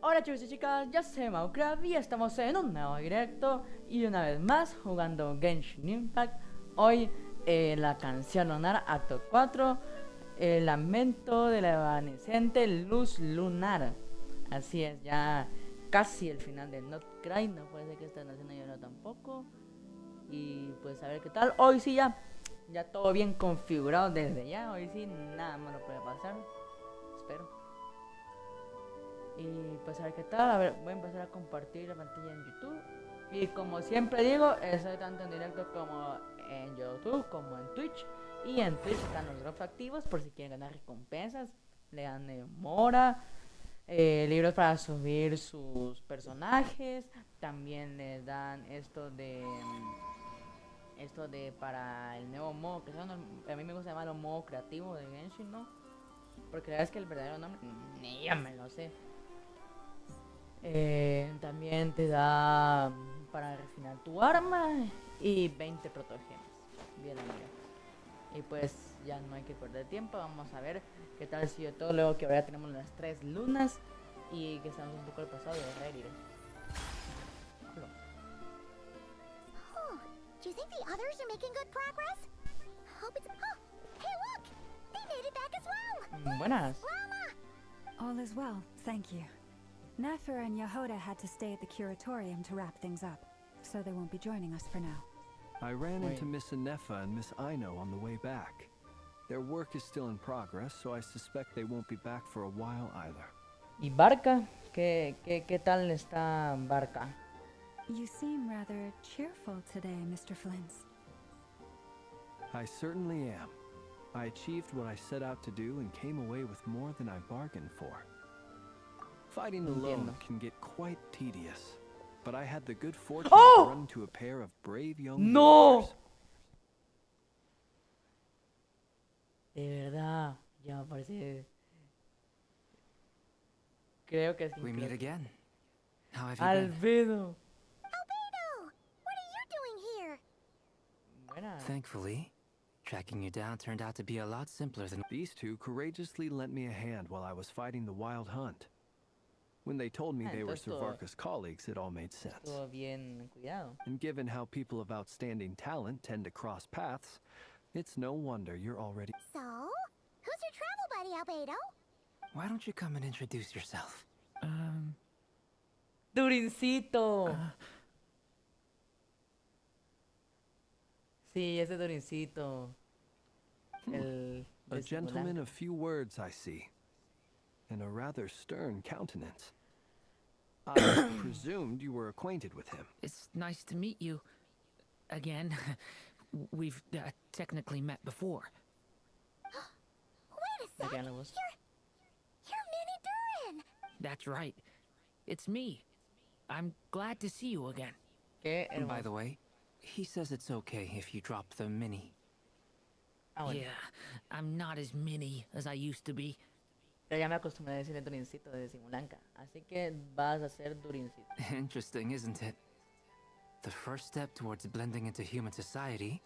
Hola chicos y chicas, yo soy ytmaucraft y estamos en un nuevo directo y una vez más jugando Genshin Impact. Hoy la canción lunar, acto 4, el lamento de la evanescente luz lunar. Así es, ya casi el final de Not Cry, no puede ser que esta nación no lloró tampoco. Y pues a ver qué tal, hoy sí ya todo bien configurado desde ya, hoy sí nada malo puede pasar, espero. Y pues a ver qué tal, a ver, voy a empezar a compartir la pantalla en YouTube. Y como siempre digo, estoy tanto en directo como en YouTube, como en Twitch. Y en Twitch están los drops activos por si quieren ganar recompensas. Le dan mora, libros para subir sus personajes. También les dan esto de para el nuevo modo, que son, a mí me gusta llamarlo modo creativo de Genshin, ¿no? Porque la verdad es que el verdadero nombre ni ya me lo sé. También te da para refinar tu arma y 20 protogemas. Bien, amiga. Y pues ya no hay que perder tiempo. Vamos a ver qué tal sigue todo. Luego que ahora ya tenemos las 3 lunas y que estamos un poco al pasado de Rerir. Oh, do you think the others are making good progress? Hope it's. Oh, hey, look! They made it back as well. Buenas. All is well, thank you. Nefer and Yehoda had to stay at the curatorium to wrap things up, so they won't be joining us for now. I ran into Miss Anefa and Miss Aino on the way back. Their work is still in progress, so I suspect they won't be back for a while either. ¿Y Barca? ¿Qué tal está Barca? You seem rather cheerful today, Mr. Flintz. I certainly am. I achieved what I set out to do and came away with more than I bargained for. Fighting alone can get quite tedious, but I had the good fortune to run into a pair of brave young warriors. De verdad, ya me parece. Creo que es. We meet again. How have you been? Albedo. Albedo, what are you doing here? Buena. Thankfully, tracking you down turned out to be a lot simpler than. These two courageously lent me a hand while I was fighting the wild hunt. When they told me they were Servarka's colleagues, it all made sense. Estuvo bien cuidado. And given how people of outstanding talent tend to cross paths, it's no wonder you're already... So, who's your travel buddy, Albedo? Why don't you come and introduce yourself? Durincito. Sí, ese Durincito. A gentleman of few words, I see. And a rather stern countenance. I presumed you were acquainted with him. It's nice to meet you. Again. We've technically met before. Wait a sec! You're Minnie Durin! That's right. It's me. I'm glad to see you again. And by the way, he says it's okay if you drop the mini. Yeah, I'm not as mini as I used to be. Pero ya me acostumbré a decirle Durincito de Simulanca, así que vas a ser Durincito. Interesting, isn't it? The first step towards blending into human society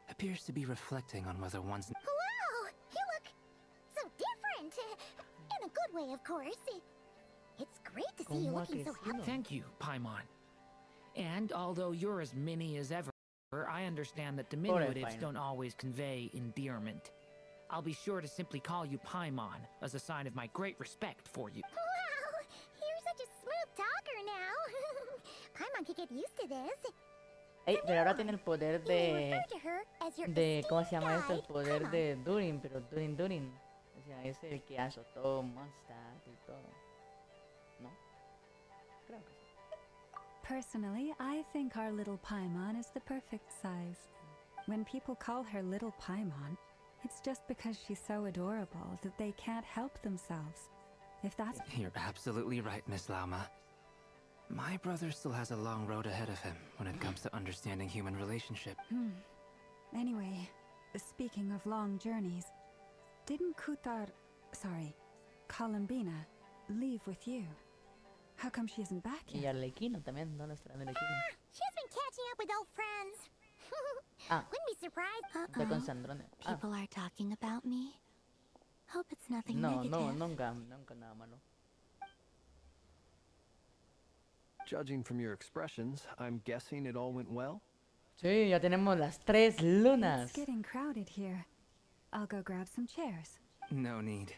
appears to be reflecting on whether one's... Wow! You look so different! In a good way, of course. It's great to see you looking so happy. Thank you, Paimon. And although you're as mini as ever, I understand that diminutives don't always convey endearment. I'll be sure to simply call you Paimon as a sign of my great respect for you. Wow! You're such a smooth talker now. Paimon could get used to this. Ey, pero ahora tiene el poder de ¿cómo se llama esto? El poder de Durin, pero Durin. O sea, es el que azotó Mondstadt y todo. ¿No? Creo que sí. Personally, I think our little Paimon is the perfect size. When people call her little Paimon, it's just because she's so adorable that they can't help themselves. If that's... You're absolutely right, Miss Lauma. My brother still has a long road ahead of him when it comes to understanding human relationship. Anyway, speaking of long journeys, didn't Columbina, leave with you? How come she isn't back yet? Y Arlequino también, ¿dónde está Arlequino? She's been catching up with old friends. Wouldn't be surprised. Está con Sandrone. People are talking about me. Hope it's nothing No, negative. nunca nada malo. Judging from your expressions, I'm guessing it all went well? Sí, ya tenemos las 3 lunas. It's getting crowded here. I'll go grab some chairs. No need.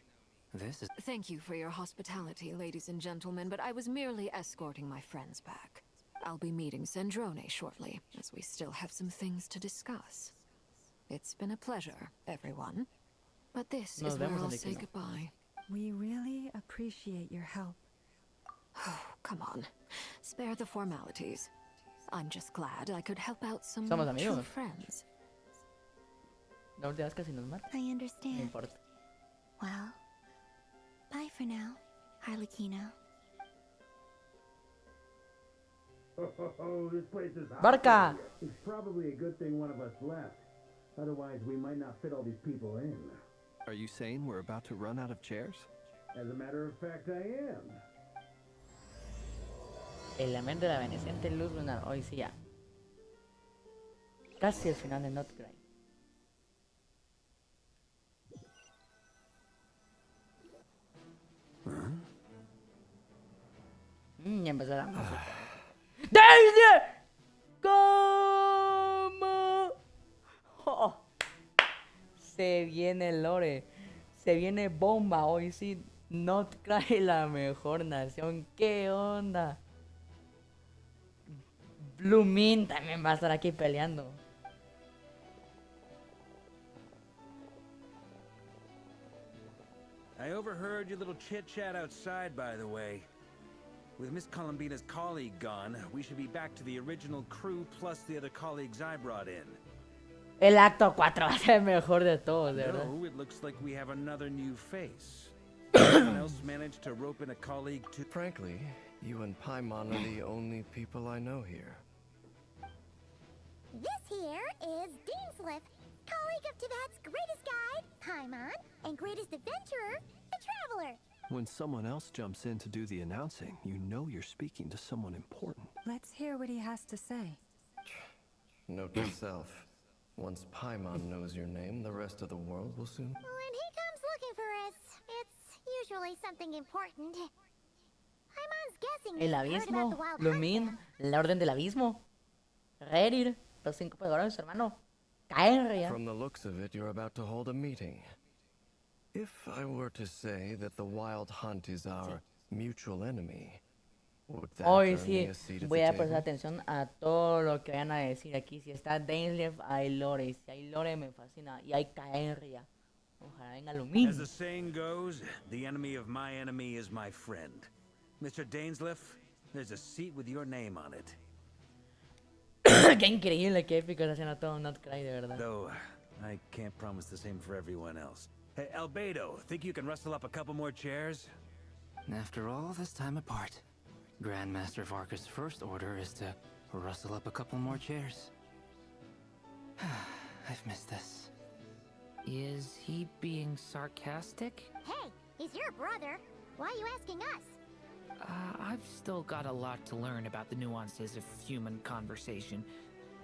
This is... Thank you for your hospitality, ladies and gentlemen, but I was merely escorting my friends back. I'll be meeting Sandrone shortly, as we still have some things to discuss. It's been a pleasure, everyone. But this is where I'll say goodbye. We really appreciate your help. Oh, come on. Spare the formalities. I'm just glad I could help out some Somos true amigos. friends. La última vez casi nos mata. I No understand. importa. Well, bye for now, Harlequino. Oh, this place is hot. Barca! It's probably a good thing one of us left. Otherwise, we might not fit all these people in. Are you saying we're about to run out of chairs? As a matter of fact, I am. El lamento de la veneciente luz lunar. Hoy sí ya. Casi el final de Not Cry. Ya empezó la música. ¡Daisy! ¿Cómo? Oh. Se viene Lore. Se viene bomba. Hoy sí. Not Cry, la mejor nación. ¿Qué onda? Blue Min también va a estar aquí peleando. I overheard your little chit-chat outside, by the way. With Miss Columbina's colleague gone, we should be back to the original crew plus the other colleagues I brought in. El acto 4 va a ser el mejor de todos, de verdad. No, it looks like we have another new face. Anyone else managed to rope in a colleague too? Frankly, you and Paimon are the only people I know here. This here is Deansliff, colleague of Tibet's greatest guide, Paimon, and greatest adventurer, the Traveler. When someone else jumps in to do the announcing, you know you're speaking to someone important. Let's hear what he has to say. Note to self. Once Paimon knows your name, the rest of the world will soon... When he comes looking for us, it's usually something important. Paimon's guessing El he's heard about abismo, the wild Blue hunt Min, there. la orden del abismo. Rerir, los 5 poderosos, hermano. Caer ya. From the looks of it, you're about to hold a meeting. If I were to say that the wild hunt is our mutual enemy, would that Hoy earn me sí a seat at voy the a prestar table? atención a todo lo que vayan a decir aquí. Si está Dainsleif, hay Lore. Y si hay Lore, me fascina. Y hay Caer ya. Ojalá venga lo As mismo. the saying goes, the enemy of my enemy is my friend. Mr. Dainsliff, there's a seat with your name on it. Qué increíble, qué épico está haciendo todo Not Cry, de verdad. Though, I can't promise the same for everyone else. Hey, Albedo, think you can rustle up a couple more chairs? After all this time apart, Grandmaster Varka's first order is to rustle up a couple more chairs. I've missed this. Is he being sarcastic? Hey, he's your brother. Why are you asking us? I've still got a lot to learn about the nuances of human conversation.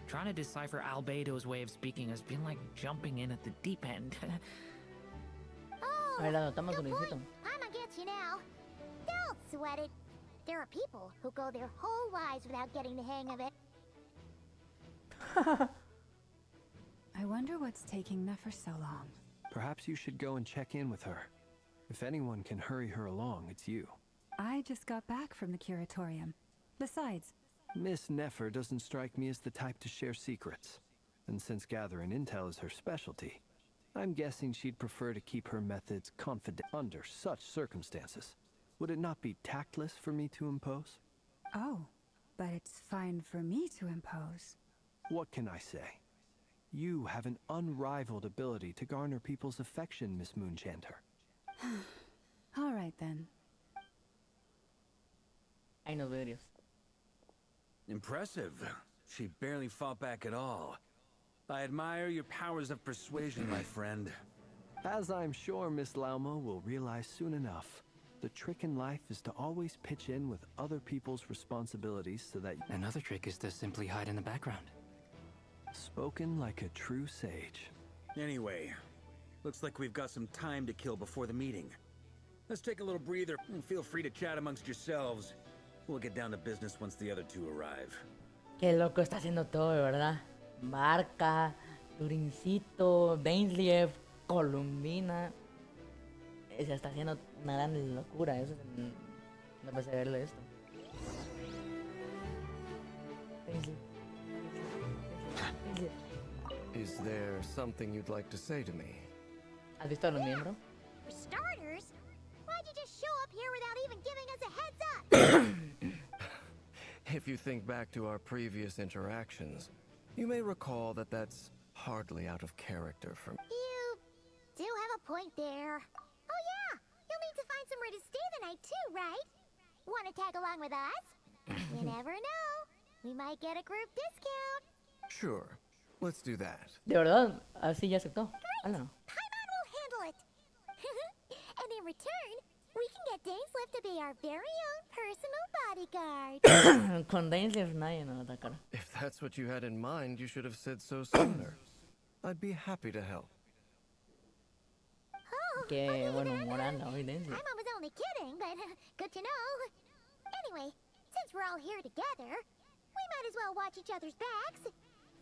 Trying to decipher Albedo's way of speaking has been like jumping in at the deep end. Oh, A ver, anotamos good un point. visito. Paimon gets you now. Don't sweat it. There are people who go their whole lives without getting the hang of it. I wonder what's taking Nefer so long. Perhaps you should go and check in with her. If anyone can hurry her along, it's you. I just got back from the curatorium. Besides, Miss Nefer doesn't strike me as the type to share secrets. And since gathering intel is her specialty, I'm guessing she'd prefer to keep her methods confident under such circumstances. Would it not be tactless for me to impose? oh, but it's fine for me to impose. What can I say? You have an unrivaled ability to garner people's affection, Miss Moonchanter. All right then. Hay unos vidrios. Impressive. She barely fought back at all. I admire your powers of persuasion, my friend. As I'm sure Miss Lauma will realize soon enough, the trick in life is to always pitch in with other people's responsibilities so that... Another trick is to simply hide in the background. Spoken like a true sage. Anyway, looks like we've got some time to kill before the meeting. Let's take a little breather and feel free to chat amongst yourselves. We'll get down to business once the other two arrive. Qué loco está haciendo todo, de verdad. Barca, Turincito, Dainsleif, Columbina. Se está haciendo una gran locura. Eso no puede verle esto. Dainsleif. Is there something you'd like to say to me? ¿Has visto a los miembros? For starters, why'd you just show up here without even giving us a heads up? If you think back to our previous interactions, you may recall that that's hardly out of character for me. You do have a point there. Oh yeah, you'll need to find somewhere to stay the night too, right? Want to tag along with us? You never know. We might get a group discount. Sure, let's do that. De verdad, así ya aceptó. Hola. Paimon will handle it. And in return, we can get Dainsleif to be our very own personal bodyguard. Con Dainsleif nadie nos va a atacar. If that's what you had in mind, you should have said so sooner. I'd be happy to help. Oh, Qué buen humor anda hoy Dainsleif. Paimon was only kidding, but good to know. Anyway, since we're all here together, we might as well watch each other's backs.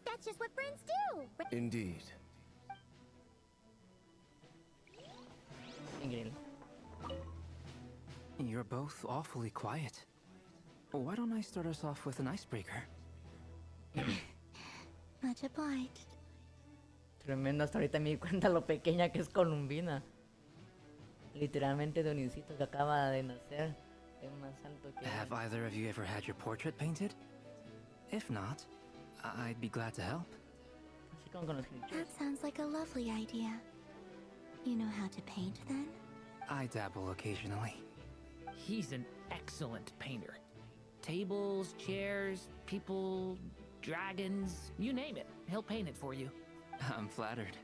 That's just what friends do. Indeed. Increíble. You're both awfully quiet. Why don't I start us off with an icebreaker? Much obliged. Tremendo, hasta ahorita me di cuenta lo pequeña que es Columbina. Literalmente de un insito que acaba de nacer. Es más alto que... Have either of you ever had your portrait painted? If not, I'd be glad to help. Así como con los clichés. That sounds like a lovely idea. You know how to paint then? I dabble occasionally. He's an excellent painter. Tables, chairs, people, dragons, you name it. He'll paint it for you. I'm flattered.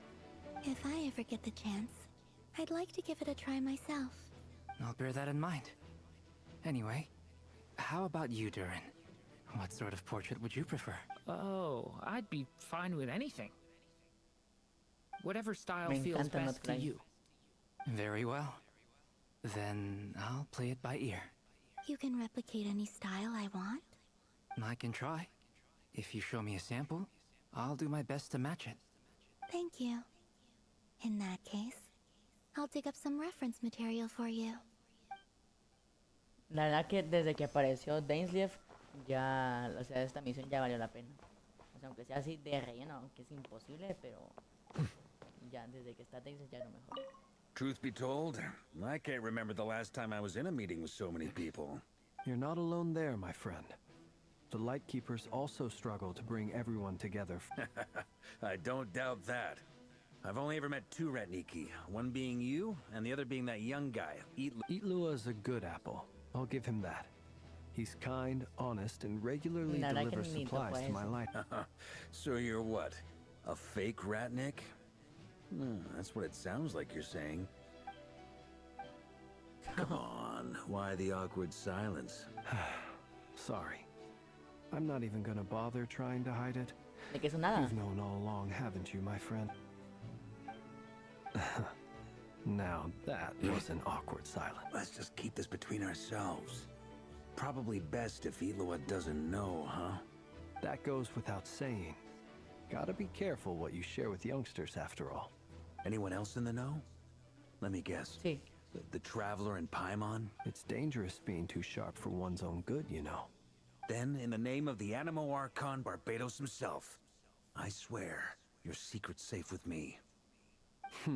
If I ever get the chance, I'd like to give it a try myself. I'll bear that in mind. Anyway, how about you, Durin? What sort of portrait would you prefer? Oh, I'd be fine with anything. Whatever style Me feels encantan los best to crayons. you. Very well. Then I'll play it by ear. You can replicate any style I want? I can try. If you show me a sample, I'll do my best to match it. Thank you. In that case, I'll dig up some reference material for you. La verdad que desde que apareció Dainsleif, ya, o sea, esta misión ya valió la pena. O sea, aunque sea así de relleno, aunque es imposible, pero ya desde que está Dainsleif ya es lo mejor. Truth be told, I can't remember the last time I was in a meeting with so many people. You're not alone there, my friend. The Lightkeepers also struggle to bring everyone together. I don't doubt that. I've only ever met two Ratniki, one being you, and the other being that young guy, Itlua is a good apple. I'll give him that. He's kind, honest, and regularly La verdad que delivers ni supplies topo to my eso. light. So you're what? A fake Ratnik? That's what it sounds like you're saying. Come on, why the awkward silence? Sorry. I'm not even gonna bother trying to hide it. De que eso nada. You've known all along, haven't you, my friend? Now that was an awkward silence. Let's just keep this between ourselves. Probably best if Itlua doesn't know, huh? That goes without saying. Gotta be careful what you share with youngsters, after all. Anyone else in the know? Let me guess. Sí. The Traveler and Paimon? It's dangerous being too sharp for one's own good, you know. Then, in the name of the Animo Archon Barbados himself, I swear, your secret's safe with me.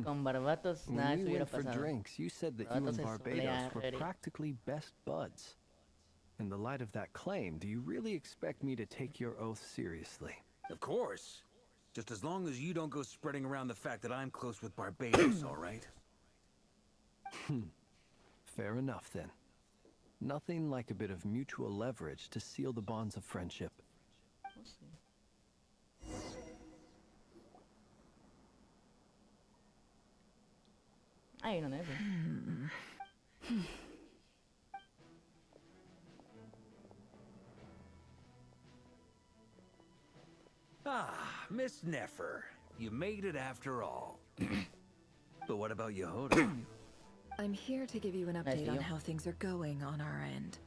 Con Barbatos nada When de eso we hubiera went for pasado. drinks, you said that you Barbatos and es Barbados were Leari. practically best buds. In the light of that claim, do you really expect me to take your oath seriously? Of course. Just as long as you don't go spreading around the fact that I'm close with Barbados, all right? Fair enough, then. Nothing like a bit of mutual leverage to seal the bonds of friendship. Ay, no eso. Ah, Miss Nefer. You made it after all. But what about Yehoda? I'm here to give you an Nice update on deal. how things are going on our end.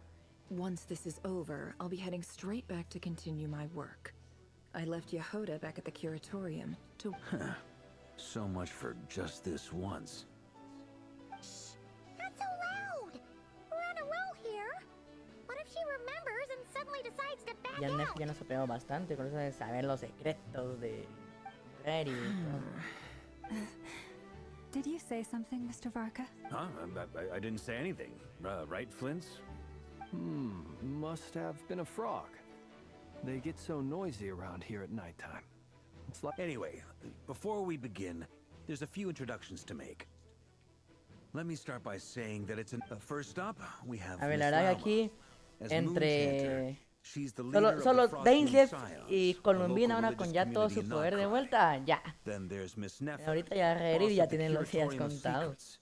Once this is over, I'll be heading straight back to continue my work. I left Yehuda back at the curatorium to... So much for just this once. Shh! Not so loud! We're on a roll here. What if she remembers and suddenly decides to back Ya out? ya nos apegamos bastante con eso de saber los secretos de Correo y todo. Did you say something, Mr. Varka? Huh? I didn't say anything. Right, Flints? Must have been a frog. They get so noisy around here at nighttime. It's like... Anyway, before we begin, there's a few introductions to make. Let me start by saying that it's an... first up, we have A ver, Miss la verdad Lauma. que aquí, As entre Moonchanter, she's the leader solo of the Frost Dainsleif Moon y Scions, a Columbina local ahora con religious ya todo community su in poder de Nordcry. vuelta, ya. Then there's Miss Nefer, Ahorita ya reherir boss y ya of the tienen los días Curatorium of contados. Secrets.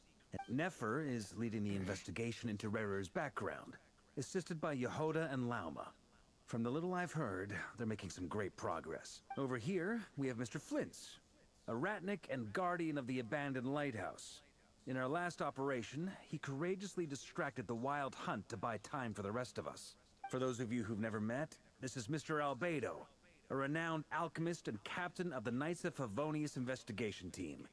Nefer is leading the investigation into Rerer's background, assisted by Yehuda and Lauma. From the little I've heard, they're making some great progress. Over here, we have Mr. Flints, a ratnik and guardian of the abandoned lighthouse. In our last operation, he courageously distracted the wild hunt to buy time for the rest of us. For those of you who've never met, this is Mr. Albedo, a renowned alchemist and captain of the Knights of Favonius investigation team.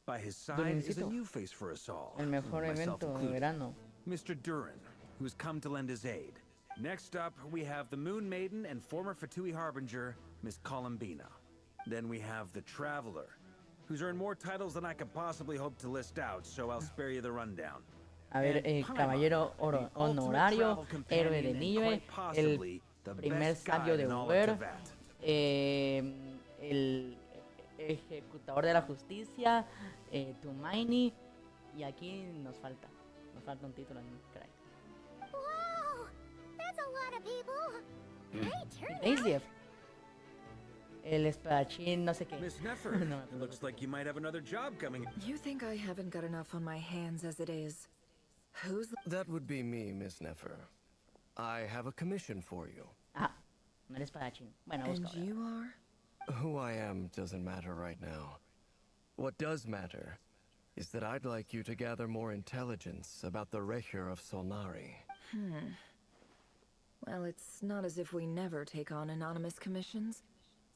By his side is a Durincito. new face for us all, El mejor myself evento de included. verano. Mr. Durin, who's come to lend his aid. Next up, we have the Moon Maiden and former Fatui Harbinger, Miss Columbina. Then we have the Traveler, who's earned more titles than I could possibly hope to list out, so I'll spare you the rundown. A ver, And Paimon, caballero the ultimate honorario, travel companion héroe de and nieve, quite possibly el the primer best sabio guide de in all of Uber, Teyvat. el ejecutador de la justicia, Tumaini, y aquí nos falta un título en crack. Whoa! That's a lot of people. Great turnout. Dainsleif, el espadachín, no sé qué. Miss Nefer, No me it looks like you might have another job coming. You think I haven't got enough on my hands as it is? Who's... That would be me, Miss Nefer. I have a commission for you. Ah, no eres espadachín. Bueno, And busca. you are? Who I am doesn't matter right now. What does matter is that I'd like you to gather more intelligence about the Recher of Solnari. Well, it's not as if we never take on anonymous commissions.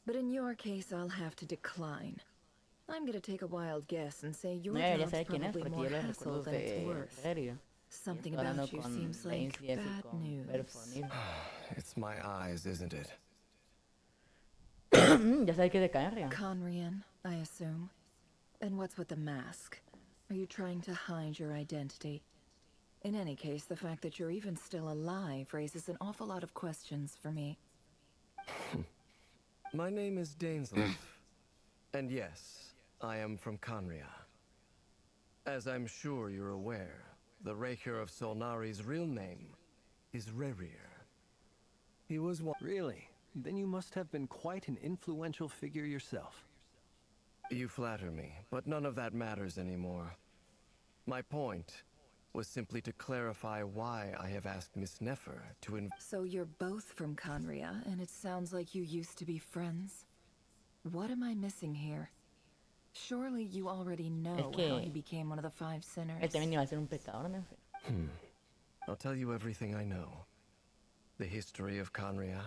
But in your case, I'll have to decline. I'm gonna take a wild guess and say your No debería job's saber quién es probably porque more yo los hassle recuerdos than it's de worth. Correo. Something Hablando about you con seems like Dainsleif y bad con news. Belfonil. It's my eyes, isn't it? Ya sabes que es de Canria. Conrian, I assume. And what's with the mask? Are you trying to hide your identity? In any case, the fact that you're even still alive raises an awful lot of questions for me. My name is Dainsleif. And yes, I am from Conria. As I'm sure you're aware, the Recher of Solnari's real name is Rerir. He was one... Really? Then you must have been quite an influential figure yourself. You flatter me, but none of that matters anymore. My point was simply to clarify why I have asked Miss Nefer to So you're both from Conria, and it sounds like you used to be friends. What am I missing here? Surely you already know que how he became one of the five sinners. Él también iba a ser un pecador, ¿no? I'll tell you everything I know. The history of Conria,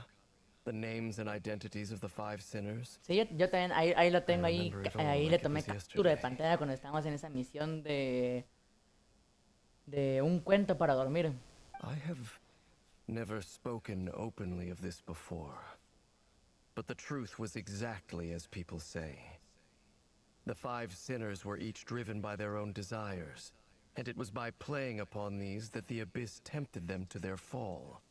the names and identities of the five sinners. Sí, yo también ahí lo tengo ahí, remember it all ahí le like it tomé was captura de yesterday. pantalla cuando estábamos en esa misión de un cuento para dormir. I have never spoken openly of this before. But the truth was exactly as people say. The five sinners were each driven by their own desires, and it was by playing upon these that the Abyss tempted them to their fall,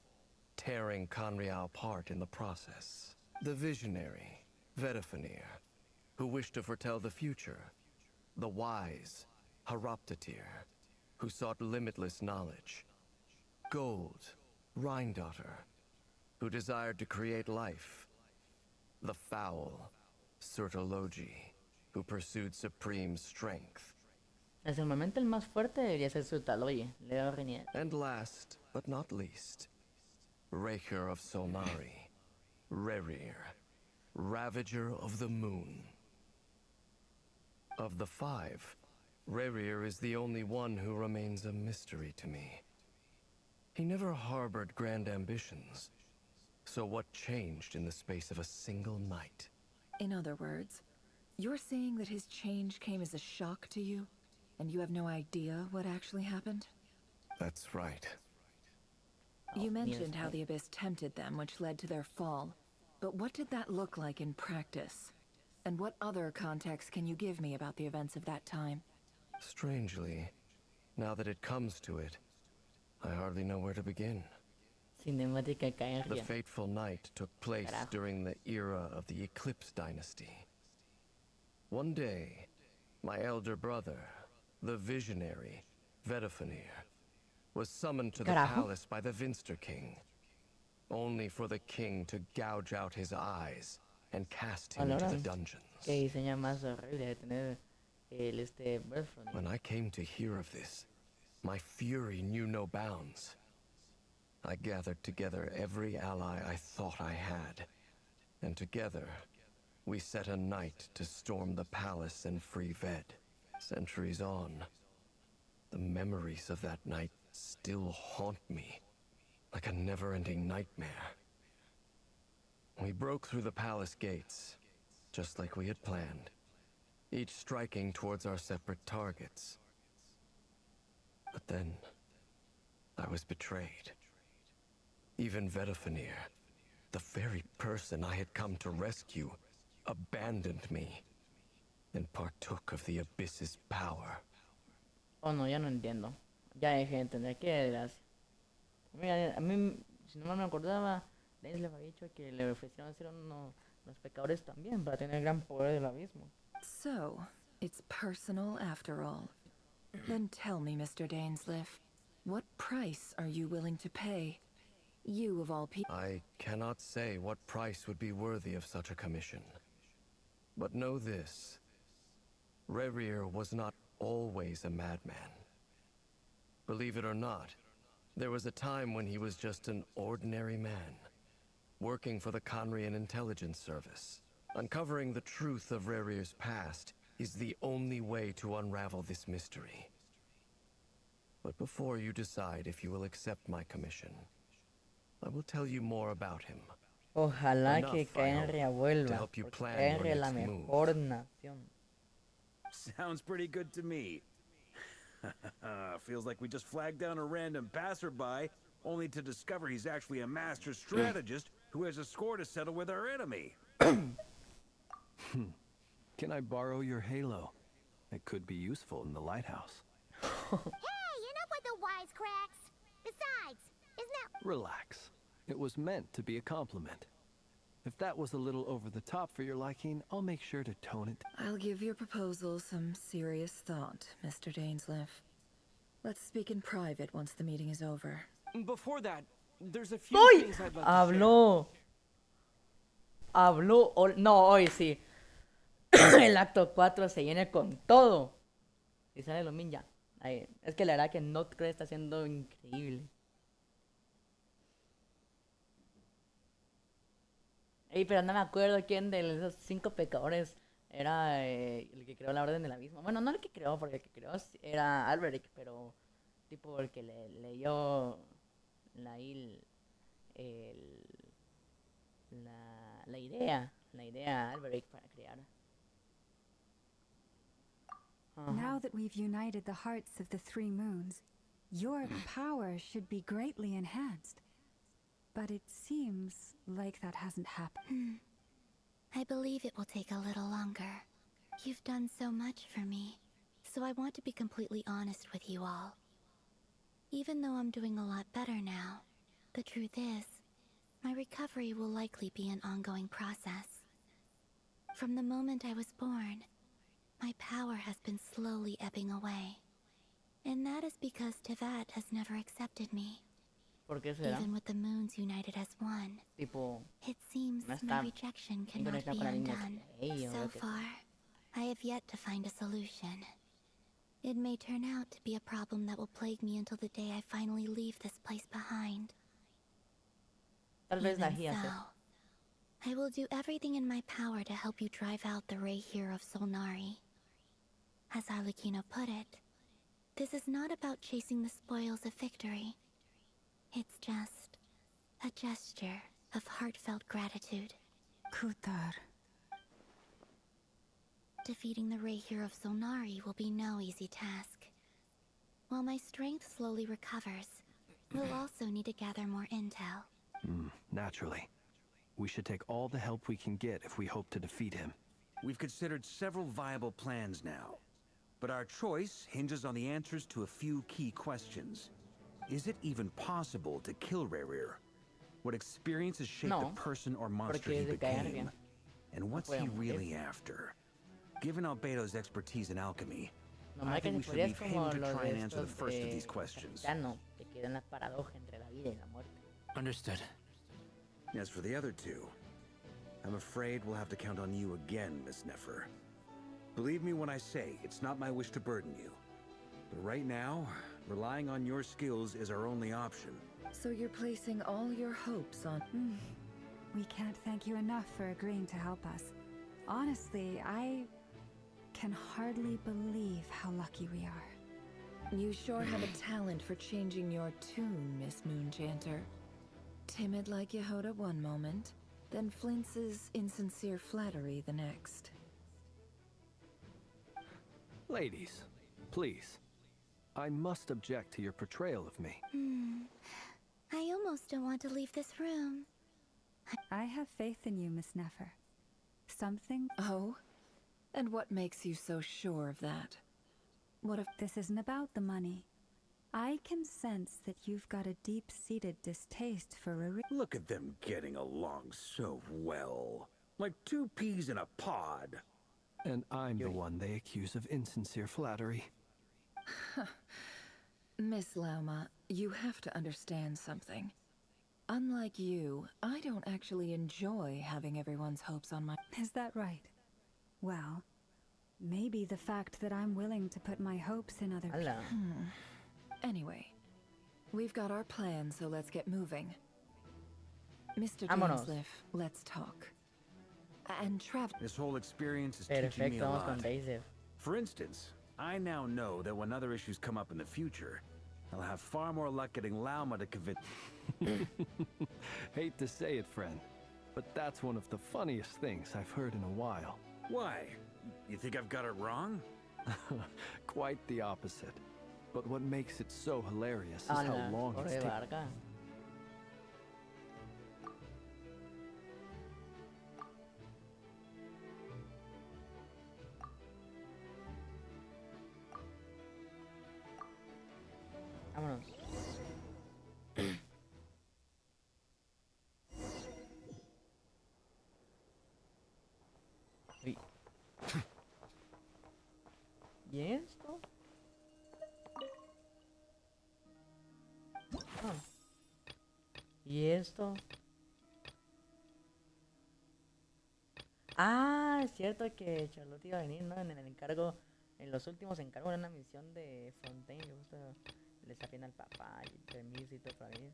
tearing Conria apart in the process. The visionary, Vedafanir, who wished to foretell the future. The wise, Haroptatir, who sought limitless knowledge. Gold, Rhindaughter, who desired to create life. The foul, Sertologi, who pursued supreme strength. Hasta el momento el más fuerte debería ser Sultaloye, Leo Renier. And last, but not least, Recher of Solnari, Rerir, Ravager of the Moon. Of the five, Rerir is the only one who remains a mystery to me. He never harbored grand ambitions. So what changed in the space of a single night? In other words, you're saying that his change came as a shock to you, and you have no idea what actually happened? That's right. You mentioned how the Abyss tempted them, which led to their fall. But what did that look like in practice? And what other context can you give me about the events of that time? Strangely, now that it comes to it, I hardly know where to begin. Cinemática The caerria. fateful night took place Carajo. during the era of the Eclipse Dynasty. One day, my elder brother, the visionary, Vedafenir, was summoned to the Carajo. palace by the Vinster King, only for the king to gouge out his eyes and cast him into the dungeons. Que diseña más horrible de tener el Vedafenir. When I came to hear of this, my fury knew no bounds. I gathered together every ally I thought I had, and together we set a night to storm the palace and free Ved. Centuries on, the memories of that night still haunt me like a never-ending nightmare. We broke through the palace gates, just like we had planned, each striking towards our separate targets. But then, I was betrayed. Even Vedafenir, the very person I had come to rescue, abandoned me and partook of the Abyss's power. Oh no, ya no entiendo. Ya dejé de entender qué desgracia. Mira, a mí, si no mal me acordaba, Dennis le había dicho que le ofrecieron ser uno de los pecadores también para tener el gran poder del abismo. So, it's personal after all. Then tell me, Mr. Dainsleif, what price are you willing to pay? You of all people. I cannot say what price would be worthy of such a commission. But know this. Rerir was not always a madman. Believe it or not, there was a time when he was just an ordinary man, working for the Conrian Intelligence Service. Uncovering the truth of Rerir's past is the only way to unravel this mystery. But before you decide if you will accept my commission, I will tell you more about him. Ojalá Enough, que I hope, Caenria vuelva, to help you porque plan Caenria your es la next move. mejor nación. Sounds pretty good to me. Feels like we just flagged down a random passerby, only to discover he's actually a master strategist who has a score to settle with our enemy. Can I borrow your halo? It could be useful in the lighthouse. Hey, enough with the wisecracks. Besides, isn't that... Relax. It was meant to be a compliment. If that was a little over the top for your liking, I'll make sure to tone it. I'll give your proposal some serious thought, Mr. Dainsleif. Let's speak in private once the meeting is over. Before that, there's a few ¡Uy! things I'd like Habló. No, hoy sí. El acto 4 se viene con todo. Y sale lo ya. Ahí. Es que la verdad que Not Creo está siendo increíble. Ey, pero no me acuerdo quién de esos 5 pecadores era el que creó la Orden del Abismo. Bueno, no el que creó, porque el que creó era Alberic, pero tipo el que le leyó la idea a Alberic para crear. Now that we've united the hearts of the 3 moons, your power should be greatly enhanced. But it seems like that hasn't happened. I believe it will take a little longer. You've done so much for me, so I want to be completely honest with you all. Even though I'm doing a lot better now, the truth is, my recovery will likely be an ongoing process. From the moment I was born, my power has been slowly ebbing away. And that is because Tevat has never accepted me. ¿Por qué será? Even with the moons united as one, Tipo, it seems no my está rejection bien cannot conectada be con la línea undone. de ellos, So lo que sea. far, I have yet to find a solution. It may turn out to be a problem that will plague me until the day I finally leave this place behind. Tal vez la Even guía so, sea. I will do everything in my power to help you drive out the Ray here of Solnari. As Arlecchino put it, this is not about chasing the spoils of victory. It's just a gesture of heartfelt gratitude. Kutar. Defeating the Ray Hero of Solnari will be no easy task. While my strength slowly recovers, we'll also need to gather more intel. Naturally. We should take all the help we can get if we hope to defeat him. We've considered several viable plans now, but our choice hinges on the answers to a few key questions. Is it even possible to kill Rerir? What experiences shaped the person or monster he became? And what's he really after? Given Albedo's expertise in alchemy, I think we should leave him to try and answer the first of these questions. Understood. As for the other two, I'm afraid we'll have to count on you again, Miss Nefer. Believe me when I say it's not my wish to burden you. But right now, relying on your skills is our only option. So you're placing all your hopes on... We can't thank you enough for agreeing to help us. Honestly, I can hardly believe how lucky we are. You sure have a talent for changing your tune, Miss Moonchanter. Timid like Yehoda one moment, then flinches insincere flattery the next. Ladies, please. I must object to your portrayal of me. I almost don't want to leave this room. I have faith in you, Miss Nefer. Something... Oh? And what makes you so sure of that? What if this isn't about the money? I can sense that you've got a deep-seated distaste for Look at them getting along so well. Like two peas in a pod. And I'm the one they accuse of insincere flattery. Miss Lauma, you have to understand something. Unlike you, I don't actually enjoy having everyone's hopes on my... Is that right? Well, maybe the fact that I'm willing to put my hopes in other people... Anyway, we've got our plan, so let's get moving. Mr. Vámonos. Dainsliff, let's talk. And Trav... This whole experience is teaching me a Perfecto, vamos con lot. Daisy. For instance, I now know that when other issues come up in the future, I'll have far more luck getting Lauma to convince... Hate to say it, friend, but that's one of the funniest things I've heard in a while. Why? You think I've got it wrong? Quite the opposite. But what makes it so hilarious is how long it's taken. Vámonos. Uy. ¿Y esto? ¿Y esto? Ah, es cierto que Charlotte iba a venir, ¿no? En el encargo, en los últimos encargos de una misión de Fontaine, que justo le sacan al papá y el permiso y todo para venir.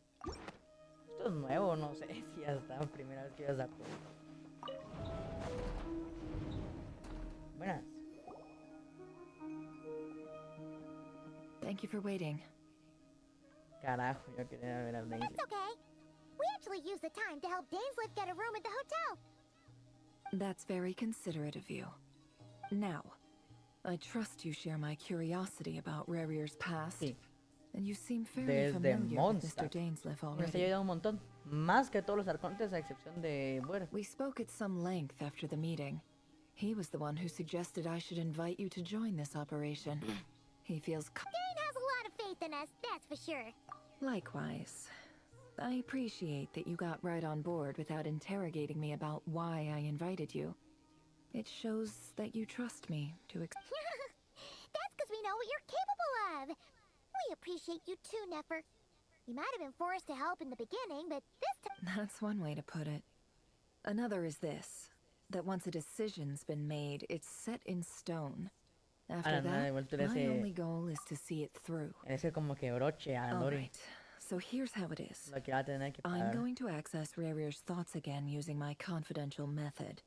Esto es nuevo, no sé si ya está, primera vez que ya está. Buenas. Thank you for waiting. Carajo, yo quería ver a Daisy. It's okay. We actually used the time to help Dainsliff get a room at the hotel. That's very considerate of you. Now, I trust you share my curiosity about Rerir's past. Sí. And you seem fairly familiar with Mr. Dainsliff Nos ha already. ayudado un montón. Más que todos los arcontes, a excepción de Buen. We spoke at some length after the meeting. He was the one who suggested I should invite you to join this operation. He feels... Dane has a lot of faith in us, that's for sure. Likewise. I appreciate that you got right on board without interrogating me about why I invited you. It shows that you trust me to That's because we know what you're capable of. We appreciate you too, Nefer. You might have been forced to help in the beginning, but this time... That's one way to put it. Another is this, that once a decision's been made, it's set in stone. After that, my only goal is to see it through. Ese como que broche a Lori. Alright, so here's how it is. Lo que va a tener que I'm pagar. going to access Rerir's thoughts again using my confidential method.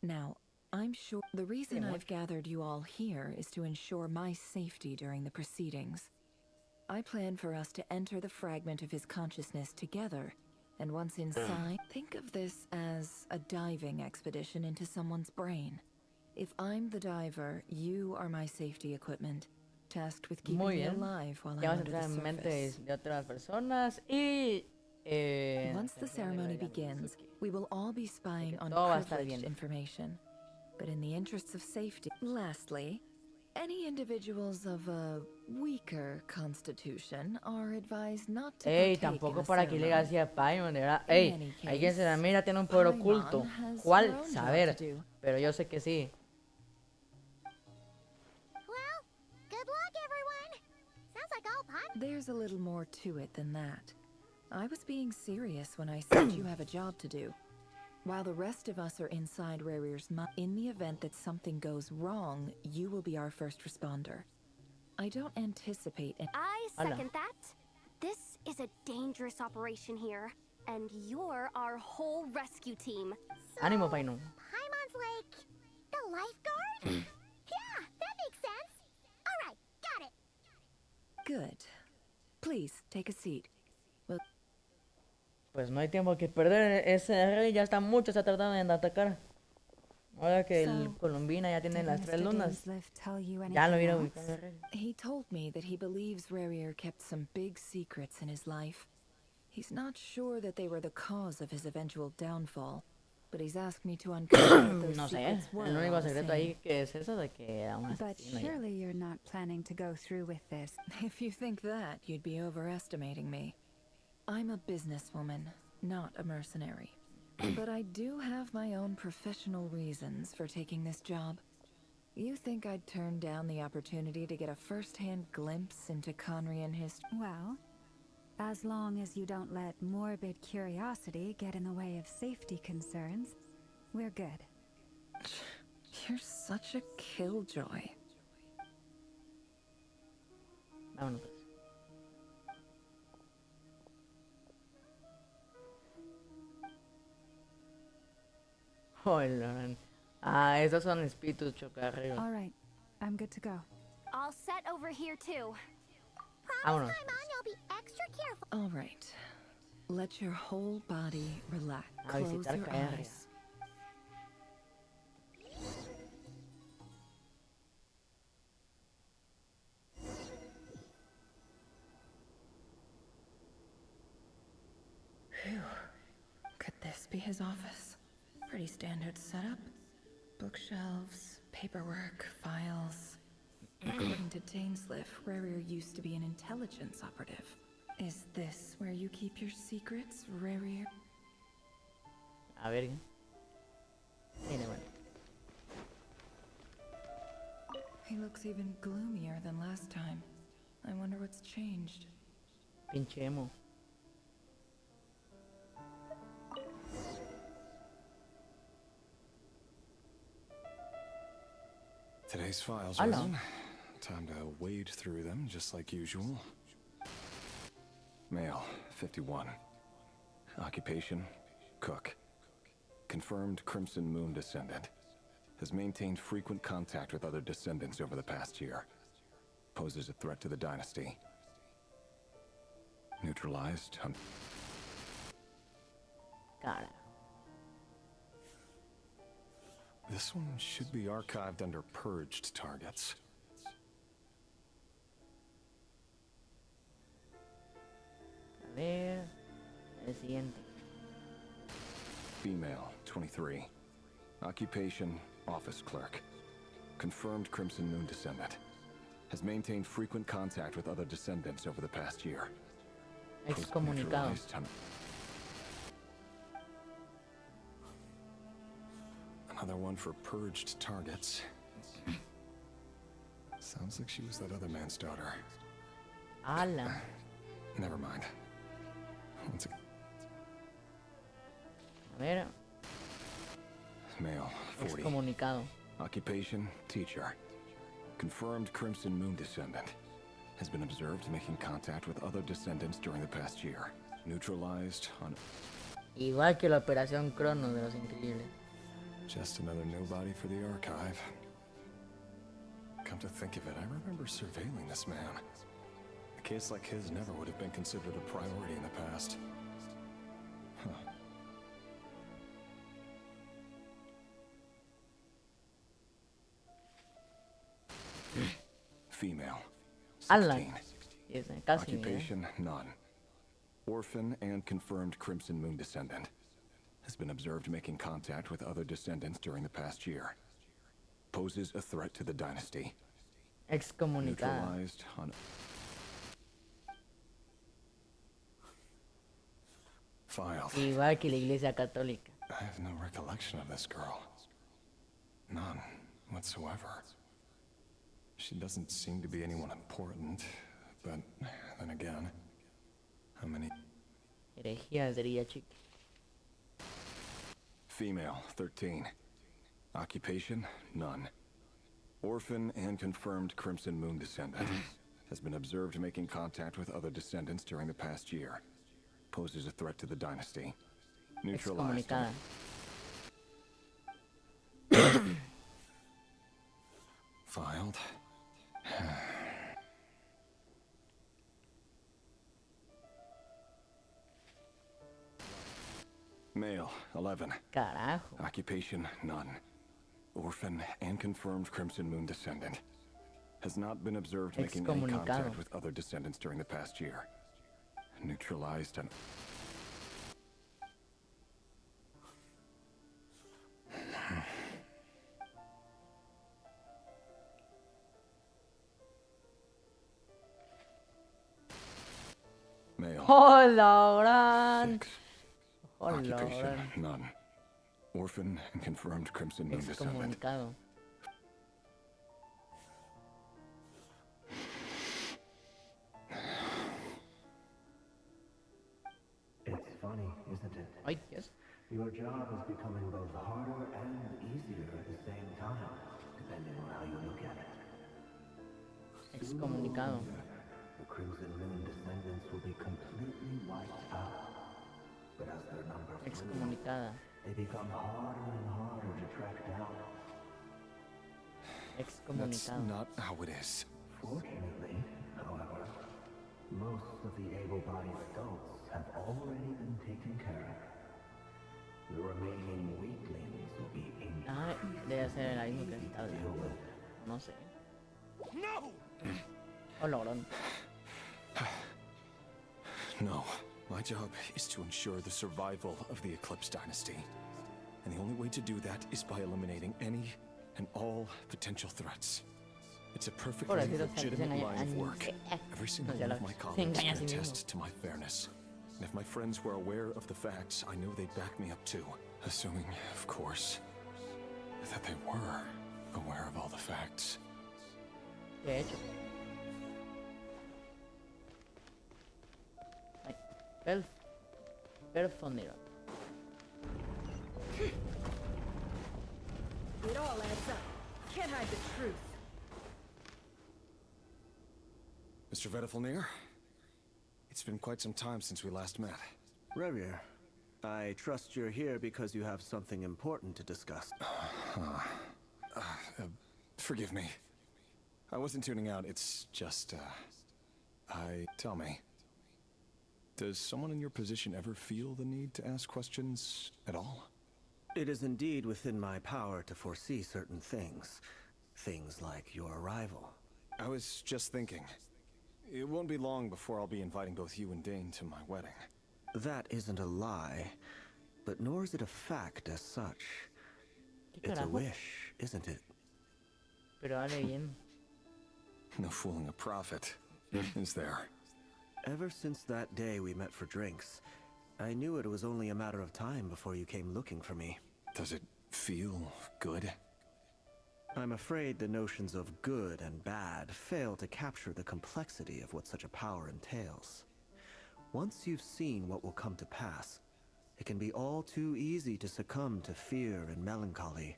Now, I'm sure the reason I've gathered you all here is to ensure my safety during the proceedings. I plan for us to enter the fragment of his consciousness together. And once inside, think of this as a diving expedition into someone's brain. If I'm the diver, you are my safety equipment, tasked with keeping me alive while I'm under the surface. De otras personas y once the ceremony begins, we will all be spying on privileged information. But in the interests of safety, lastly, any individuals of a weaker constitution are advised not to partake tampoco in por the aquí le ceremony. hacía Paimon, de verdad. Alguien se la mira, tiene un poder oculto. ¿Cuál? Saber. Pero yo sé que sí. Well, good luck, everyone. Sounds like all Paimon. There's a little more to it than that. I was being serious when I said you have a job to do. While the rest of us are inside Rarir's mind, in the event that something goes wrong, you will be our first responder. I don't anticipate it. I second that. This is a dangerous operation here, and you're our whole rescue team. So, Ánimo, Painon. Paimon's like the lifeguard? Yeah, that makes sense. All right, got it. Good. Please, take a seat. Pues no hay tiempo que perder. Ese rey ya está mucho, se ha tratado de atacar. Ahora que el Colombina ya tiene las 3 lunas. Ya lo vieron ubicando el rey. He told me that he believes Rarir kept some big secrets in his life. He's not sure that they were the cause of his eventual downfall, but he's asked me to uncover what those No sé, secrets were. el único secreto ahí que es eso de que era un But asesino. surely you're not planning to go through with this. If you think that, you'd be overestimating me. I'm a businesswoman, not a mercenary. But I do have my own professional reasons for taking this job. You think I'd turn down the opportunity to get a first-hand glimpse into Conrian history? Well, as long as you don't let morbid curiosity get in the way of safety concerns, we're good. You're such a killjoy. Vámonos. Esos son espíritus chocarreros. All right, I'm good to go. All set over here too. Promise, Paimon, you'll be extra careful. All right. Let your whole body relax. Close your eyes. Phew. Could this be his office? Pretty standard setup. Bookshelves, paperwork, files. According to Dainsliff, Rarir used to be an intelligence operative. Is this where you keep your secrets, Rarir? A ver. Mira, bueno. He looks even gloomier than last time. I wonder what's changed. Pinche emo. Today's files are in. Time to wade through them, just like usual. Male, 51. Occupation, cook. Confirmed Crimson Moon descendant. Has maintained frequent contact with other descendants over the past year. Poses a threat to the dynasty. Neutralized. Got it. This one should be archived under purged targets. A ver. El siguiente. Female, 23. Occupation, office clerk. Confirmed Crimson Moon descendant. Has maintained frequent contact with other descendants over the past year. Excomunicado. Another one for purged targets. Sounds like she was that other man's daughter. Ala. Never mind. A ver. Male, 40. Excomunicado. Occupation, teacher. Confirmed Crimson Moon descendant. Has been observed making contact with other descendants during the past year. Neutralized on... Igual que la Operación Crono de los Increíbles. Just another nobody for the archive. Come to think of it, I remember surveilling this man. case like his never would have been considered a priority in the past. Huh. Female. Alan. 16. Occupation, none. Orphan and confirmed Crimson Moon descendant. Has been observed making contact with other descendants during the past year. Poses a threat to the dynasty. Excomunicada. Neutralized on... Filed. Igual que la Iglesia Católica. I have no recollection of this girl. None whatsoever. She doesn't seem to be anyone important, but then again, how many... Herejía sería chica. Female, 13. Occupation, none. Orphan and confirmed Crimson Moon descendant. Has been observed making contact with other descendants during the past year. Poses a threat to the dynasty. Neutralized. Filed. Male, 11. Carajo. Occupation, none. Orphan and confirmed Crimson Moon descendant. Has not been observed making any contact with other descendants during the past year. Neutralized and... Male. Hola, gran. Occupation, none. Orphan and confirmed Crimson Moon descendant. It's funny, isn't it? Ay, yes. Your job is becoming both harder and easier at the same time, depending on how you look at it. Excomunicado. The Crimson Moon descendants will be completely wiped out. But as their number Excomunicada. they become harder and harder to track down. That's not how it is. Fortunately, however, most of the able-bodied adults have already been taken care of. The remaining weaklings will be Ah, debe ser el mismo que está no sé. No! Hola, gran. No. My job is to ensure the survival of the Eclipse Dynasty. And the only way to do that is by eliminating any and all potential threats. It's a perfectly legitimate line of work. Every single one of my colleagues can attest to my fairness. And if my friends were aware of the facts, I know they'd back me up too. Assuming, of course, that they were aware of all the facts. De hecho. Perfondero. It all adds up. Can't hide the truth. Mr. Vedelflnir, it's been quite some time since we last met. Revier, I trust you're here because you have something important to discuss. Forgive me. I wasn't tuning out, it's just, Tell me. Does someone in your position ever feel the need to ask questions at all? It is indeed within my power to foresee certain things. Things like your arrival. I was just thinking. It won't be long before I'll be inviting both you and Dane to my wedding. That isn't a lie, but nor is it a fact as such. It's a wish, isn't it? Pero hable bien. No fooling a prophet, is there? Ever since that day we met for drinks, I knew it was only a matter of time before you came looking for me. Does it feel good? I'm afraid the notions of good and bad fail to capture the complexity of what such a power entails. Once you've seen what will come to pass, it can be all too easy to succumb to fear and melancholy.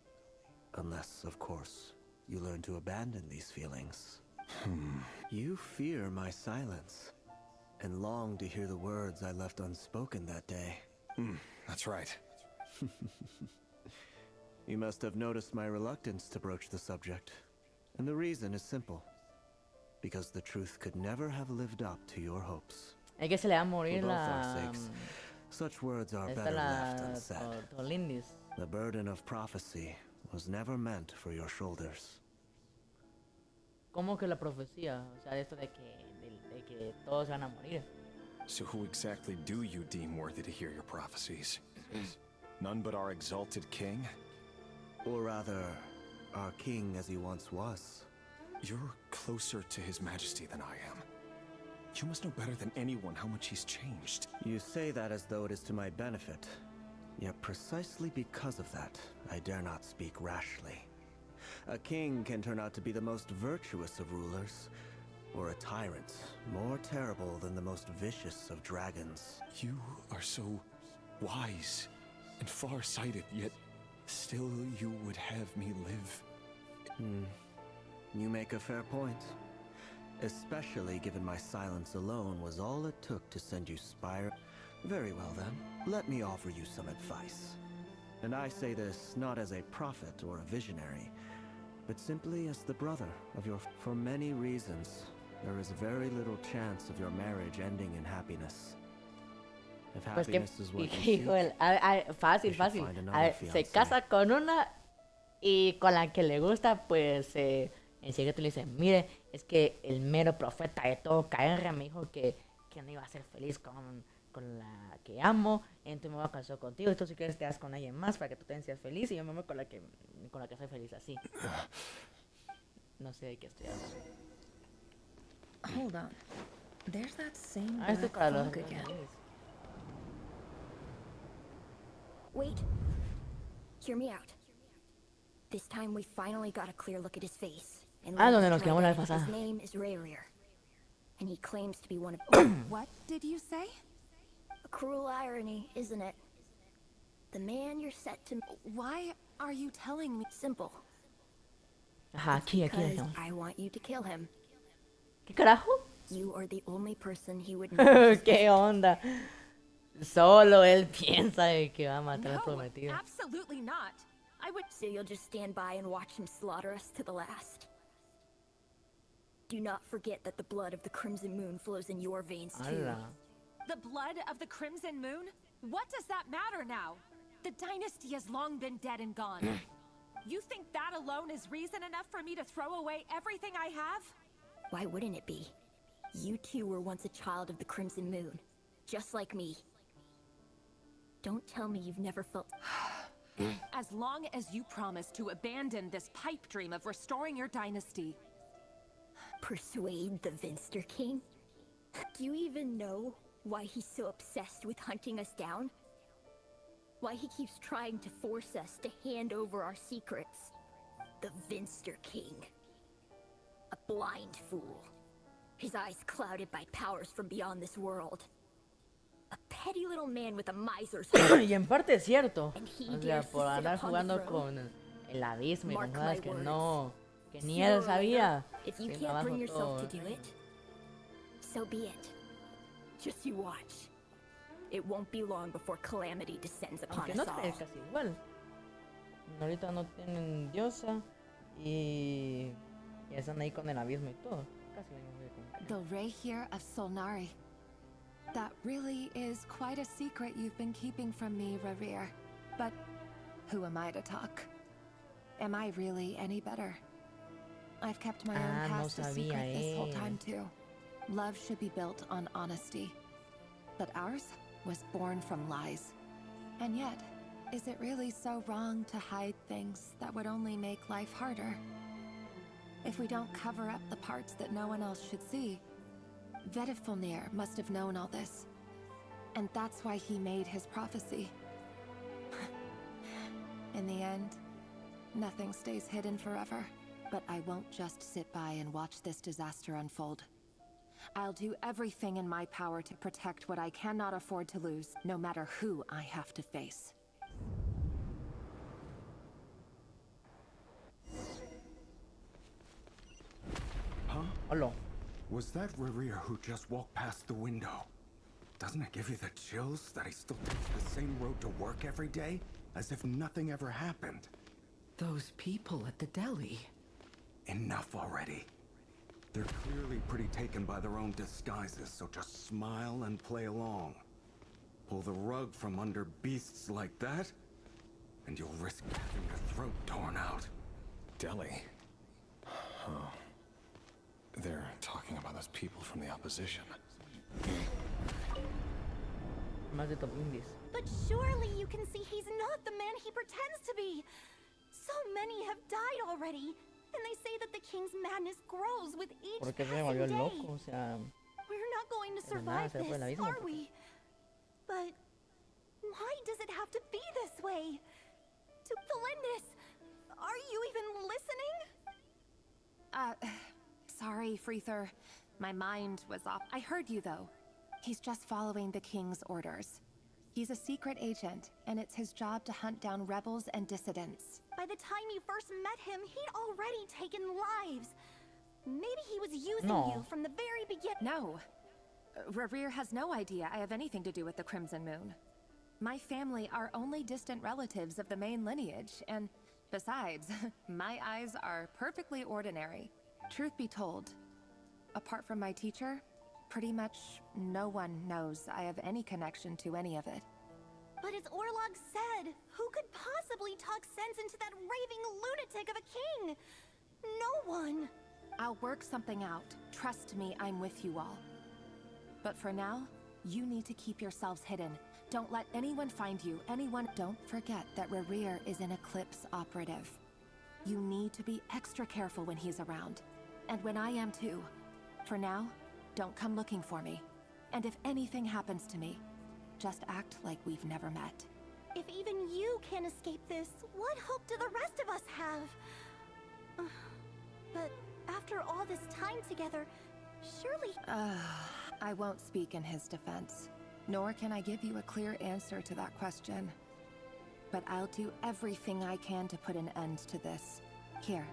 Unless, of course, you learn to abandon these feelings. You fear my silence, and long to hear the words I left unspoken that day. That's right. You must have noticed my reluctance to broach the subject. And the reason is simple. because the truth could never have lived up to your hopes. Es que se le va a morir For both our la... sakes, such words are Esta better left la... unsaid. Tolindis. The burden of prophecy was never meant for your shoulders. ¿Cómo que la profecía? O sea, de esto de que todos van a morir. So who exactly do you deem worthy to hear your prophecies? None but our exalted king? Or rather, our king as he once was. You're closer to his majesty than I am. You must know better than anyone how much he's changed. You say that as though it is to my benefit. Yet precisely because of that, I dare not speak rashly. A king can turn out to be the most virtuous of rulers, or a tyrant, more terrible than the most vicious of dragons. You are so wise and far-sighted, yet still you would have me live. You make a fair point. Especially given my silence alone was all it took to send you spiraling. Very well then, let me offer you some advice. And I say this not as a prophet or a visionary, but simply as the brother of your... For many reasons, there is very little chance of your marriage ending in happiness. If Pues que, happiness is what you hijo, fácil, you should fácil. find another Se fiancé. casa con una y con la que le gusta, pues en secreto le dice, mire, es que el mero profeta de todo KR me dijo que no iba a ser feliz con la que amo, entonces me voy a casar contigo, y tú si quieres te das con alguien más para que tú también seas feliz, y yo me voy con la que soy feliz así. No sé de qué estoy hablando. Hold on. There's that same Esto es black para los fog again. Wait. Hear me out. This time we finally got a clear look at his face. And donde nos quedamos la vez pasada. his name is Rayrir. And he claims to be one of... What did you say? A cruel irony, isn't it? The man you're set to... Why are you telling me? Simple. Ajá, aquí Because estamos. I want you to kill him. ¿Qué carajo? You are the only person he would know. ¿Qué onda? Solo él piensa de que va a matar al No, prometido. absolutely not. I would... So you'll just stand by and watch him slaughter us to the last. Do not forget that the blood of the Crimson Moon flows in your veins too. Ala. The blood of the Crimson Moon? What does that matter now? The dynasty has long been dead and gone. You think that alone is reason enough for me to throw away everything I have? Why wouldn't it be? You two were once a child of the Crimson Moon, just like me. Don't tell me you've never felt... As long as you promise to abandon this pipe dream of restoring your dynasty. Persuade the Vinster King? Do you even know why he's so obsessed with hunting us down? Why he keeps trying to force us to hand over our secrets? The Vinster King. A blind fool. His eyes clouded by powers from beyond this world. A petty little man with a miser's heart. Y en parte es cierto. And he O sea, dares to por sit andar upon the jugando throne? con el abismo y con Mark cosas my que words. no, que ni Sooner él or sabía. later, if you Se can't abajo bring yourself todo. to do it, so be it. Just you watch. It won't be long before calamity descends upon Aunque no us all. es casi igual. Ahorita no tienen diosa y están ahí con el abismo y todo. Casi lo mismo que con... The Rayhir of Solnari. That really is quite a secret you've been keeping from me, Rayhir. But who am I to talk? Am I really any better? I've kept my own no past a secret sabía this whole él. time too. Love should be built on honesty. But ours was born from lies. And yet, is it really so wrong to hide things that would only make life harder? If we don't cover up the parts that no one else should see, Vedifulnir must have known all this. And that's why he made his prophecy. In the end, nothing stays hidden forever. But I won't just sit by and watch this disaster unfold. I'll do everything in my power to protect what I cannot afford to lose, no matter who I have to face. Huh? Hello. Was that Rayrir who just walked past the window? Doesn't it give you the chills that he still takes the same road to work every day? As if nothing ever happened. Those people at the deli. Enough already. They're clearly pretty taken by their own disguises, so just smile and play along. Pull the rug from under beasts like that, and you'll risk having your throat torn out. Delhi? Oh. They're talking about those people from the opposition. But surely you can see he's not the man he pretends to be. So many have died already, and they say that the king's madness grows with each passing day. We're not going to survive this, are we? But why does it have to be this way? To Felindis, are you even listening? Sorry, Freether. My mind was off. I heard you, though. He's just following the king's orders. He's a secret agent, and it's his job to hunt down rebels and dissidents. By the time you first met him, he'd already taken lives. Maybe he was using you from the very beginning. No. Rerir has no idea I have anything to do with the Crimson Moon. My family are only distant relatives of the main lineage, and besides, my eyes are perfectly ordinary. Truth be told, apart from my teacher, pretty much no one knows I have any connection to any of it. But as Orlog said, who could possibly talk sense into that raving lunatic of a king? No one. I'll work something out. Trust me, I'm with you all. But for now, you need to keep yourselves hidden. Don't let anyone find you. Don't forget that Rerir is an Eclipse operative. You need to be extra careful when he's around. And when I am too. For now, don't come looking for me. And if anything happens to me, just act like we've never met. If even you can't escape this, what hope do the rest of us have? But after all this time together, surely... I won't speak in his defense, nor can I give you a clear answer to that question. But I'll do everything I can to put an end to this. Here,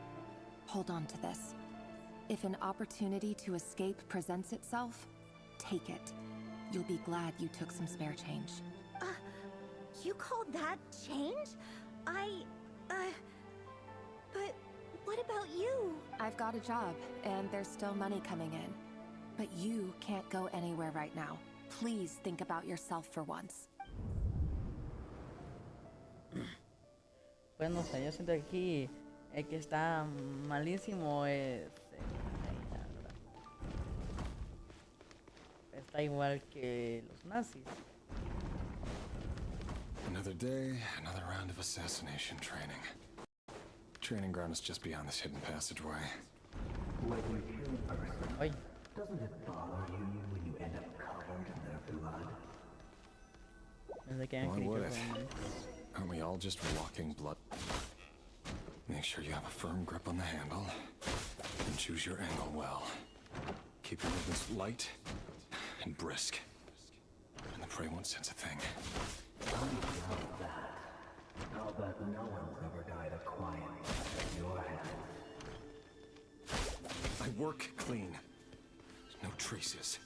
hold on to this. If an opportunity to escape presents itself, take it. You'll be glad you took some spare change. You call that change? But what about you? I've got a job, and there's still money coming in. But you can't go anywhere right now. Please think about yourself for once. Pues no sé, yo siento que aquí el que está malísimo es... Está igual que los nazis. Another day, another round of assassination training. Training ground is just beyond this hidden passageway. When you kill a person, Ay. doesn't it bother you when you end up covered in their blood? Why would it? Aren't we all just walking blood? Make sure you have a firm grip on the handle, and choose your angle well. Keep your movements light and brisk, and the prey won't sense a thing. I'll bet no one's ever died a quiet at your hands. I work clean. No traces.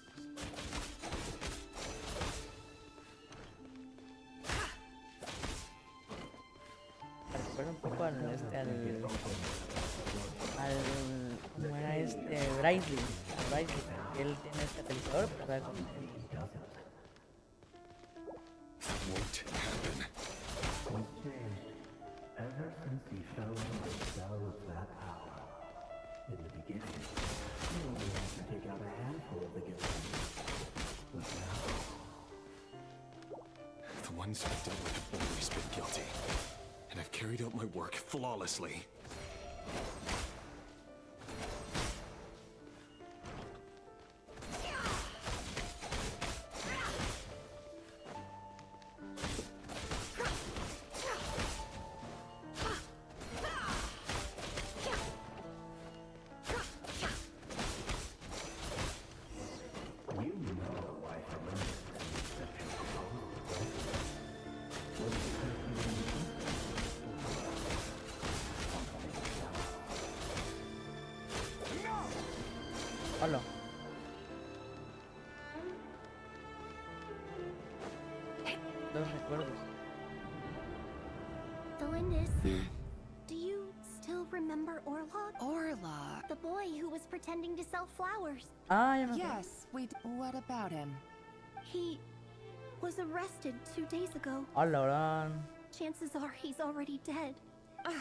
Recuerda un poco al ¿cómo era Braisley? Él tiene este catalizador para Won't happen. Ever since he fell into the spell of that power, in the beginning, he only had to take out a handful of the guilty. But now... The ones I've dealt with have always been guilty. And I've carried out my work flawlessly. Hola. Los recuerdos. Felindis, do you still remember Orlog? Orlog? The boy boy who was pretending to sell flowers. Ah, ya me acuerdo. Yes, what about him? He was arrested 2 days ago. Oh, la gran. Chances are he's already dead. I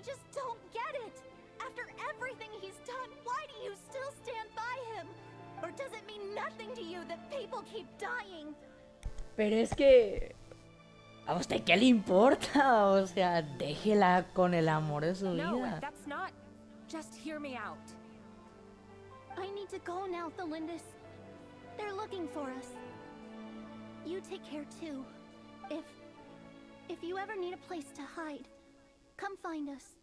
just don't get it. After everything he's done, why do you still stand by him? Or does it mean nothing to you that people keep dying? Pero es que... ¿A usted qué le importa? O sea, déjela con el amor de su No, vida. that's not. Just hear me out. I need to go now, Thelindis. They're looking for us. You take care too. If you ever need a place to hide, come find us.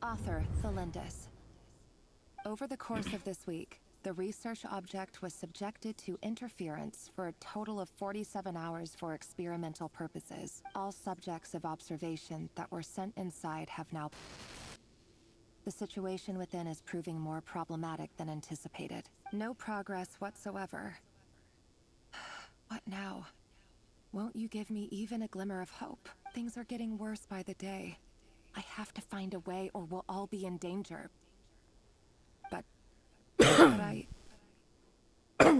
Author Thelindis. Over the course of this week, the research object was subjected to interference for a total of 47 hours for experimental purposes. All subjects of observation that were sent inside have now... The situation within is proving more problematic than anticipated. No progress whatsoever. What now? Won't you give me even a glimmer of hope? Things are getting worse by the day. I have to find a way or we'll all be in danger. But Me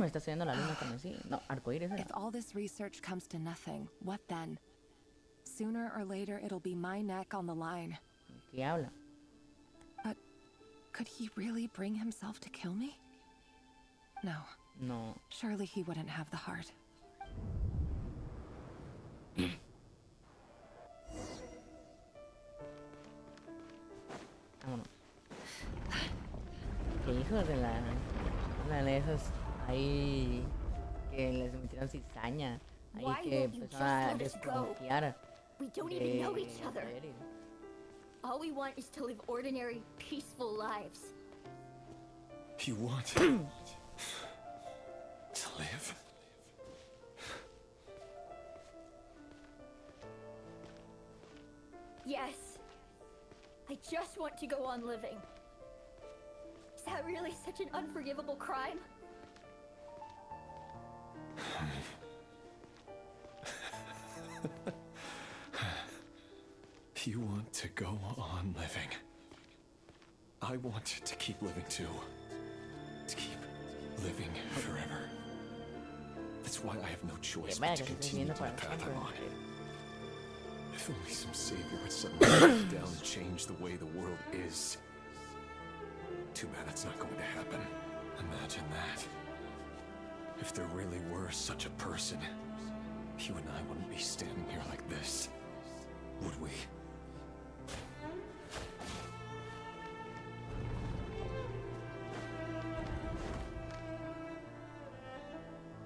está haciendo la luna carmesí. No, arcoíris. If all this research comes to nothing, what then? Sooner or later, it'll be my neck on the line. ¿Qué habla? But could he really bring himself to kill me? No. No. Surely he wouldn't have the heart. Vámonos. Qué hijos de la... Una de esas ahí que les metieron cizaña. Ahí que empezaron a desconfiar. We don't even know each other. All we want is to live ordinary, peaceful lives. You want to live? Yes. I just want to go on living. Is that really such an unforgivable crime? You want to go on living. I want to keep living too. To keep living forever. That's why I have no choice but to continue the path I'm on. If only some savior would suddenly break down and change the way the world is. Too bad it's not going to happen. Imagine that. If there really were such a person, you and I wouldn't be standing here like this, would we?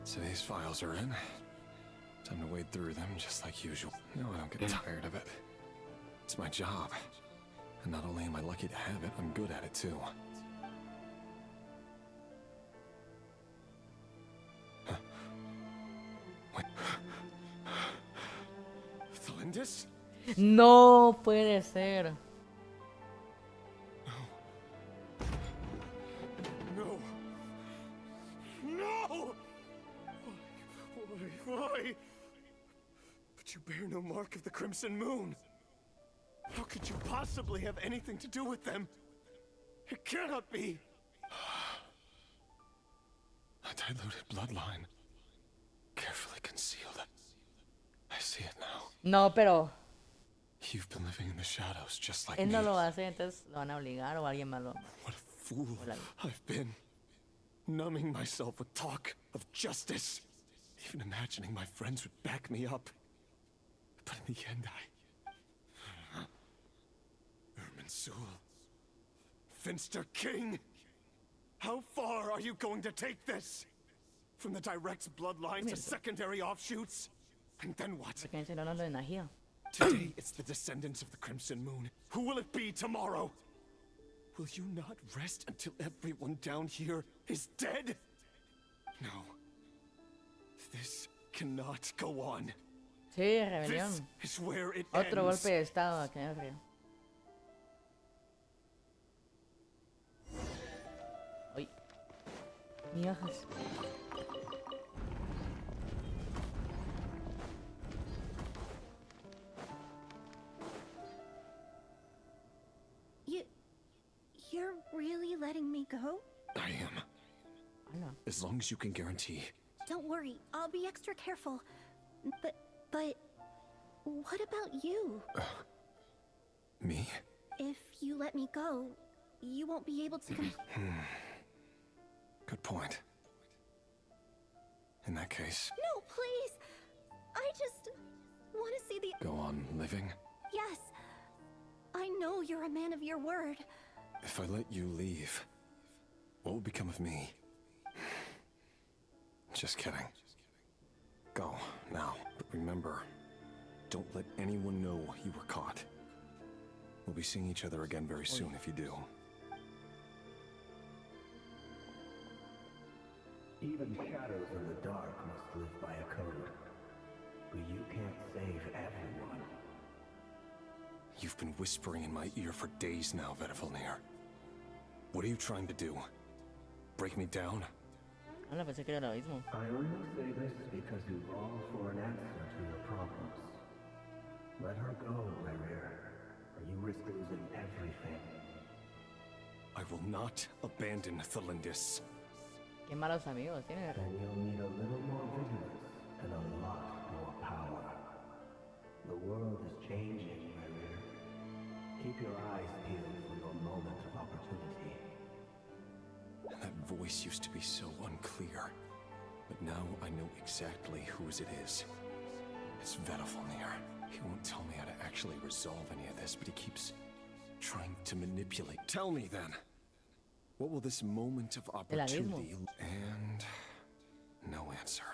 So these files are in. Time to wade through them just like usual. No, I don't get tired of it. It's my job. And not only am I lucky to have it, I'm good at it too. Wait. Thelindis? No puede ser. No. No! Why? But you bear no mark of the Crimson Moon. How could you possibly have anything to do with them? It cannot be. A diluted bloodline. Carefully concealed. I see it now. No, pero... You've been living in the shadows just like él me. no lo hace, entonces lo van a obligar o alguien más lo... What a fool I've been. Numbing myself with talk of justice. Even imagining my friends would back me up. But in the end, Irminsul. Finster King! How far are you going to take this? From the direct bloodline to secondary offshoots? And then what? Today it's the descendants of the Crimson Moon. Who will it be tomorrow? Will you not rest until everyone down here is dead? No. This cannot go on. Sí, rebelión. This is where it Otro ends. golpe de estado aquí en el río. Uy. Migajas. You're really letting me go? I am. As long as you can guarantee. Don't worry, I'll be extra careful. But what about you? Me? If you let me go, you won't be able to Good point. In that case... No, please! I just want to see the... Go on living? Yes. I know you're a man of your word. If I let you leave, what will become of me? Just kidding. Go, now. But remember, don't let anyone know you were caught. We'll be seeing each other again very soon if you do. Even shadows in the dark must live by a code. But you can't save everyone. You've been whispering in my ear for days now, Vedafilnir. What are you trying to do? Break me down? I only say this because you long for an answer to your problems. Let her go, Rerir, or you risk losing everything. I will not abandon Thelindis. Qué malos amigos tiene. Then you'll need a little more vigilance and a lot more power. The world is changing, Rerir. Keep your eyes peeled for your moment of opportunity. That voice used to be so unclear, but now I know exactly whose it is. It's Vedafilnir. He won't tell me how to actually resolve any of this, but he keeps trying to manipulate. Tell me then, what will this moment of opportunity... And... no answer.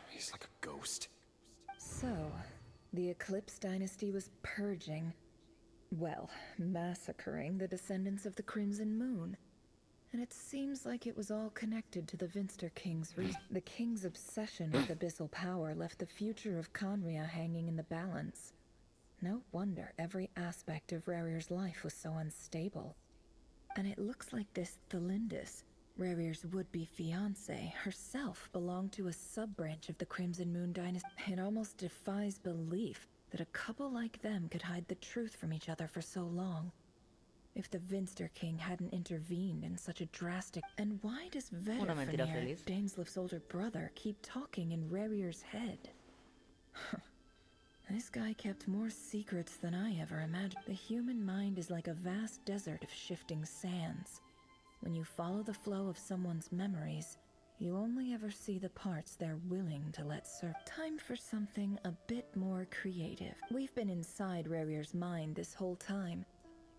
He's like a ghost. So, the Eclipse Dynasty was purging, well, massacring the descendants of the Crimson Moon. And it seems like it was all connected to the Vinster King's The King's obsession with abyssal power left the future of Conria hanging in the balance. No wonder every aspect of Rerir's life was so unstable. And it looks like this Thelindis, Rerir's would-be fiancée, herself belonged to a sub-branch of the Crimson Moon Dynasty. It almost defies belief that a couple like them could hide the truth from each other for so long. If the Vinster King hadn't intervened in such a drastic... And why does Vedafilnir, Daneslif's older brother, keep talking in Rerir's head? This guy kept more secrets than I ever imagined. The human mind is like a vast desert of shifting sands. When you follow the flow of someone's memories, you only ever see the parts they're willing to let serve. Time for something a bit more creative. We've been inside Rerir's mind this whole time,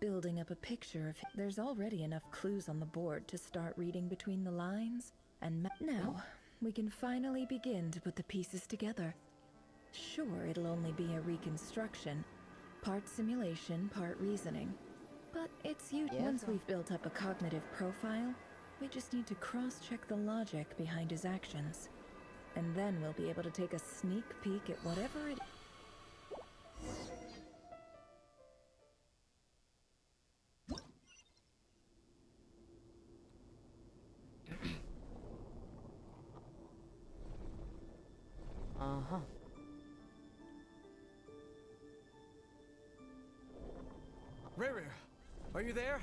building up a picture of him. There's already enough clues on the board to start reading between the lines, and now we can finally begin to put the pieces together. Sure, it'll only be a reconstruction, part simulation, part reasoning, but it's once we've built up a cognitive profile, we just need to cross-check the logic behind his actions, and then we'll be able to take a sneak peek at whatever it... Uh-huh. Rerir, are you there?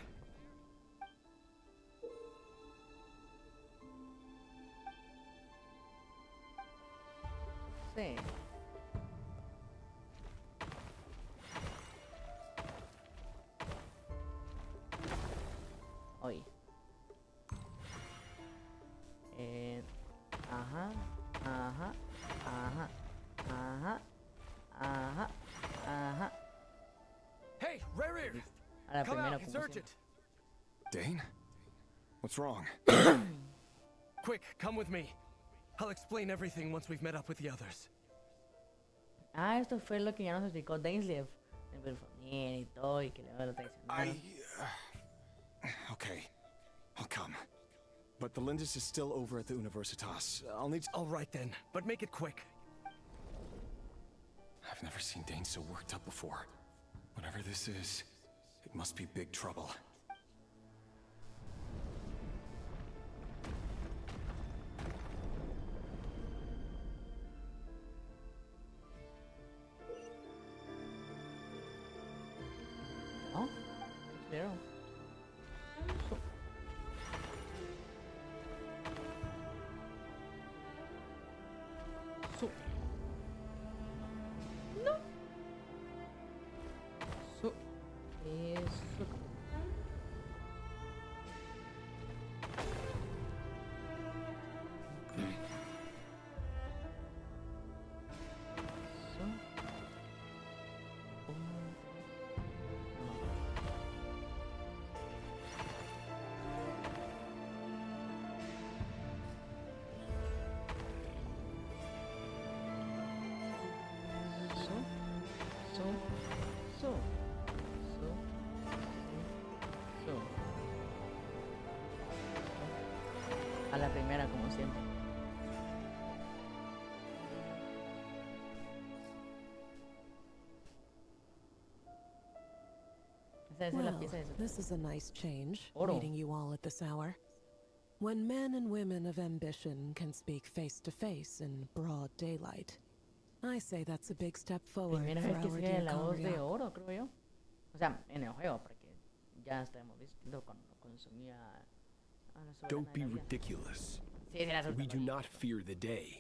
Sí. Oye. Ajá, ajá, ajá, ajá, ajá, ajá. Hey, Rerir! A la Come primera out, it's puntuación. urgent. Dane? What's wrong? Quick, come with me. I'll explain everything once we've met up with the others. Ah, esto fue lo que ya nos explicó Daneslif. El Belfonien y todo, y que luego lo traicionaron. Okay, I'll come. But the Lindis is still over at the Universitas. I'll need... All right then, but make it quick. I've never seen Dane so worked up before. Whatever this is, it must be big trouble. Well, this is a nice change, Oro. meeting you all at this hour. When men and women of ambition can speak face to face in broad daylight, I say that's a big step forward Primera for vez que our se dear ve la voz de Correo. oro, creo yo. O sea, en el juego, porque ya hasta hemos visto cuando consumía a la Don't soberana be de la vida. ridiculous. Sí, sí, la We do soberana. not fear the day.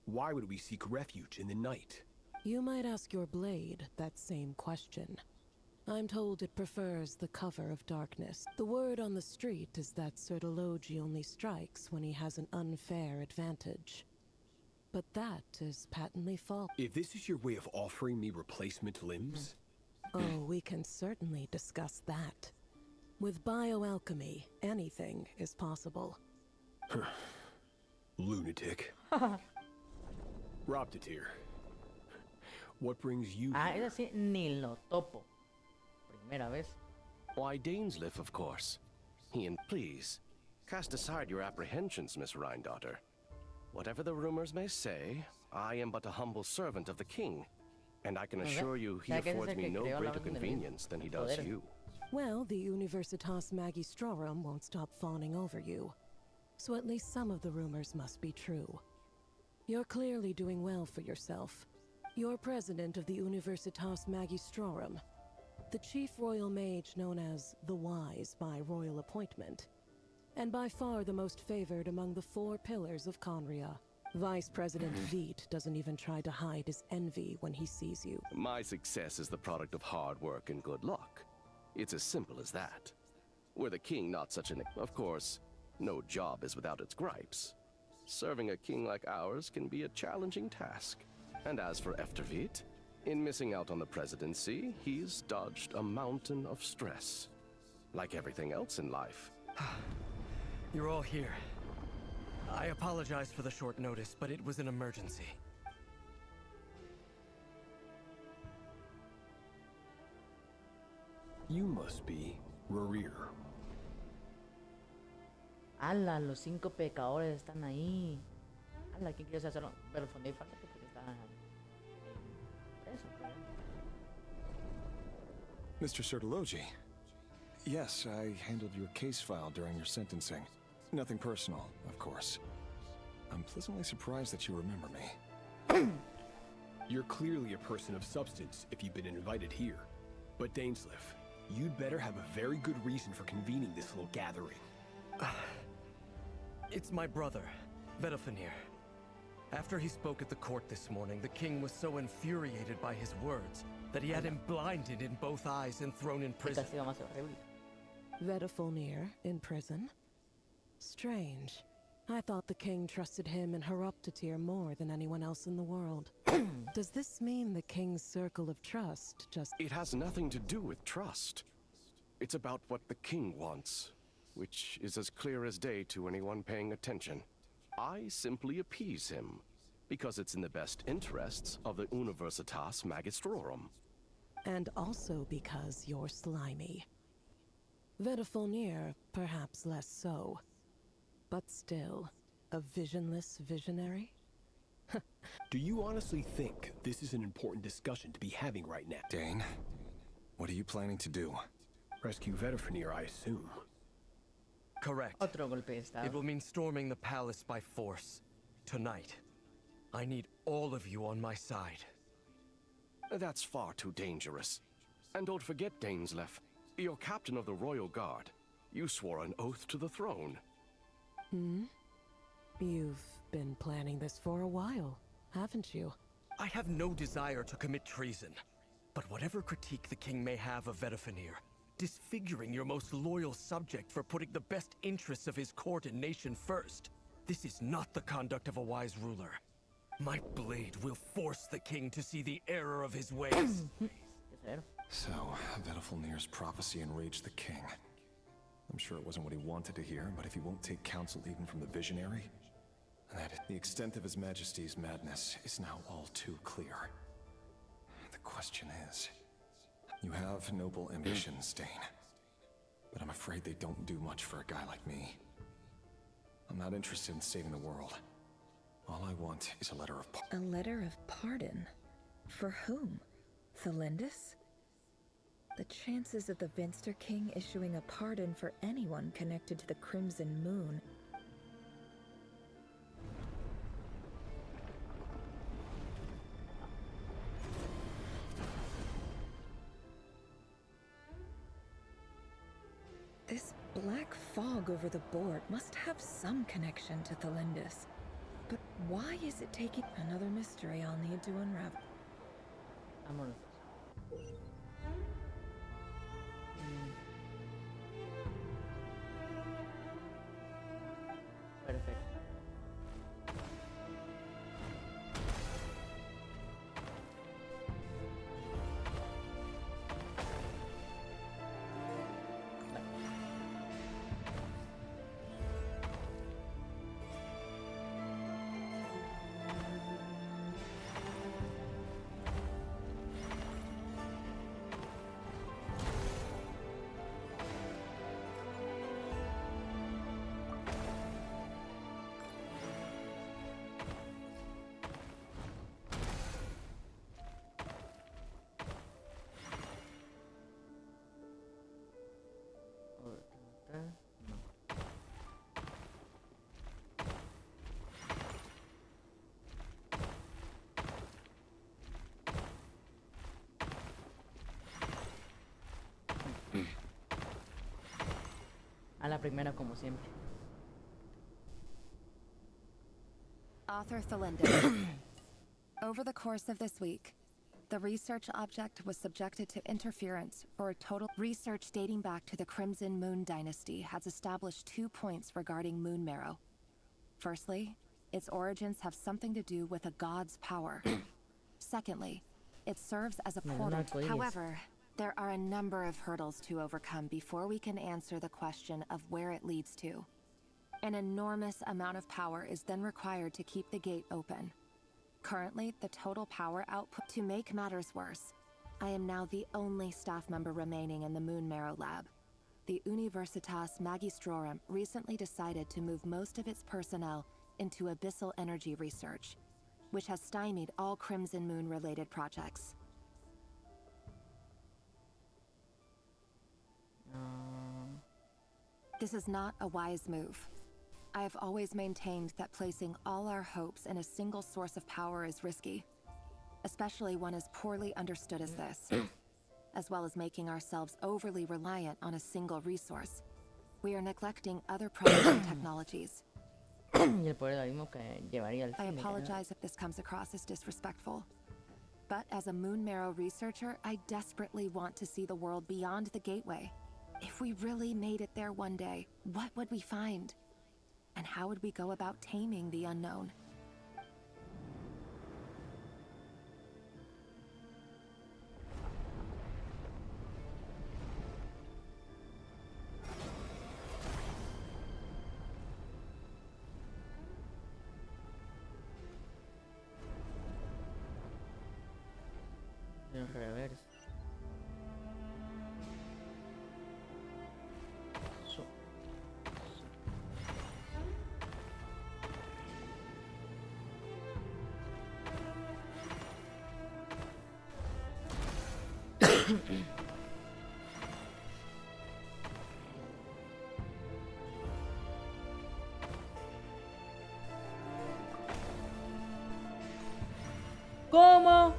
Why would we seek refuge in the night? You might ask your blade that same question. I'm told it prefers the cover of darkness. The word on the street is that Sir Delogi only strikes when he has an unfair advantage. But that is patently false. If this is your way of offering me replacement limbs, Oh, we can certainly discuss that. With bioalchemy, anything is possible. lunatic. Robtatir. What brings you Ah, here? es así, ni lo topo. Primera vez. Why, Dainsliff, of course. Ian, please, cast aside your apprehensions, Miss Rhindaughter. Whatever the rumors may say, I am but a humble servant of the king, and I can assure you he affords me no greater convenience than he does you. Well, the Universitas Magistrorum won't stop fawning over you. So at least some of the rumors must be true. You're clearly doing well for yourself. You're president of the Universitas Magistrorum, the chief royal mage known as the Wise by royal appointment, and by far the most favored among the 4 pillars of Conria. Vice President Veet doesn't even try to hide his envy when he sees you. My success is the product of hard work and good luck. It's as simple as that. Were the king not such an... Of course, no job is without its gripes. Serving a king like ours can be a challenging task. And as for Efterveet, in missing out on the presidency, he's dodged a mountain of stress. Like everything else in life. You're all here. I apologize for the short notice, but it was an emergency. You must be Rarir. Ala, los 5 pecadores están ahí. Ala, ¿quién quiere hacerlo? Pero el fondo hay falta porque está preso, creo. Mr. Sertologi. Yes, I handled your case file during your sentencing. Nothing personal, of course. I'm pleasantly surprised that you remember me. You're clearly a person of substance if you've been invited here. But Dainsliff, you'd better have a very good reason for convening this little gathering. It's my brother, Vedalfenir. After he spoke at the court this morning, the king was so infuriated by his words that he had him blinded in both eyes and thrown in prison. Vedalfenir in prison? Strange. I thought the king trusted him and Horoptatir more than anyone else in the world. Does this mean the king's circle of trust just... It has nothing to do with trust. It's about what the king wants, which is as clear as day to anyone paying attention. I simply appease him, because it's in the best interests of the Universitas Magistrorum. And also because you're slimy. Vedalfenir, perhaps less so. But still, a visionless visionary? Do you honestly think this is an important discussion to be having right now? Dane, what are you planning to do? Rescue Vedalfenir, I assume. Correct. Otro golpe de estado. It will mean storming the palace by force. Tonight. I need all of you on my side. That's far too dangerous. And don't forget, Dainsleff, you're captain of the Royal Guard. You swore an oath to the throne. Hmm? You've been planning this for a while, haven't you? I have no desire to commit treason. But whatever critique the king may have of Vedalfenir, disfiguring your most loyal subject for putting the best interests of his court and nation first, this is not the conduct of a wise ruler. My blade will force the king to see the error of his ways. So, Vedalfenir's prophecy enraged the king. I'm sure it wasn't what he wanted to hear, but if he won't take counsel even from the visionary, then the extent of his majesty's madness is now all too clear. The question is, you have noble ambitions, Dane, but I'm afraid they don't do much for a guy like me. I'm not interested in saving the world. All I want is a letter of pardon. A letter of pardon? For whom? Thelindis? The chances of the Vinster King issuing a pardon for anyone connected to the Crimson Moon. This black fog over the board must have some connection to Thelindis. But why is it taking another mystery I'll need to unravel? Vámonos. Perfecto. No. A la primera como siempre. Author Thelindis. Over the course of this week, the research object was subjected to interference for a total research dating back to the Crimson Moon dynasty has established 2 points regarding moon marrow. Firstly, its origins have something to do with a god's power. Secondly, it serves as a portal. However, there are a number of hurdles to overcome before we can answer the question of where it leads to. An enormous amount of power is then required to keep the gate open. Currently, the total power output. To make matters worse, I am now the only staff member remaining in the Moon Marrow lab. The Universitas Magistrorum recently decided to move most of its personnel into abyssal energy research, which has stymied all Crimson Moon-related projects. This is not a wise move. I have always maintained that placing all our hopes in a single source of power is risky, especially one as poorly understood as this, as well as making ourselves overly reliant on a single resource. We are neglecting other products and technologies. I apologize if this comes across as disrespectful, but as a Moon Marrow researcher, I desperately want to see the world beyond the gateway. If we really made it there one day, what would we find? And how would we go about taming the unknown? Reverse. ¿Cómo?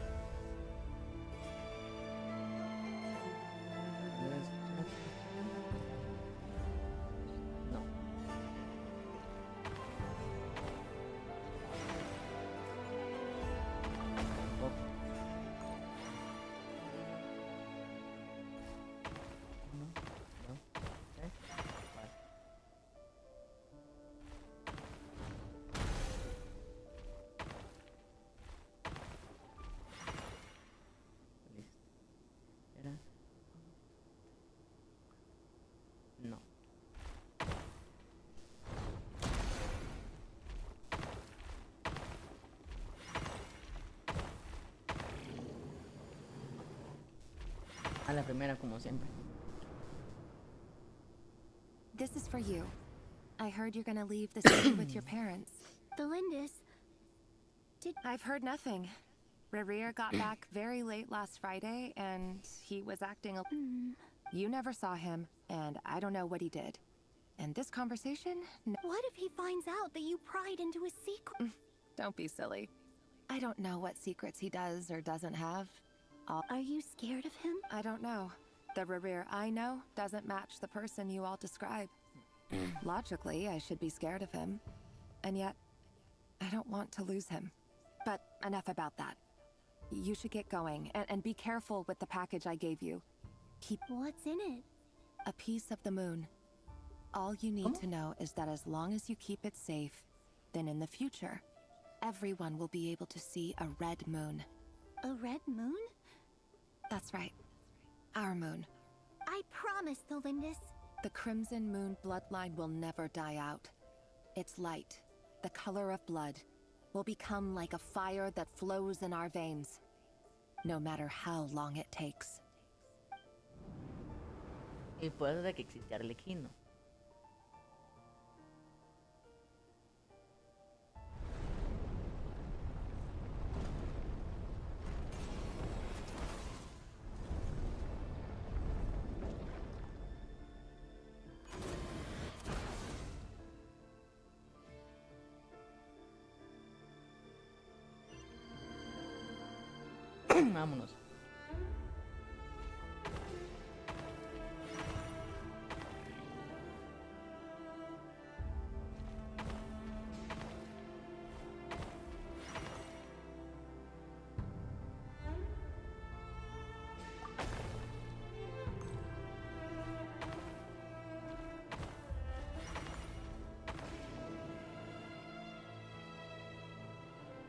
No. No. A la primera como siempre. This is for you. I heard you're gonna leave the city with your parents. Thelindis, I've heard nothing. Rerir got back very late last Friday, and he was acting You never saw him, and I don't know what he did. And this conversation... What if he finds out that you pried into his secret? Don't be silly. I don't know what secrets he does or doesn't have. Are you scared of him? I don't know. The Rerir I know doesn't match the person you all describe. Logically, I should be scared of him. And yet, I don't want to lose him. But enough about that. You should get going, and be careful with the package I gave you. What's in it? A piece of the moon. All you need to know is that as long as you keep it safe, then in the future, everyone will be able to see a red moon. A red moon? That's right. Our moon. I promise, Thelindis. The Crimson Moon bloodline will never die out. Its light, the color of blood, will become like a fire that flows in our veins, no matter how long it takes. Y puede de que existiera el equino. Vámonos.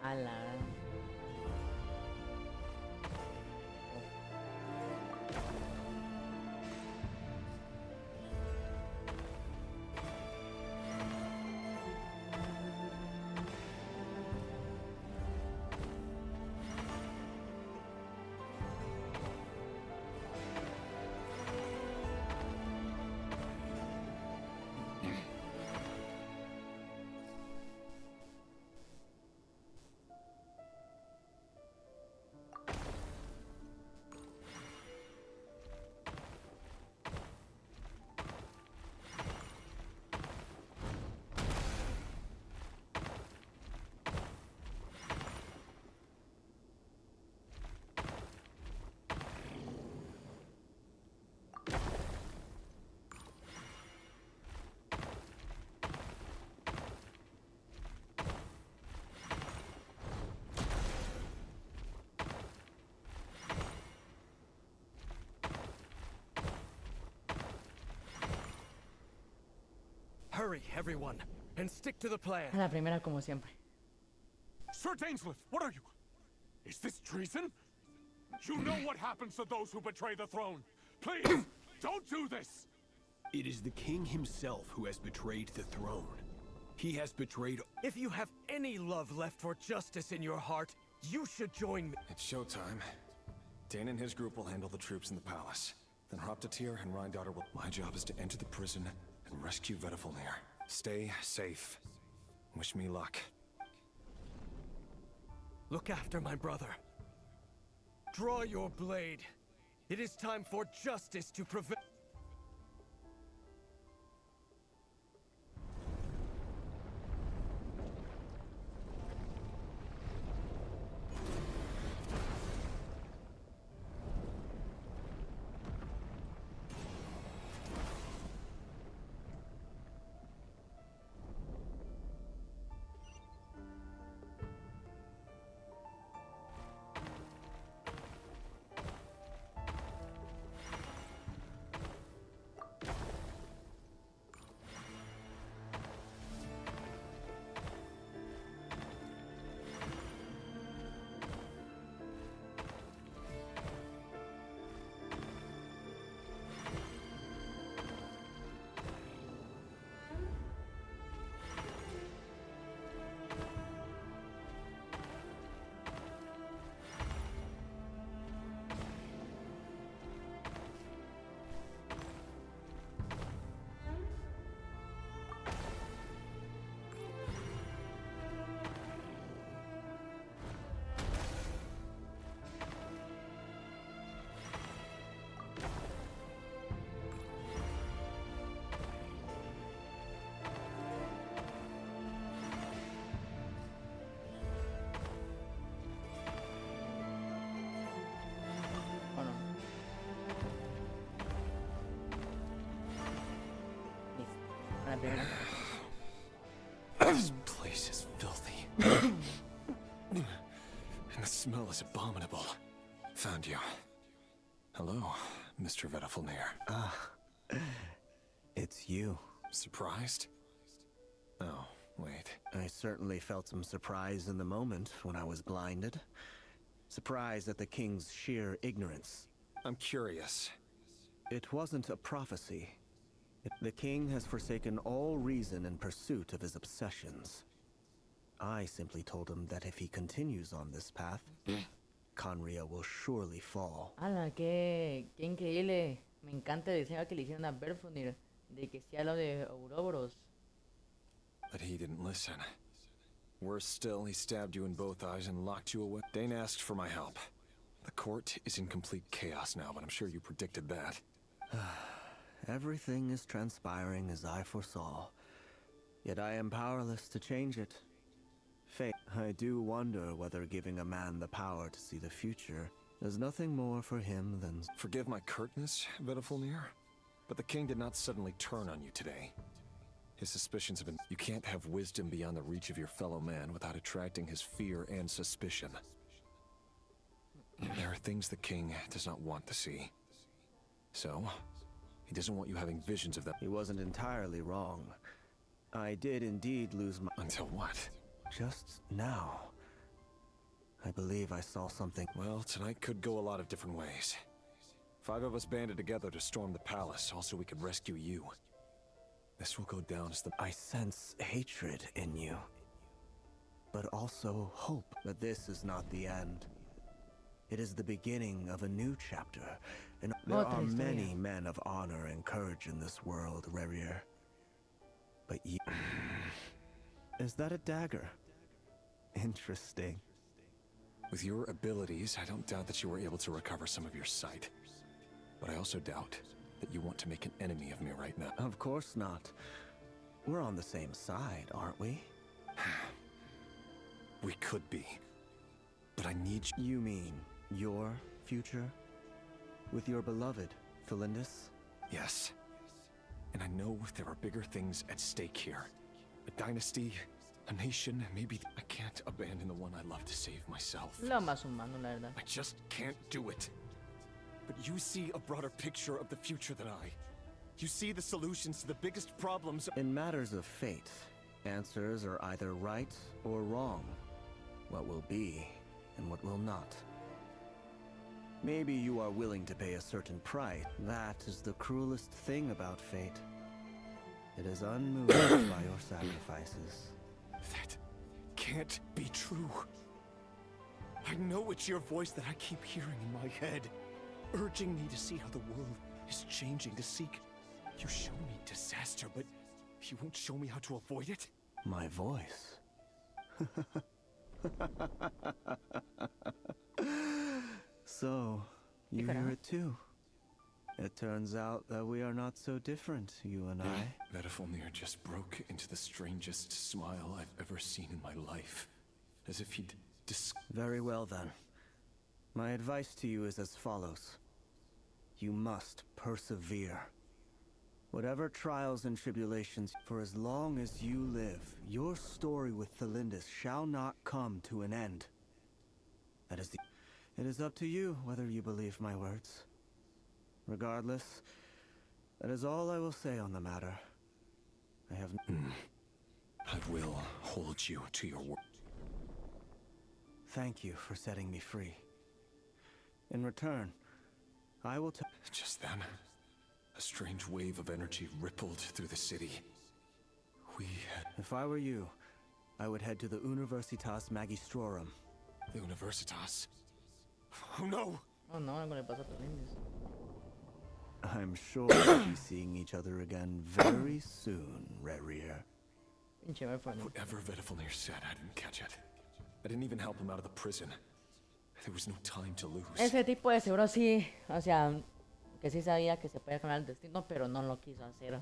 A la... Hurry, everyone, and stick to the plan. La primera como siempre. Sir Dainsleif, what are you? Is this treason? You know what happens to those who betray the throne. Please, don't do this! It is the king himself who has betrayed the throne. He has betrayed... If you have any love left for justice in your heart, you should join me. It's showtime. Dane and his group will handle the troops in the palace. Then Hraptatyr and Rhindaughter will... My job is to enter the prison and rescue Vedifalnir. Stay safe. Wish me luck. Look after my brother. Draw your blade. It is time for justice to prevail. This place is filthy. And the smell is abominable. Found you. Hello, Mr. Vettelfnir. It's you. Surprised? Oh, wait. I certainly felt some surprise in the moment when I was blinded. Surprise at the king's sheer ignorance. I'm curious. It wasn't a prophecy. The king has forsaken all reason in pursuit of his obsessions. I simply told him that if he continues on this path, Correo will surely fall. ¡Hala, qué increíble! Me encanta el diseño que le hicieron a Vettelfnir, de que sea lo de Ouroboros. But he didn't listen. Worse still, he stabbed you in both eyes and locked you away. Dane asked for my help. The court is in complete chaos now, but I'm sure you predicted that. Everything is transpiring as I foresaw. Yet I am powerless to change it. Fate, I do wonder whether giving a man the power to see the future is nothing more for him than... Forgive my curtness, Vettelfnir, but the king did not suddenly turn on you today. His suspicions have been... You can't have wisdom beyond the reach of your fellow man without attracting his fear and suspicion. There are things the king does not want to see. So, he doesn't want you having visions of them. He wasn't entirely wrong. I did indeed lose my... Until what? Just now. I believe I saw something. Well, tonight could go a lot of different ways. 5 of us banded together to storm the palace, also we could rescue you. This will go down as the... I sense hatred in you. But also hope. But this is not the end. It is the beginning of a new chapter. And there are many men of honor and courage in this world, Rerir. But you... Is that a dagger? Interesting. With your abilities, I don't doubt that you were able to recover some of your sight. But I also doubt that you want to make an enemy of me right now. Of course not. We're on the same side, aren't we? We could be. But I need you. You mean your future? With your beloved, Thelindis? Yes. And I know there are bigger things at stake here. A dynasty, a nation, maybe... I can't abandon the one I love to save myself. Lo más humano, la verdad. I just can't do it. But you see a broader picture of the future than I. You see the solutions to the biggest problems... In matters of fate, answers are either right or wrong. What will be, and what will not. Maybe you are willing to pay a certain price. That is the cruelest thing about fate. It is unmoved by your sacrifices. That can't be true. I know it's your voice that I keep hearing in my head, urging me to see how the world is changing, to seek. You show me disaster, but you won't show me how to avoid it? My voice? So, you hear it too. It turns out that we are not so different, you and I. Vettelfnir just broke into the strangest smile I've ever seen in my life. As if he'd Very well then. My advice to you is as follows. You must persevere. Whatever trials and tribulations, for as long as you live, your story with Thelindis shall not come to an end. That is the... It is up to you whether you believe my words. Regardless, that is all I will say on the matter. I have... I will hold you to your word. Thank you for setting me free. In return, I will Just then, a strange wave of energy rippled through the city. If I were you, I would head to the Universitas Magistrorum. The Universitas? Oh no! Oh no, I'm gonna pass up the links. I'm sure we'll be seeing each other again very soon, Rerir. Whatever Vettelfnir said, I didn't catch it. I didn't even help him out of the prison. There was no time to lose. Ese tipo de seguro sí, o sea, que sí sabía que se podía cambiar el destino, pero no lo quiso hacer.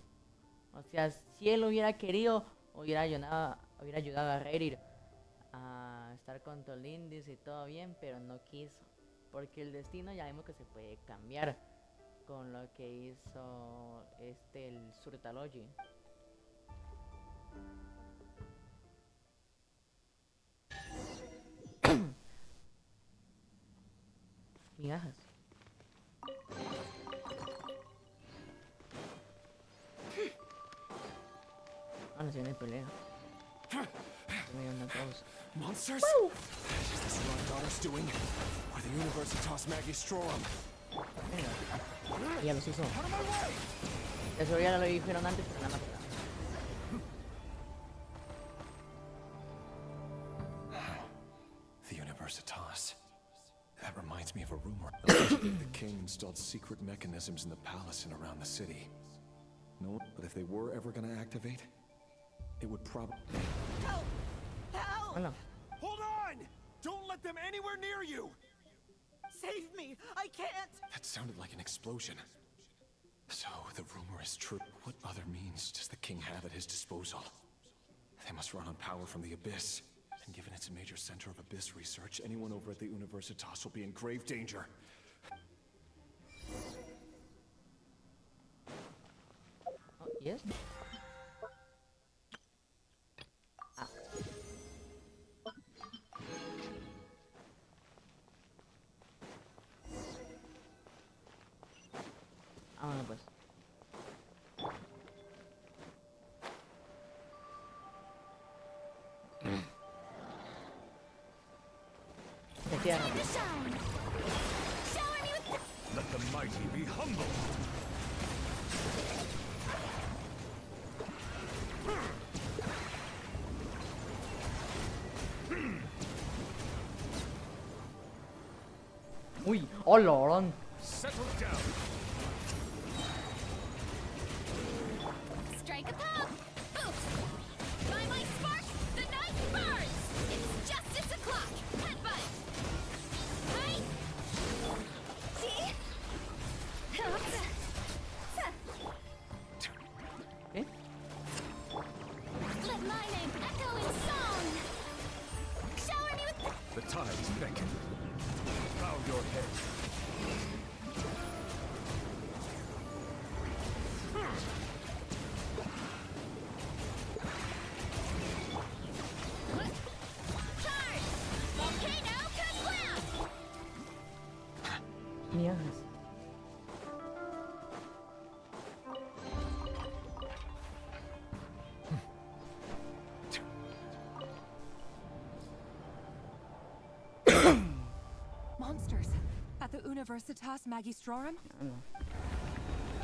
O sea, si él hubiera querido, hubiera ayudado a Rerir a estar con Thelindis y todo bien, pero no quiso. Porque el destino ya vimos que se puede cambiar con lo que hizo el Surtalogy. Migajas. Ahora se viene pelea. Me dio una pausa. Monsters? Is this what my daughter's doing? Or the Universitas Magistrorum? Ya los hizo. Eso ya lo dijeron antes, pero nada más. The Universitas. That reminds me of a rumor. Allegedly, the king installed secret mechanisms in the palace and around the city. No, but if they were ever going to activate, it would probably... Help! Help! Hola. Hold on! Don't let them anywhere near you! Save me! I can't! That sounded like an explosion. So, the rumor is true. What other means does the king have at his disposal? They must run on power from the Abyss. And given it's a major center of Abyss research, anyone over at the Universitas will be in grave danger. Oh, yes? Ah. Vámonos pues. Let the mighty be humble. Uy, hola, Settle down. Strike a pop! Boost! By my spark, the night burns! It's justice o'clock! Headbutt! Right? See? Eh? Let my name echo in song! Shower me with... The tides beckon. Bow your head. Charge! Volcano Kablam! Migajas. Monsters at the Universitas Magistrorum?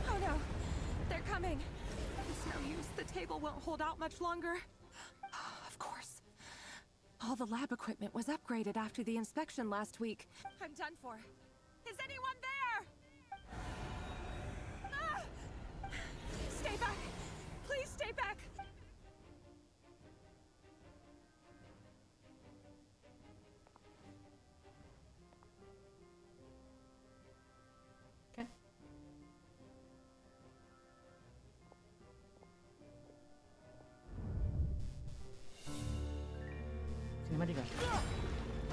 Oh no, they're coming. It's no use. The table won't hold out much longer. Of course. All the lab equipment was upgraded after the inspection last week. I'm done for. Is anyone there? Ah! Stay back. Please stay back. Cinemática.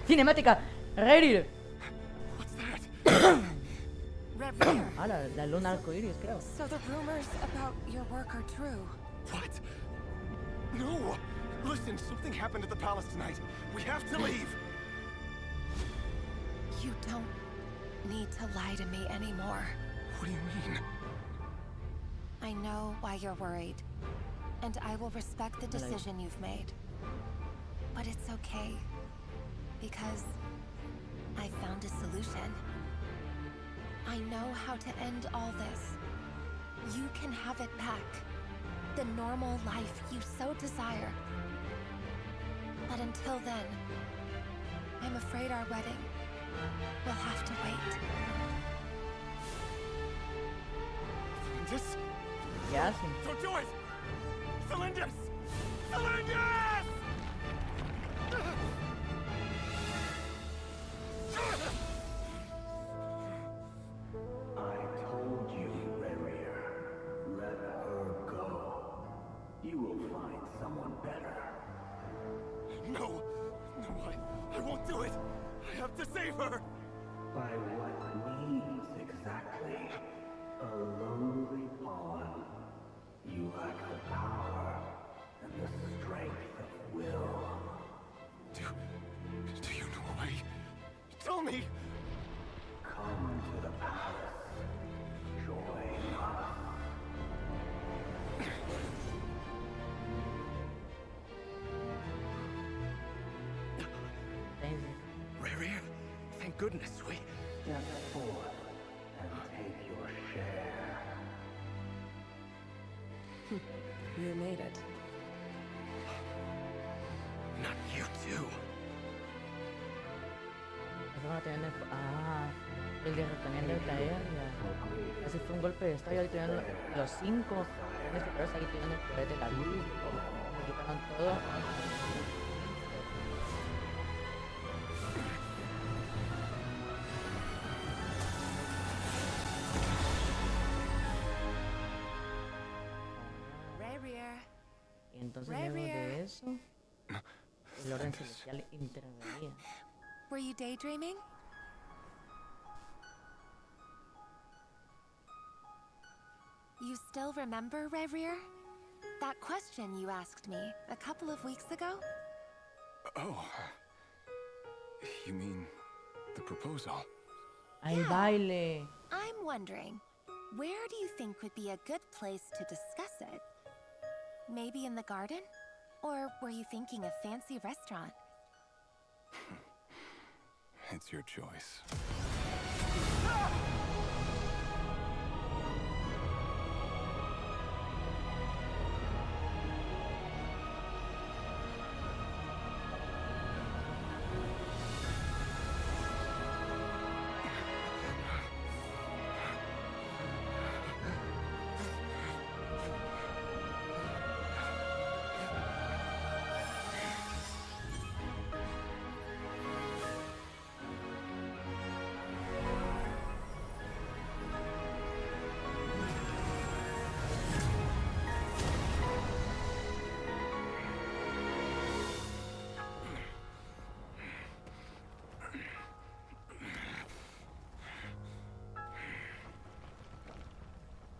Cinemática. Ready. Ah, la luna arcoíris, creo. So the rumors about your work are true. What? No! Listen, something happened at the palace tonight. We have to leave! You don't need to lie to me anymore. What do you mean? I know why you're worried, and I will respect the decision you've made. But it's okay, because I found a solution. I know how to end all this. You can have it back. The normal life you so desire. But until then, I'm afraid our wedding will have to wait. Cylindus? Yes. Don't do it! Cylindus! Cylindus! I told you, Correo. Let her go. You will find someone better. No! No, I won't do it! I have to save her! By what means exactly? A lowly pawn. You lack the power. and the strength of will. Do you know why? Tell me! Come to the palace. Join us. Rare, thank goodness we... Step forth and take your share. You made it. Not you too. Eso no tiene... Ah, el derrotamiento de la ella. Ese fue un golpe de estado y ahorita tienen los 5. Los superiores aquí tienen el poder de la luz. Me quitaron todo. Y entonces luego de eso, el orden celestial intervenía. Were you daydreaming? You still remember, Rerir? That question you asked me a couple of weeks ago? Oh. You mean the proposal? ¡Al baile! I'm wondering, where do you think would be a good place to discuss it? Maybe in the garden? Or were you thinking a fancy restaurant? It's your choice.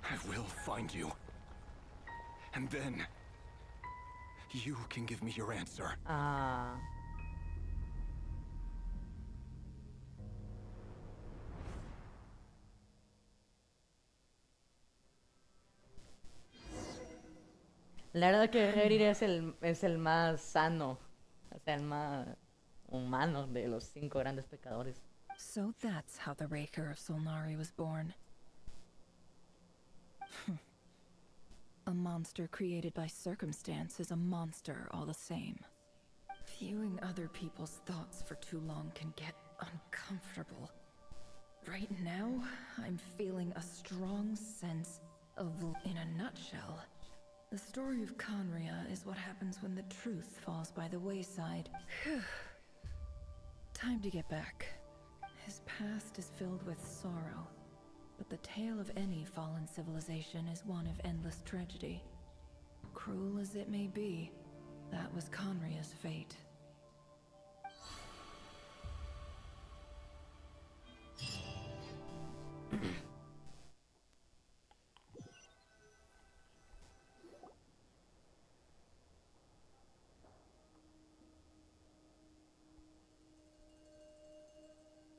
I will find you. And then... you can give me your answer. Ah. La verdad que Rerir es el más sano. O sea, el más humano de los 5 grandes pecadores. So that's how the Raker of Solnari was born. A monster created by circumstance is a monster all the same. Viewing other people's thoughts for too long can get uncomfortable. Right now, I'm feeling a strong sense of... In a nutshell, the story of Conria is what happens when the truth falls by the wayside. Time to get back. His past is filled with sorrow. But the tale of any fallen civilization is one of endless tragedy. Cruel as it may be, that was Conria's fate.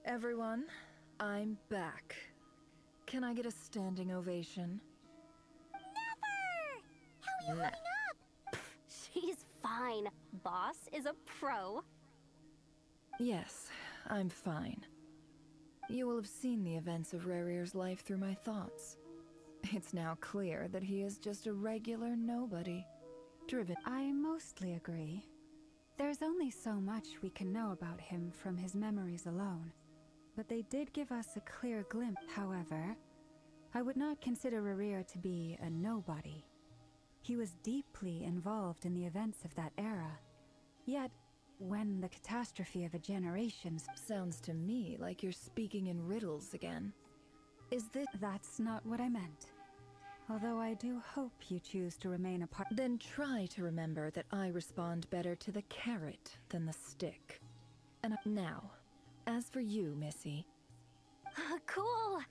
Everyone, I'm back. Can I get a standing ovation? Never! How are you holding up? She's fine. Boss is a pro. Yes, I'm fine. You will have seen the events of Rerir's life through my thoughts. It's now clear that he is just a regular nobody. Driven. I mostly agree. There's only so much we can know about him from his memories alone. But they did give us a clear glimpse. However, I would not consider Rerir to be a nobody. He was deeply involved in the events of that era. Yet, when the catastrophe of a generation... Sounds to me like you're speaking in riddles again. Is this... That's not what I meant. Although I do hope you choose to remain apart... Then try to remember that I respond better to the carrot than the stick. And now, as for you, Missy... Cool!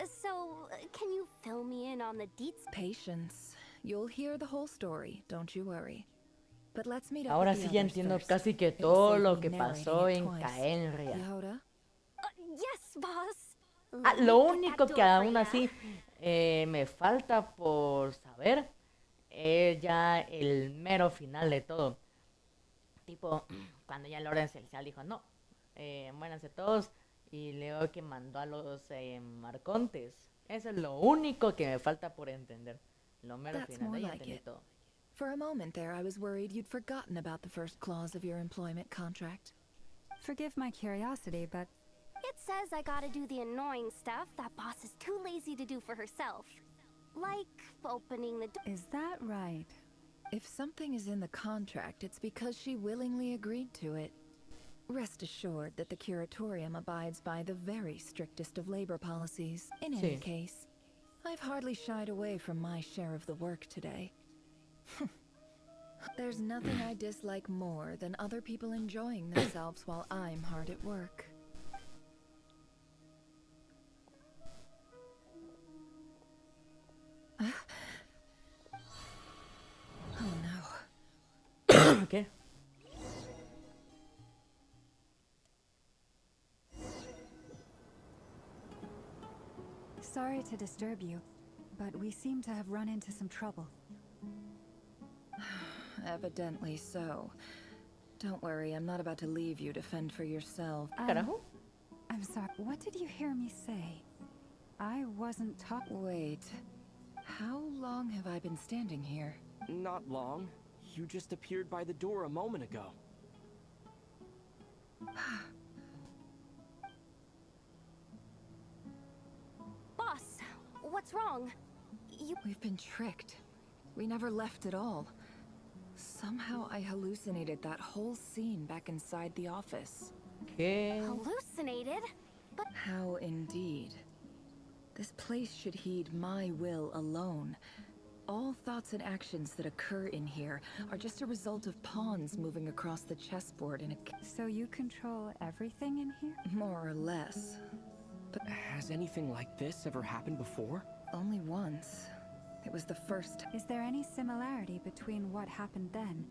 So, can you fill me in on the deets? Patience. You'll hear the whole story, don't you worry. But let's meet up Ahora with the sí ya others entiendo first. casi que It'll todo save lo me que narrating pasó it en twice. Caenria. Yehoda? Yes, boss. Lo único que aún así me falta por saber es ya el mero final de todo. Tipo, cuando ya el orden celestial dijo, no, muéranse todos, y luego que mandó a los arcontes. Eso es lo único que me falta por entender. Lo mero That's final, more de ahí like entendí it. todo. For a moment there, I was worried you'd forgotten about the first clause of your employment contract. Forgive my curiosity, but It says I gotta do the annoying stuff that boss is too lazy to do for herself. Like opening the door. Is that right? If something is in the contract, it's because she willingly agreed to it. Rest assured that the curatorium abides by the very strictest of labor policies. In any Sí. case, I've hardly shied away from my share of the work today. There's nothing I dislike more than other people enjoying themselves while I'm hard at work. Oh no. ¿Qué? sorry to disturb you, but we seem to have run into some trouble. Evidently so. Don't worry, I'm not about to leave you to fend for yourself. I'm sorry, what did you hear me say? I wasn't talking. Wait. How long have I been standing here? Not long. You just appeared by the door a moment ago. Boss, what's wrong? We've been tricked. We never left at all. Somehow I hallucinated that whole scene back inside the office. Hallucinated? But how indeed. This place should heed my will alone. All thoughts and actions that occur in here are just a result of pawns moving across the chessboard in a... So you control everything in here? More or less. But has anything like this ever happened before? Only once. It was the first. Is there any similarity between what happened then?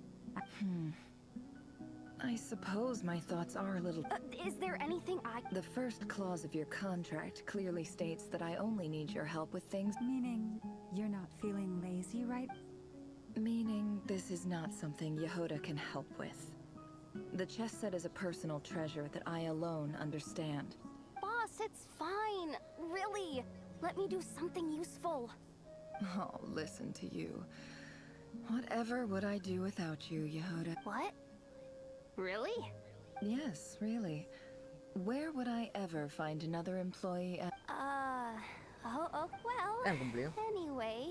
I suppose my thoughts are a little... is there anything I... The first clause of your contract clearly states that I only need your help with things... Meaning, you're not feeling lazy, right? Meaning, this is not something Yehoda can help with. The chess set is a personal treasure that I alone understand. Boss, it's fine. Really. Let me do something useful. Oh, listen to you. Whatever would I do without you, Yehoda? What? Really? Yes, really. Where would I ever find another employee at... well, anyway,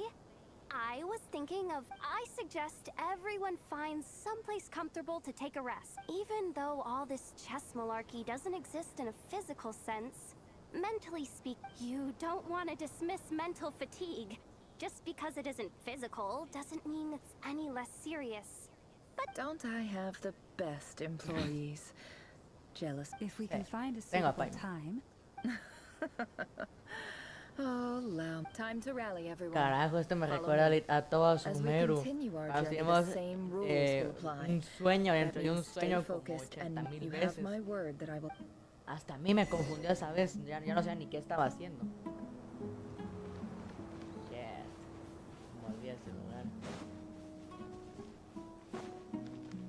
I was thinking of... I suggest everyone finds someplace comfortable to take a rest. Even though all this chess malarkey doesn't exist in a physical sense, mentally speak, you don't want to dismiss mental fatigue. Just because it isn't physical doesn't mean it's any less serious. But don't I have the best employees? Jealous. If we can find a suitable time. Oh, Lam. Time to rally, everyone. Carajo, esto me recuerda a todo Sumeru. Hacíamos un sueño dentro de un sueño como 80,000 veces. Hasta a mí me confundió esa vez. Ya no sé ni qué estaba haciendo. Yes. Volví a ese lugar.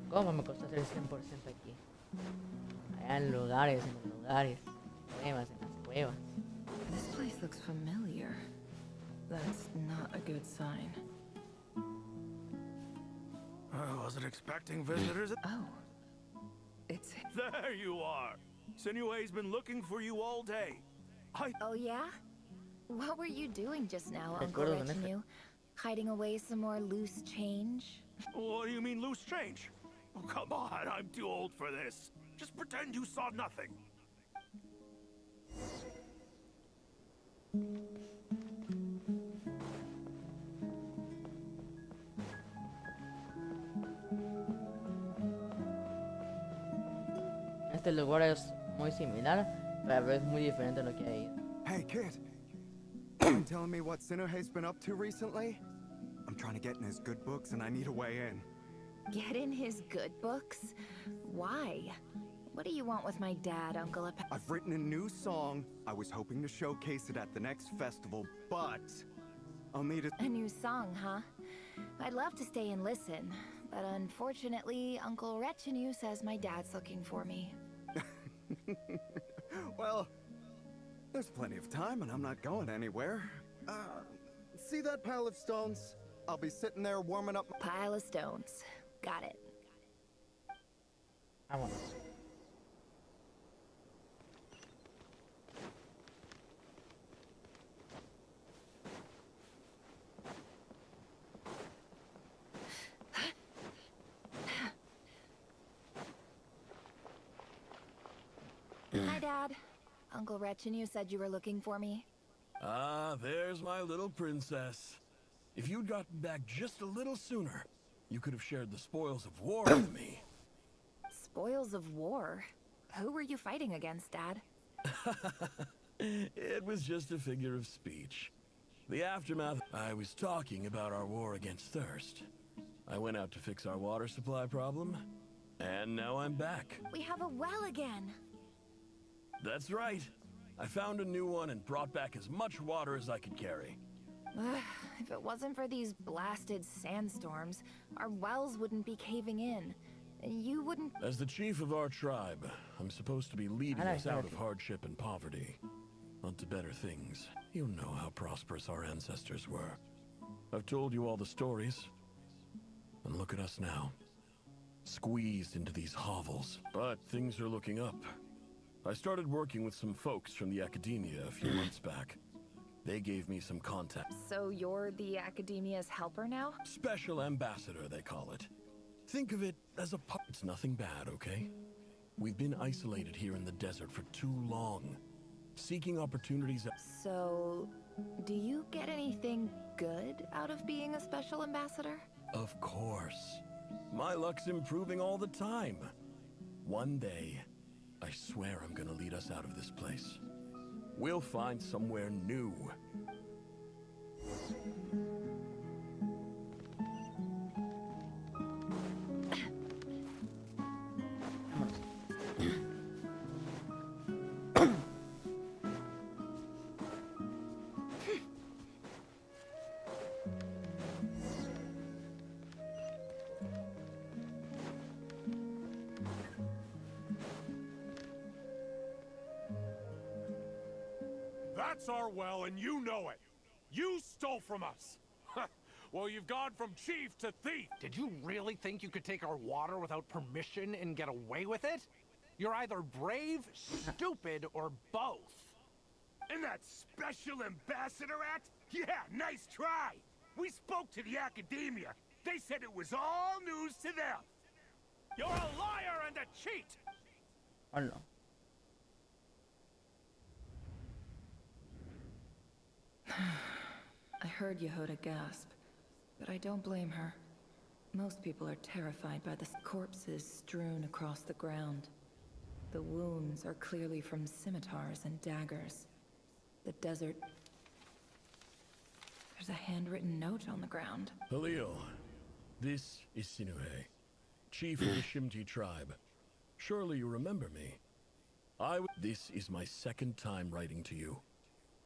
¿Cómo me costó hacer el 100% aquí? Allá en lugares, cuevas, en las cuevas. This place looks familiar. That's not a good sign. I wasn't expecting visitors. Oh. It's... There you are. Sinue's been looking for you all day. Oh, yeah? What were you doing just now, Uncle Recuerdo con Retinue? Hiding away some more loose change? What do you mean loose change? Oh, come on, I'm too old for this. Just pretend you saw nothing. Este lugar es muy similar, pero es muy diferente a lo que hay. Hey, kid. You telling me what Sinuhe's been up to recently? I'm I'm trying to get in his good books and I need a way in. Get in his good books? Why? What do you want with my dad, Uncle I've written a new song. I was hoping to showcase it at the next festival, but I'll need a new song, huh? I'd love to stay and listen, but unfortunately, Uncle Retinue says my dad's looking for me. Well, there's plenty of time and I'm not going anywhere. See that pile of stones? I'll be sitting there warming up. Pile of stones. Got it. Vámonos. Hi, Dad. Uncle Retinue said you were looking for me. Ah, there's my little princess. If you'd gotten back just a little sooner, you could have shared the spoils of war with me. Spoils of war? Who were you fighting against, Dad? It was just a figure of speech. The aftermath, I was talking about our war against thirst. I went out to fix our water supply problem, and now I'm back. We have a well again. That's right. I found a new one and brought back as much water as I could carry. If it wasn't for these blasted sandstorms, our wells wouldn't be caving in. You wouldn't... As the chief of our tribe, I'm supposed to be leading us out of hardship and poverty, onto better things. You know how prosperous our ancestors were. I've told you all the stories. And look at us now. Squeezed into these hovels. But things are looking up. I started working with some folks from the academia a few months back. They gave me some contacts. So you're the academia's helper now? Special ambassador, they call it. Think of it as a pup. It's nothing bad, okay? We've been isolated here in the desert for too long, seeking opportunities. So, do you get anything good out of being a special ambassador? Of course. My luck's improving all the time. One day, I swear I'm gonna lead us out of this place. We'll find somewhere new. That's our well, and you know it. You stole from us. Well, you've gone from chief to thief. Did you really think you could take our water without permission and get away with it? You're either brave, stupid, or both. And that Special Ambassador Act? Yeah, nice try. We spoke to the academia. They said it was all news to them. You're a liar and a cheat! Oh no. I heard Yehuda gasp, but I don't blame her. Most people are terrified by the corpses strewn across the ground. The wounds are clearly from scimitars and daggers. The desert... There's a handwritten note on the ground. Halil, this is Sinuhe, chief of the Shimti tribe. Surely you remember me. This is my second time writing to you.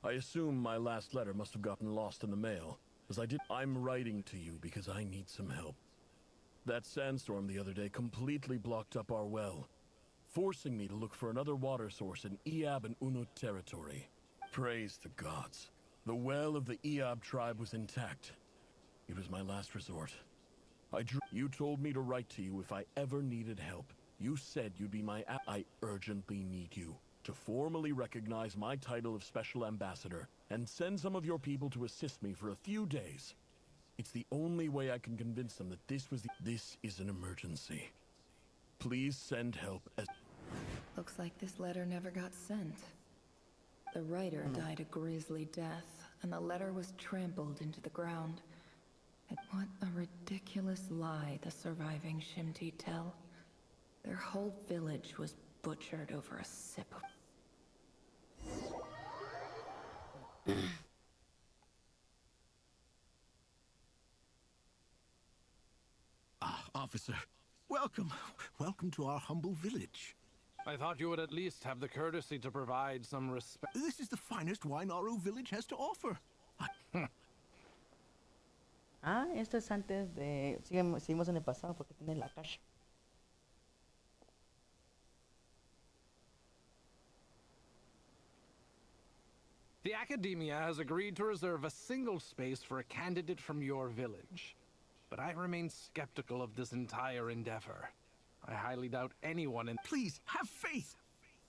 I assume my last letter must have gotten lost in the mail, as I'm writing to you because I need some help. That sandstorm the other day completely blocked up our well, forcing me to look for another water source in Iab and Unut territory. Praise the gods. The well of the Iab tribe was intact. It was my last resort. You told me to write to you if I ever needed help. You said you'd be my I urgently need you to formally recognize my title of Special Ambassador and send some of your people to assist me for a few days. It's the only way I can convince them that this is an emergency. Please send help as... Looks like this letter never got sent. The writer died a grisly death, and the letter was trampled into the ground. What a ridiculous lie the surviving Shimti tell. Their whole village was butchered over a sip of... officer. Welcome. Welcome to our humble village. I thought you would at least have the courtesy to provide some respect. This is the finest wine our village has to offer. Esto es antes de... Seguimos en el pasado porque tiene la caja. The Academia has agreed to reserve a single space for a candidate from your village. But I remain skeptical of this entire endeavor. I highly doubt anyone in... Please, have faith.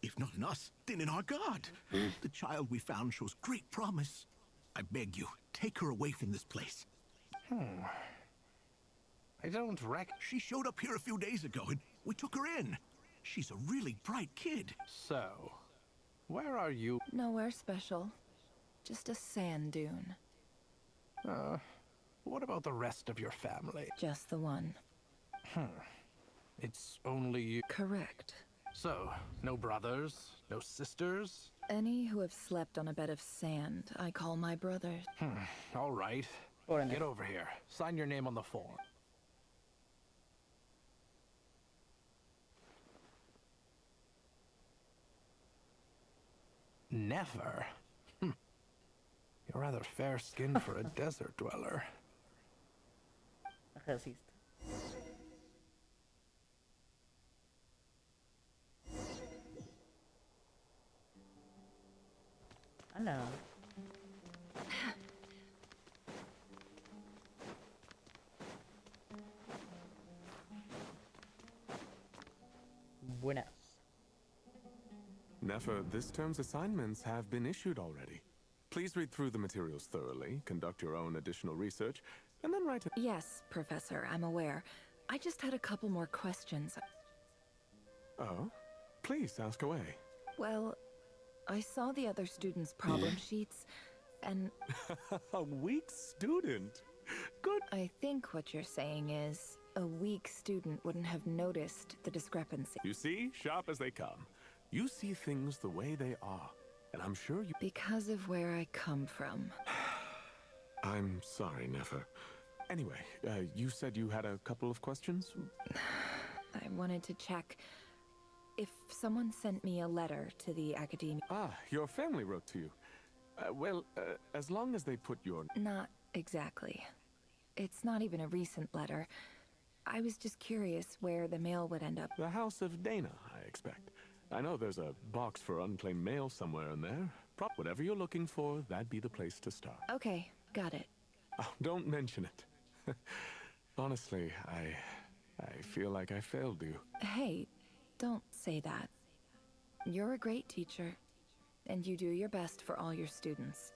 If not in us, then in our God. The child we found shows great promise. I beg you, take her away from this place. I don't She showed up here a few days ago, and we took her in. She's a really bright kid. So, where are you? Nowhere special. Just a sand dune. What about the rest of your family? Just the one. It's only you. Correct. So, no brothers, no sisters? Any who have slept on a bed of sand, I call my brothers. All right. Get over here. Sign your name on the form. Never? You're rather fair-skinned for a desert dweller. Racista. Hello. Buenas. Nefer, this term's assignments have been issued already. Please read through the materials thoroughly, conduct your own additional research, and then write a... Yes, Professor, I'm aware. I just had a couple more questions. Oh? Please, ask away. Well, I saw the other students' problem sheets, and... A weak student? Good. I think what you're saying is, a weak student wouldn't have noticed the discrepancy. You see, sharp as they come. You see things the way they are, and I'm sure you... Because of where I come from. I'm sorry, Nefer. Anyway, you said you had a couple of questions? I wanted to check if someone sent me a letter to the Academia. Ah, your family wrote to you. Well, as long as they put your... Not exactly. It's not even a recent letter. I was just curious where the mail would end up. The house of Dana, I expect. I know there's a box for unclaimed mail somewhere in there. Whatever you're looking for, that'd be the place to start. Okay, got it. Oh, don't mention it. Honestly, I feel like I failed you. Hey, don't say that. You're a great teacher, and you do your best for all your students.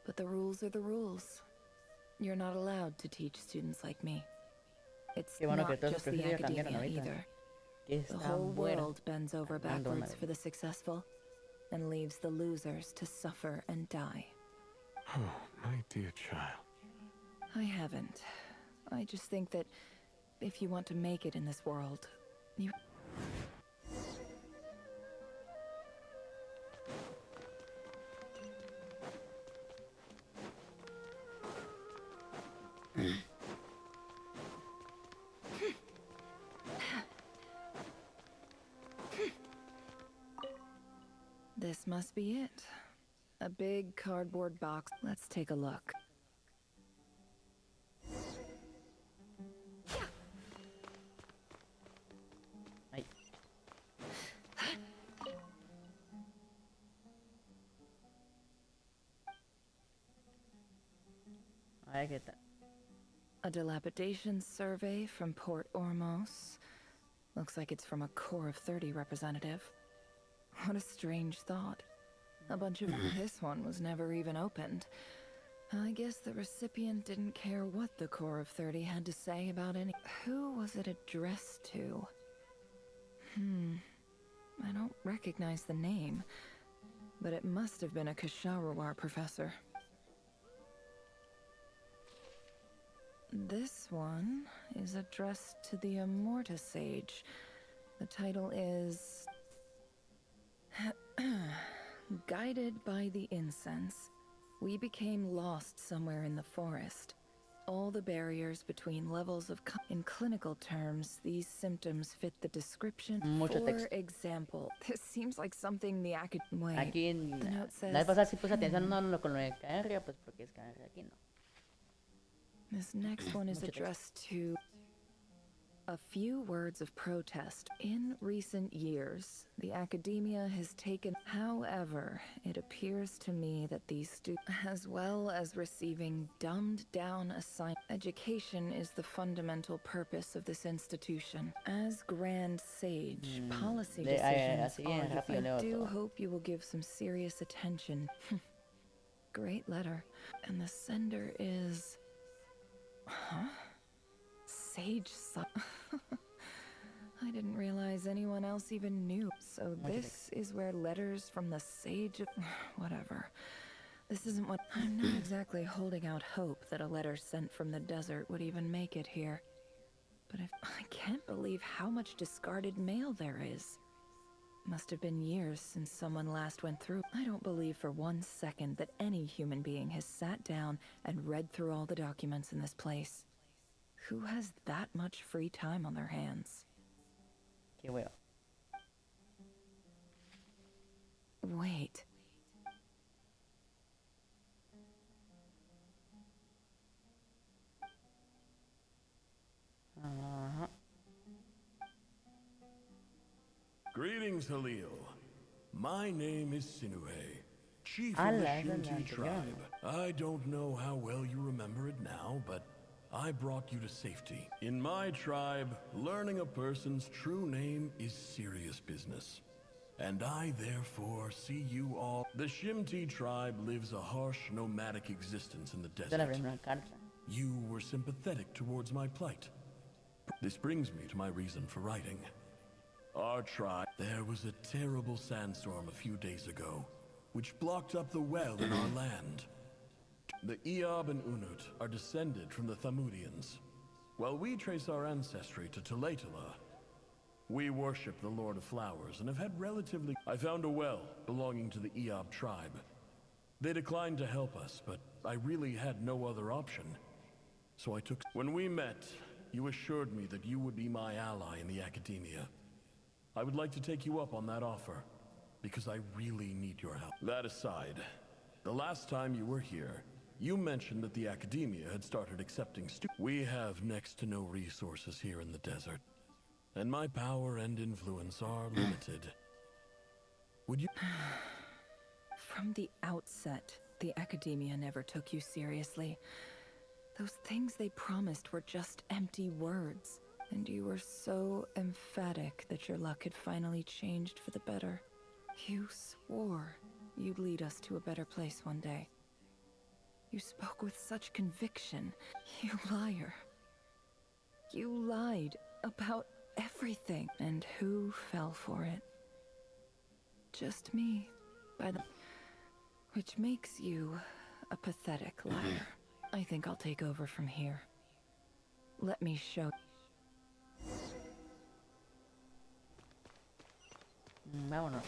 But the rules are the rules. You're not allowed to teach students like me. It's not just the Academia either. The whole world bends over backwards for the successful, and leaves the losers to suffer and die. Oh, my dear child. I haven't. I just think that if you want to make it in this world, you... This must be it. A big cardboard box. Let's take a look. I get that. A dilapidation survey from Port Ormos. Looks like it's from a Corps of 30 representative. What a strange thought. A bunch of... This one was never even opened. I guess the recipient didn't care what the Corps of 30 had to say about any... Who was it addressed to? I don't recognize the name, but it must have been a Kasharawar professor. This one is addressed to the Immorta Sage. The title is... Guided by the incense, we became lost somewhere in the forest. all the barriers between levels of in clinical terms, these symptoms fit the description. For example, this seems like something the Wait, aquí the note says, la vez pasada sí puse atención no con lo de KR, pues porque es KR, aquí no. This next one is addressed to a few words of protest. In recent years, the academia has taken. However, it appears to me that these students, as well as receiving dumbed-down education is the fundamental purpose of this institution. As Grand Sage, policy decisions are. I do hope you will give some serious attention. Great letter. And the sender is... Huh? Sage son. I didn't realize anyone else even knew. So this is where letters from the Sage of... Whatever. This isn't what... I'm not exactly holding out hope that a letter sent from the desert would even make it here. But I can't believe how much discarded mail there is. Must have been years since someone last went through. I don't believe for 1 second that any human being has sat down and read through all the documents in this place. Who has that much free time on their hands? Qué huevo. Wait. Greetings, Halil. My name is Sinue, chief of the Shinti tribe. I don't know how well you remember it now, but I brought you to safety. In my tribe, learning a person's true name is serious business. And I therefore see you all. The Shimti tribe lives a harsh nomadic existence in the desert. You were sympathetic towards my plight. This brings me to my reason for writing. Our tribe, there was a terrible sandstorm a few days ago, which blocked up the well in our land. The Eob and Unut are descended from the Thamudians. While we trace our ancestry to Tulatala, we worship the Lord of Flowers and have had relatively... I found a well belonging to the Eob tribe. They declined to help us, but I really had no other option. So I took... When we met, you assured me that you would be my ally in the academia. I would like to take you up on that offer, because I really need your help. That aside, the last time you were here, you mentioned that the academia had started accepting students. We have next to no resources here in the desert, and my power and influence are limited. Would you... From the outset, the academia never took you seriously. Those things they promised were just empty words. And you were so emphatic that your luck had finally changed for the better. You swore you'd lead us to a better place one day. You spoke with such conviction. You liar. You lied about everything. And who fell for it? Just me. Which makes you a pathetic liar. I think I'll take over from here. Let me show... Vámonos.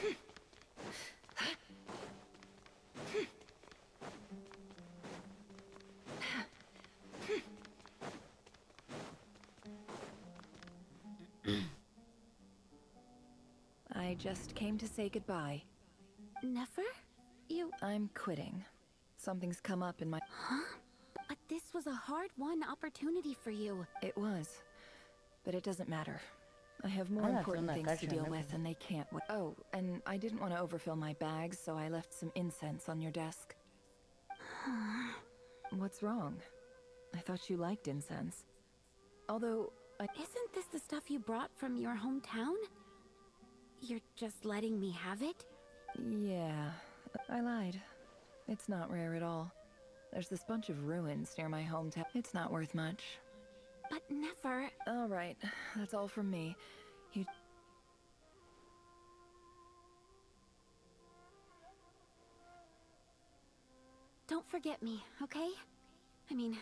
I just came to say goodbye. Never? I'm quitting. Something's come up in my... Huh? But this was a hard-won opportunity for you. It was. But it doesn't matter. I have more important things to deal with, and they can't wait. Oh, and I didn't want to overfill my bags, so I left some incense on your desk. What's wrong? I thought you liked incense. Although, Isn't this the stuff you brought from your hometown? You're just letting me have it? Yeah, I lied. It's not rare at all. There's this bunch of ruins near my hometown. It's not worth much. But never... All right, that's all from me. You... Don't forget me, okay? I mean,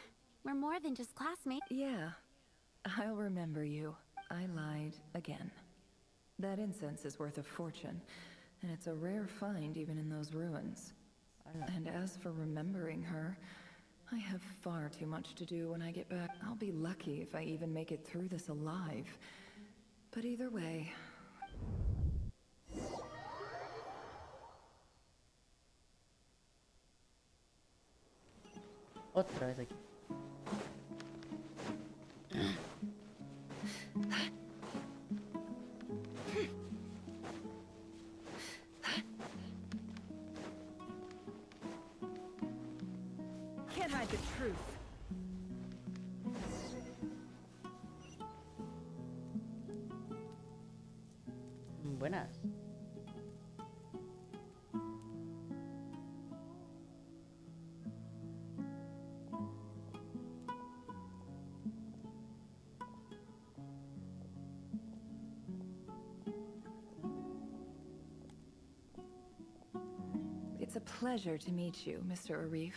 we're more than just classmates. Yeah, I'll remember you. I lied again. That incense is worth a fortune, and it's a rare find even in those ruins. And as for remembering her, I have far too much to do when I get back. I'll be lucky if I even make it through this alive. But either way... Otra vez aquí. Can't hide the truth. Buenas. It's a pleasure to meet you, Mr. Arif.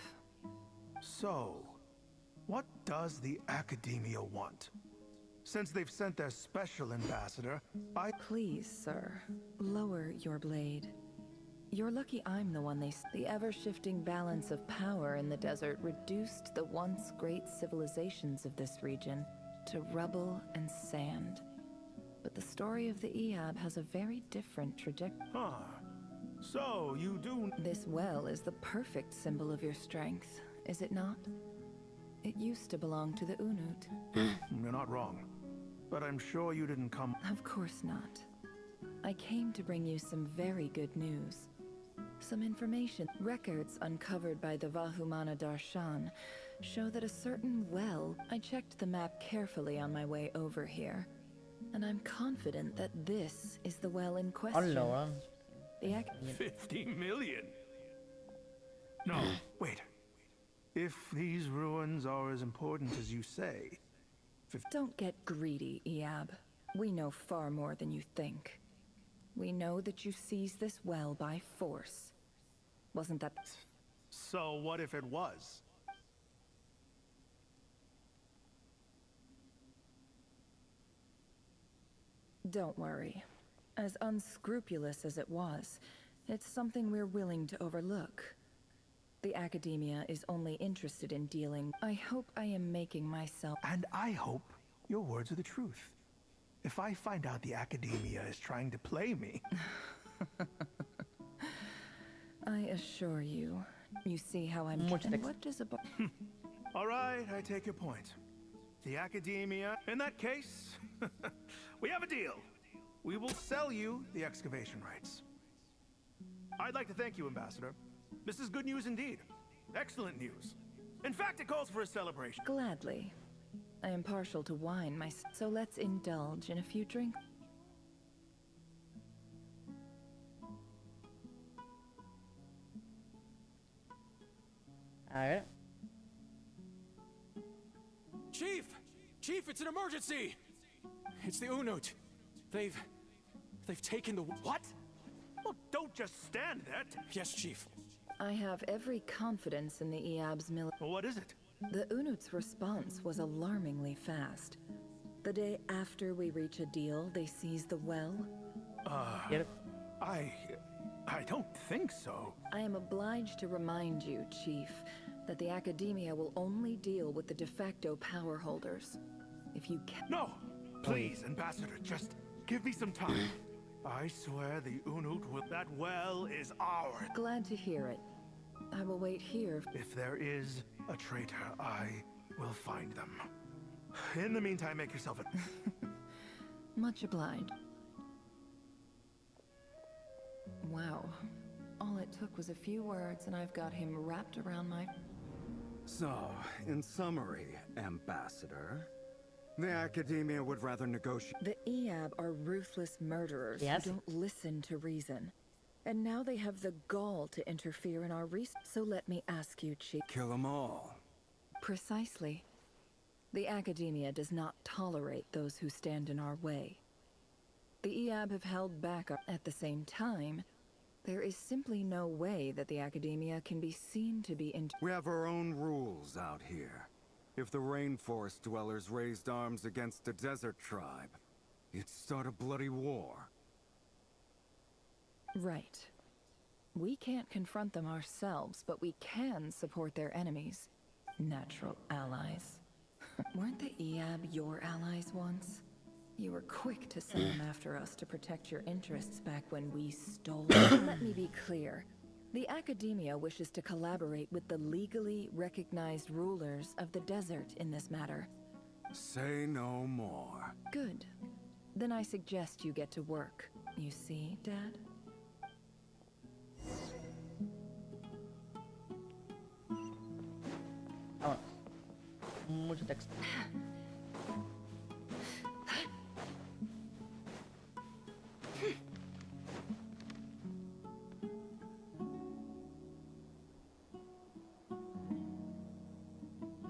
So, what does the Academia want? Since they've sent their special ambassador, Please, sir, lower your blade. You're lucky I'm the one The ever-shifting balance of power in the desert reduced the once great civilizations of this region to rubble and sand. But the story of the Eab has a very different trajectory. Huh. So, you do... This well is the perfect symbol of your strength, is it not? It used to belong to the Unut. You're not wrong. But I'm sure you didn't come... Of course not. I came to bring you some very good news. Some information. Records uncovered by the Vahumana Darshan show that a certain well... I checked the map carefully on my way over here, and I'm confident that this is the well in question. The 50 million? No, wait. If these ruins are as important as you say... Don't get greedy, Eab. We know far more than you think. We know that you seized this well by force. Wasn't that... So what if it was? Don't worry. As unscrupulous as it was, it's something we're willing to overlook. The Academia is only interested in dealing... I hope I am making myself... And I hope your words are the truth. If I find out the Academia is trying to play me... I assure you, you see how I'm... And what does a... All right, I take your point. The Academia... In that case, we have a deal. We will sell you the excavation rights. I'd like to thank you, Ambassador. This is good news indeed. Excellent news. In fact, it calls for a celebration. Gladly. I am partial to wine, so let's indulge in a few drinks. A ver. Chief! Chief, it's an emergency! It's the Unut. They've taken the... What? Well, don't just stand there. Yes, Chief. I have every confidence in the Eab's military. What is it? The Unut's response was alarmingly fast. The day after we reach a deal, they seize the well. I don't think so. I am obliged to remind you, Chief, that the Academia will only deal with the de facto power holders. If you can... No! Please, Ambassador, just give me some time. I swear the Unut will... That well is ours. Glad to hear it. I will wait here. If there is a traitor, I will find them. In the meantime, make yourself a... Much obliged. Wow. All it took was a few words and I've got him wrapped around my... So, in summary, Ambassador, the Academia would rather negotiate... The Eab are ruthless murderers who don't listen to reason. And now they have the gall to interfere in our research. So let me ask you, Chief... Kill them all. Precisely. The Academia does not tolerate those who stand in our way. The Eab have held back at the same time. There is simply no way that the Academia can be seen to be We have our own rules out here. If the rainforest dwellers raised arms against a desert tribe, it'd start a bloody war. Right. We can't confront them ourselves, but we can support their enemies. Natural allies. Weren't the Eab your allies once? You were quick to send them after us to protect your interests back when we stole them. Let me be clear. The Academia wishes to collaborate with the legally recognized rulers of the desert in this matter. Say no more. Good. Then I suggest you get to work. You see, Dad? Vámonos. Mucho texto.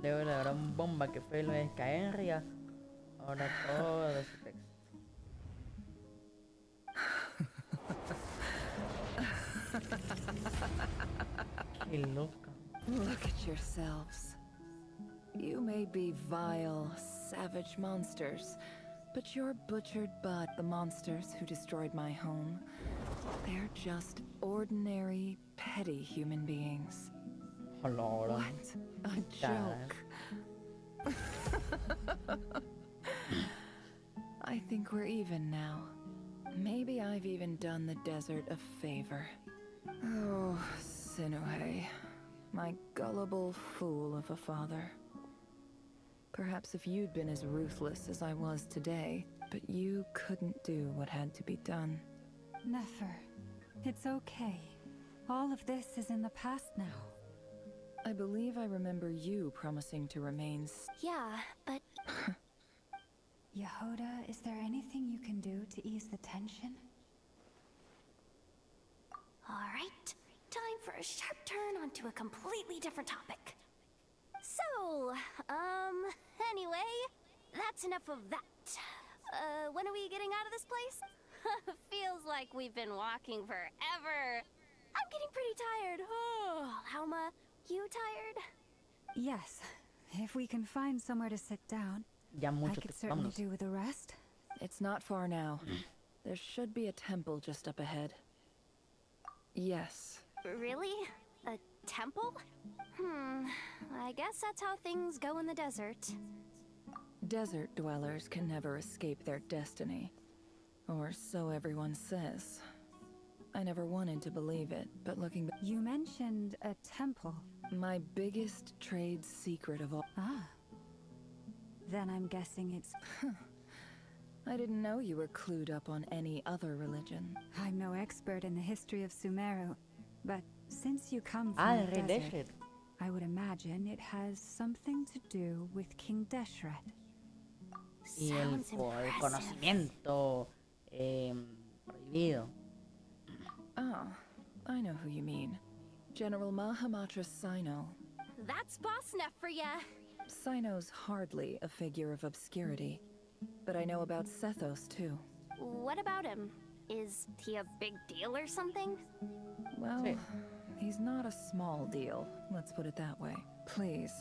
Luego la gran bomba que fue lo de Caenria. Ahora todo ese texto. Qué loca. Look at yourselves. You may be vile, savage monsters, but you're butchered by the monsters who destroyed my home. They're just ordinary, petty human beings. What a joke. I think we're even now. Maybe I've even done the desert a favor. Oh, Sinuhe, my gullible fool of a father. Perhaps if you'd been as ruthless as I was today, but you couldn't do what had to be done. Nefer, it's okay. All of this is in the past now. I believe I remember you promising to remain. Yeah, but... Yehoda, is there anything you can do to ease the tension? Alright, time for a sharp turn onto a completely different topic. So, anyway, that's enough of that. When are we getting out of this place? Feels like we've been walking forever. I'm getting pretty tired. Oh, Alma, you tired? Yes. If we can find somewhere to sit down, I could certainly do with a rest. It's not far now. There should be a temple just up ahead. Yes. Really? A temple? I guess that's how things go in the desert. Desert dwellers can never escape their destiny. Or so everyone says. I never wanted to believe it, but looking back... You mentioned a temple. My biggest trade secret of all... Ah. Then I'm guessing it's... I didn't know you were clued up on any other religion. I'm no expert in the history of Sumeru, but since you come from the desert, I would imagine it has something to do with King Deshret. Y el conocimiento prohibido. Oh, I know who you mean. General Mahamatra Sino. That's boss enough for ya. Sino's hardly a figure of obscurity, but I know about Sethos too. What about him? Is he a big deal or something? Well, he's not a small deal, let's put it that way. Please,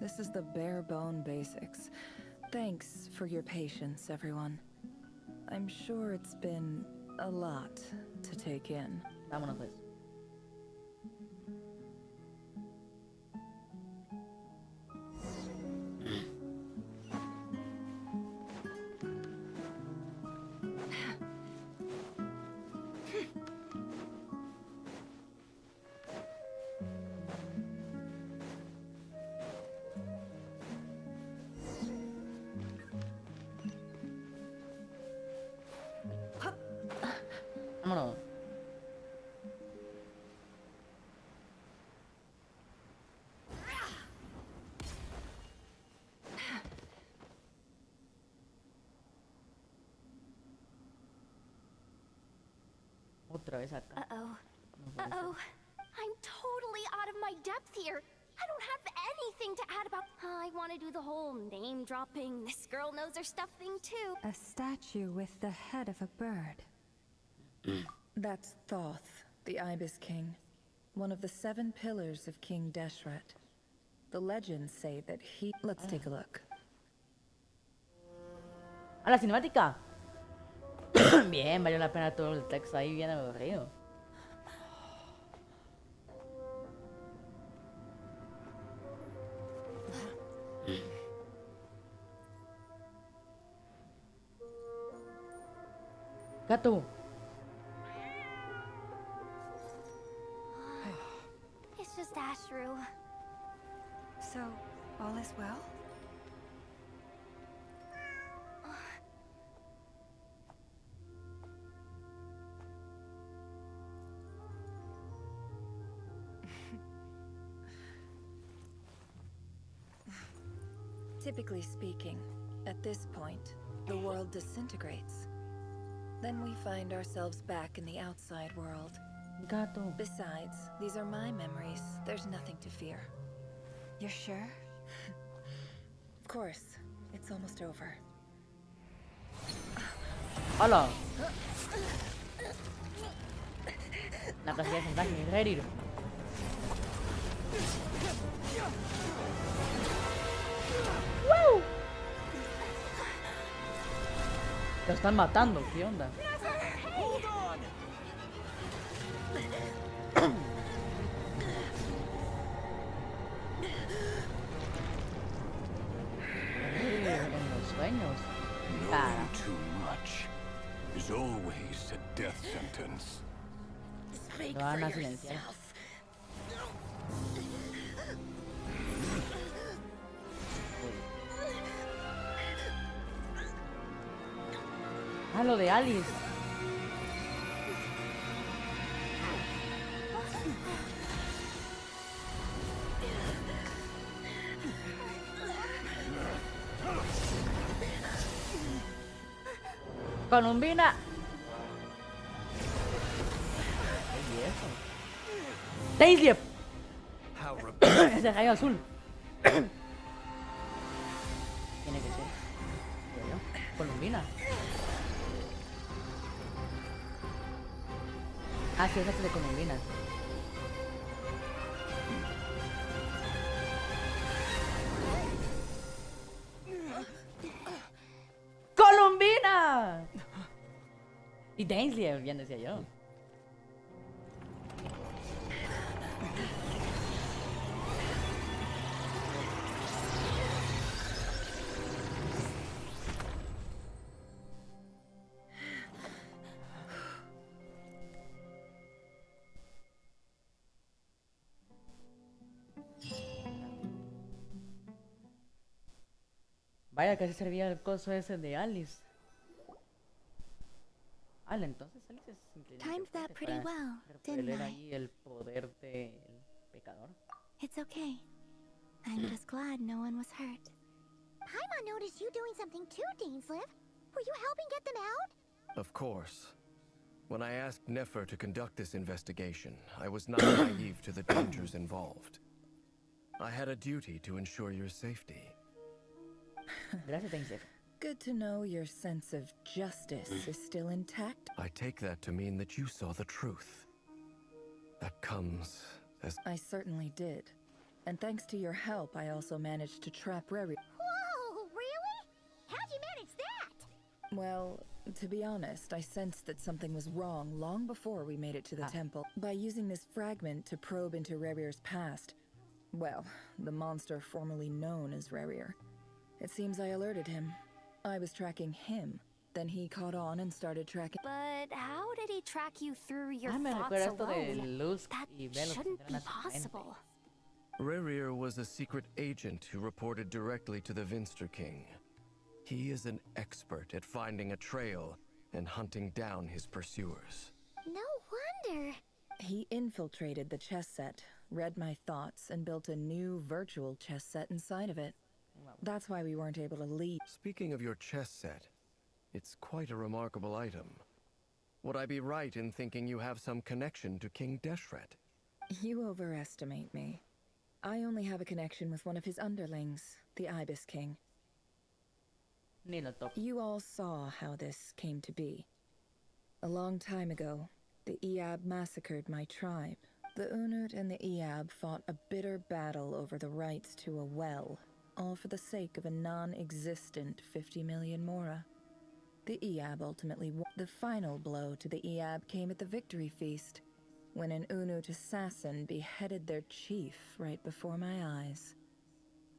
this is the bare bone basics. Thanks for your patience, everyone. I'm sure it's been a lot to take in. Vámonos pues. Vámonos. Otra vez acá. Uh-oh. Uh-oh. I'm totally out of my depth here. I don't have anything to add about... I want to do the whole name-dropping, this girl knows her stuff thing too. A statue with the head of a bird. That's Thoth, the Ibis King. One of the 7 pillars of King Deshret. The legends say that he... Let's take a look. ¿A la cinemática? Bien, valió la pena todo el texto ahí, bien aburrido. Gato. It's just Ashru. So, all is well? Typically speaking, at this point, the world disintegrates. Then we find ourselves back in the outside world. Gato. Besides, these are my memories. There's nothing to fear. You're sure? Of course. It's almost over. Hola. La capacidad de contagio es herir. ¡Wow! Lo están matando, ¿qué onda? En los sueños. Knowing too much is always a death sentence. Lo van a silenciar. Ah, lo de Alice. Columbina. ¿Y eso? Daisy. Ese rayo azul. Tiene que ser. Bueno, Columbina. Ah, sí, esa es de Columbina. ¡Columbina! Y Daisy, bien decía yo. Vaya, que se servía el coso ese de Alice. Entonces Alice es Timed that pretty well, para didn't repeler I? ahí el poder del pecador. It's okay. I'm just glad no one was hurt. Paimon noticed you doing something too, Dainsliv. Were you helping get them out? Of course. When I asked Nefer to conduct this investigation, I was not naive to the dangers involved. I had a duty to ensure your safety. Gracias, Dainsliv. Good to know your sense of justice is still intact. I take that to mean that you saw the truth. That comes as... I certainly did. And thanks to your help, I also managed to trap Reri. Whoa, really? How'd you manage that? Well, to be honest, I sensed that something was wrong long before we made it to the temple. By using this fragment to probe into Rerir's past. Well, the monster formerly known as Rerir. It seems I alerted him. I was tracking him. Then he caught on and started tracking. But how did he track you through your Me thoughts recuerda esto de alone? Luz That y Velos. shouldn't be possible. Rerir was a secret agent who reported directly to the Vinster King. He is an expert at finding a trail and hunting down his pursuers. No wonder. He infiltrated the chess set, read my thoughts, and built a new virtual chess set inside of it. That's why we weren't able to leave. Speaking of your chess set, it's quite a remarkable item. Would I be right in thinking you have some connection to King Deshret? You overestimate me. I only have a connection with one of his underlings, the Ibis King. You all saw how this came to be. A long time ago, the Eab massacred my tribe. The Unut and the Eab fought a bitter battle over the rights to a well, all for the sake of a non-existent 50 million Mora. The Eab ultimately won. The final blow to the Eab came at the victory feast, when an Unut assassin beheaded their chief right before my eyes.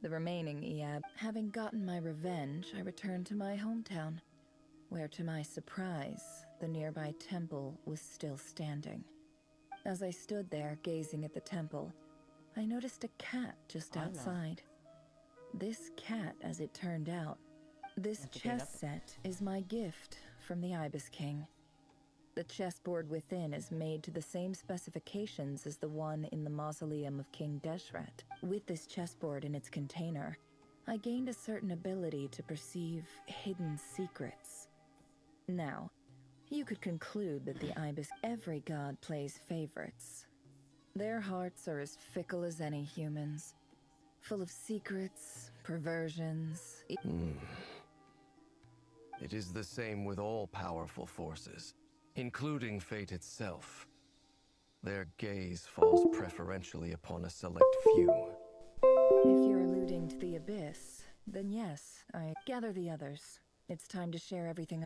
The remaining Eab, having gotten my revenge, I returned to my hometown, where to my surprise, the nearby temple was still standing. As I stood there gazing at the temple, I noticed a cat just outside. This cat, as it turned out, this chess set is my gift from the Ibis King. The chessboard within is made to the same specifications as the one in the mausoleum of King Deshret. With this chessboard in its container, I gained a certain ability to perceive hidden secrets. Now, you could conclude that the Ibis, every god plays favorites. Their hearts are as fickle as any humans, full of secrets, perversions. It is the same with all powerful forces, including fate itself. Their gaze falls preferentially upon a select few. If you're alluding to the Abyss, then yes, I gather the others. It's time to share everything.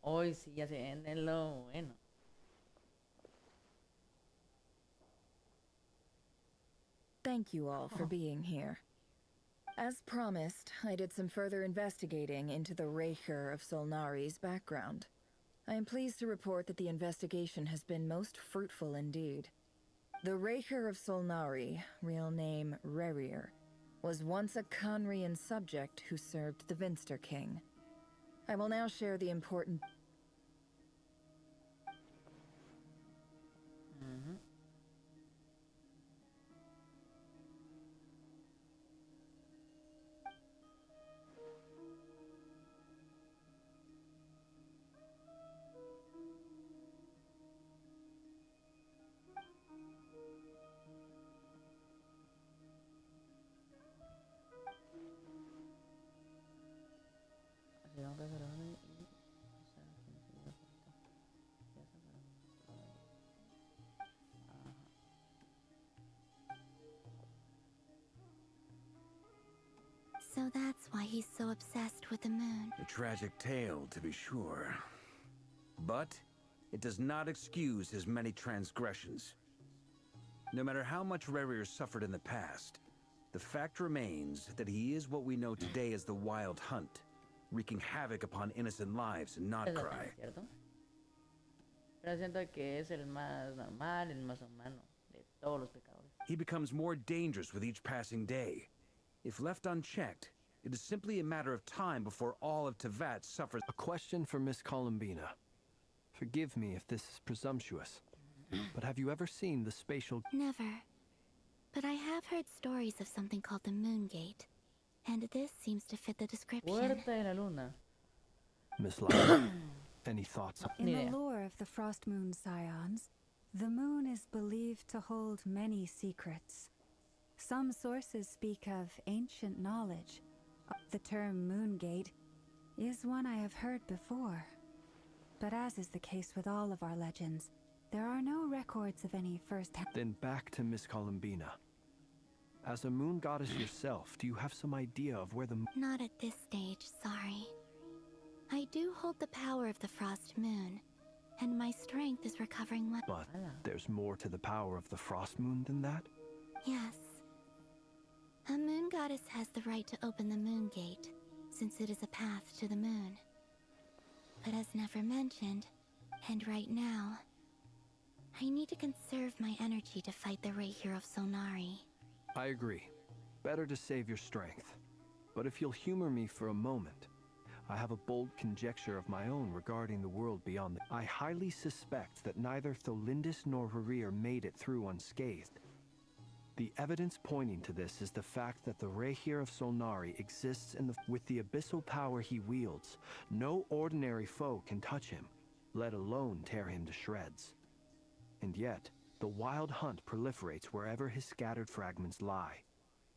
Hoy sí ya se viene lo bueno. Thank you all for being here. As promised, I did some further investigating into the Raker of Solnari's background. I am pleased to report that the investigation has been most fruitful indeed. The Raker of Solnari, real name Rerir, was once a Conrian subject who served the Vinster King. I will now share the important... So that's why he's so obsessed with the moon. A tragic tale, to be sure. But it does not excuse his many transgressions. No matter how much Rerir suffered in the past, the fact remains that he is what we know today as the Wild Hunt, wreaking havoc upon innocent lives in Notcry. Pero siento que es el más normal, el más humano de todos los pecadores. He becomes more dangerous with each passing day. If left unchecked, it is simply a matter of time before all of Tevat suffers. A question for Miss Columbina. Forgive me if this is presumptuous, but have you ever seen the spatial... Never. But I have heard stories of something called the Moon Gate, and this seems to fit the description. Puerta de la Luna. Miss Lara, any thoughts? In the lore of the Frost Moon Scions, the moon is believed to hold many secrets. Some sources speak of ancient knowledge. The term Moongate is one I have heard before. But as is the case with all of our legends, there are no records of any first-hand... Then back to Miss Columbina. As a moon goddess yourself, do you have some idea of where the... Not at this stage, sorry. I do hold the power of the Frost Moon, and my strength is recovering well. But there's more to the power of the Frost Moon than that? Yes. A moon goddess has the right to open the Moon Gate, since it is a path to the moon. But as never mentioned, and right now, I need to conserve my energy to fight the Raker of Solnari. I agree. Better to save your strength. But if you'll humor me for a moment, I have a bold conjecture of my own regarding the world beyond the... I highly suspect that neither Tholindis nor Rerir made it through unscathed. The evidence pointing to this is the fact that the Raker of Solnari exists in the... With the abyssal power he wields, no ordinary foe can touch him, let alone tear him to shreds. And yet, the Wild Hunt proliferates wherever his scattered fragments lie,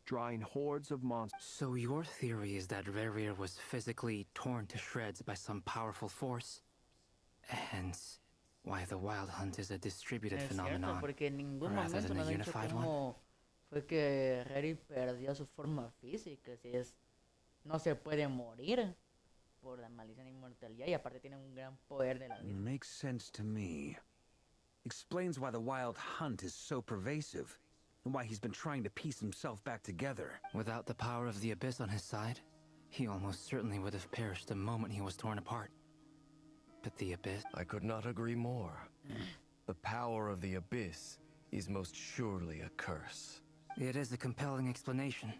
drawing hordes of monsters. So your theory is that Rerir was physically torn to shreds by some powerful force? Hence, why the Wild Hunt is a distributed phenomenon, porque en ningún rather momento than nos a han dicho unified cómo one? fue que Harry perdió su forma física, si es... No se puede morir por la maldición de inmortalidad y aparte tiene un gran poder de la vida. Makes sense to me. Explains why the Wild Hunt is so pervasive, and why he's been trying to piece himself back together. Without the power of the Abyss on his side, he almost certainly would have perished the moment he was torn apart. But the Abyss? I could not agree more. The power of the Abyss is most surely a curse. It is a compelling explanation,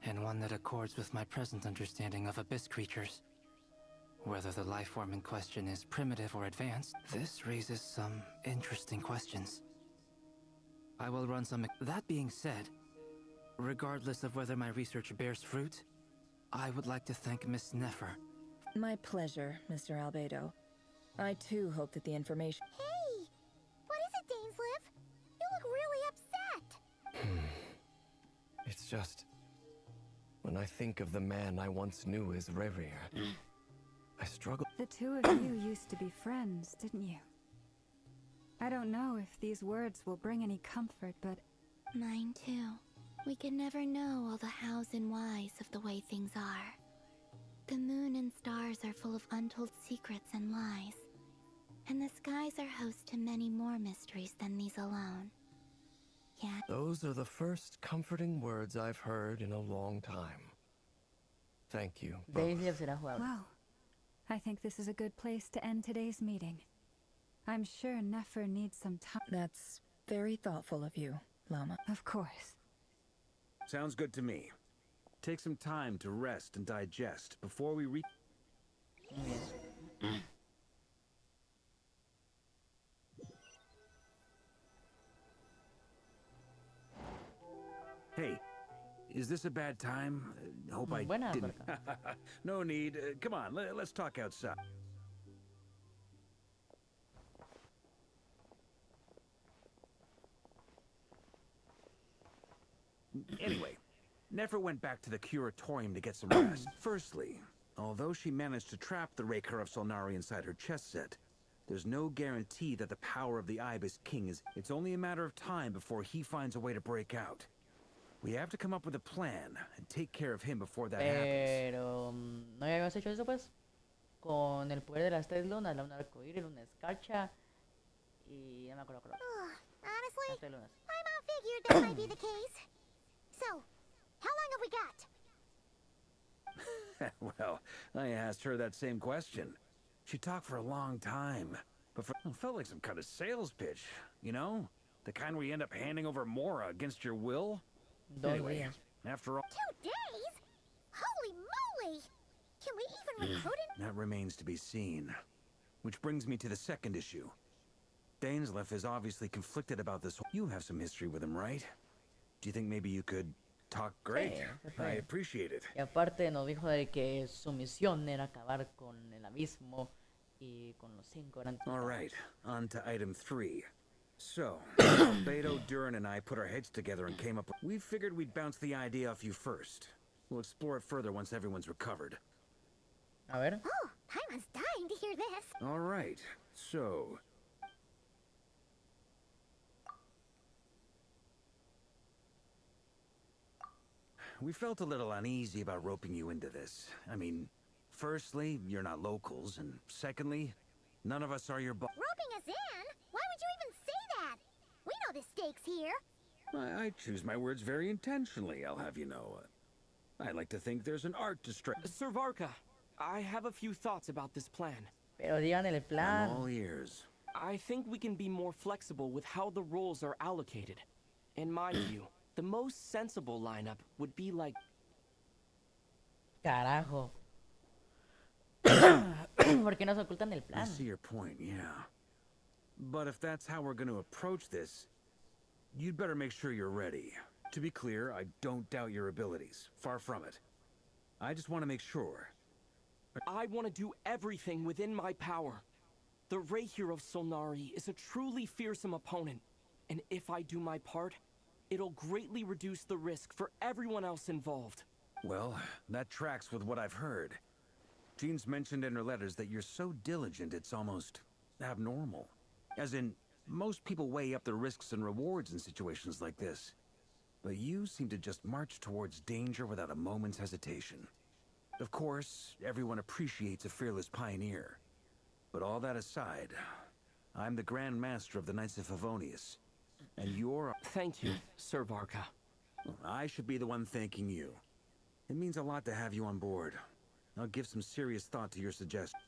and one that accords with my present understanding of Abyss creatures. Whether the life form in question is primitive or advanced, this raises some interesting questions. I will run some... That being said, regardless of whether my research bears fruit, I would like to thank Miss Nefer. My pleasure, Mr. Albedo. I too hope that the information... Hey! What is it, Dainsleif? You look really upset. It's just... when I think of the man I once knew as Rerir, I struggle... The two of you used to be friends, didn't you? I don't know if these words will bring any comfort, but... Mine too. We can never know all the hows and whys of the way things are. The moon and stars are full of untold secrets and lies. And the skies are host to many more mysteries than these alone. Yeah. Those are the first comforting words I've heard in a long time. Thank you. Well, I think this is a good place to end today's meeting. I'm sure Nefer needs some time. That's very thoughtful of you, Llama. Of course. Sounds good to me. Take some time to rest and digest before we reach... Hey, is this a bad time? Hope I didn't... No need. Come on, let's talk outside. Anyway, Nefer went back to the curatorium to get some rest. Firstly, although she managed to trap the Raker of Solnari inside her chess set, there's no guarantee that the power of the Ibis King is... It's only a matter of time before he finds a way to break out. We have to come up with a plan and take care of him before that happens. Pero... ¿no habíamos hecho eso, pues? Con el poder de las tres lunas, la luna arcoíris, luna escarcha... Y... no me acuerdo. Honestly, I figured that might be the case. So, how long have we got? Well, I asked her that same question. She talked for a long time, but it felt like some kind of sales pitch, you know? The kind where you end up handing over Mora against your will? Anyway, after all... 2 days? Holy moly! Can we even recruit him? That remains to be seen. Which brings me to the second issue. Dainsleif is obviously conflicted about this. You have some history with him, right? Do you think maybe you could talk? Great. I appreciate it. Y aparte nos dijo de que su misión era acabar con el abismo y con los 5 grandes. All right, on to item 3. So, Beto, Durin, and I put our heads together and came up with... We figured we'd bounce the idea off you first. We'll explore it further once everyone's recovered. A ver. Oh, Paimon's dying to hear this. All right, so... We felt a little uneasy about roping you into this. I mean, firstly, you're not locals, and secondly, none of us are your Roping us in? Why would you even say that? We know the stakes here. I choose my words very intentionally, I'll have you know. I like to think there's an art to stress. Sir Varka, I have a few thoughts about this plan. Pero digan el plan. I'm all ears. I think we can be more flexible with how the roles are allocated. In my view, the most sensible lineup would be like... Carajo. ¿Por qué nos ocultan el plan? I see your point, yeah. But if that's how we're going to approach this, you'd better make sure you're ready. To be clear, I don't doubt your abilities. Far from it. I just want to make sure. I want to do everything within my power. The Raker of Solnari is a truly fearsome opponent, and if I do my part, it'll greatly reduce the risk for everyone else involved. Well, that tracks with what I've heard. Jean's mentioned in her letters that you're so diligent it's almost abnormal. As in, most people weigh up the risks and rewards in situations like this. But you seem to just march towards danger without a moment's hesitation. Of course, everyone appreciates a fearless pioneer. But all that aside, I'm the Grand Master of the Knights of Favonius. And you're... Thank you, Sir Varka. I should be the one thanking you. It means a lot to have you on board. I'll give some serious thought to your suggestion.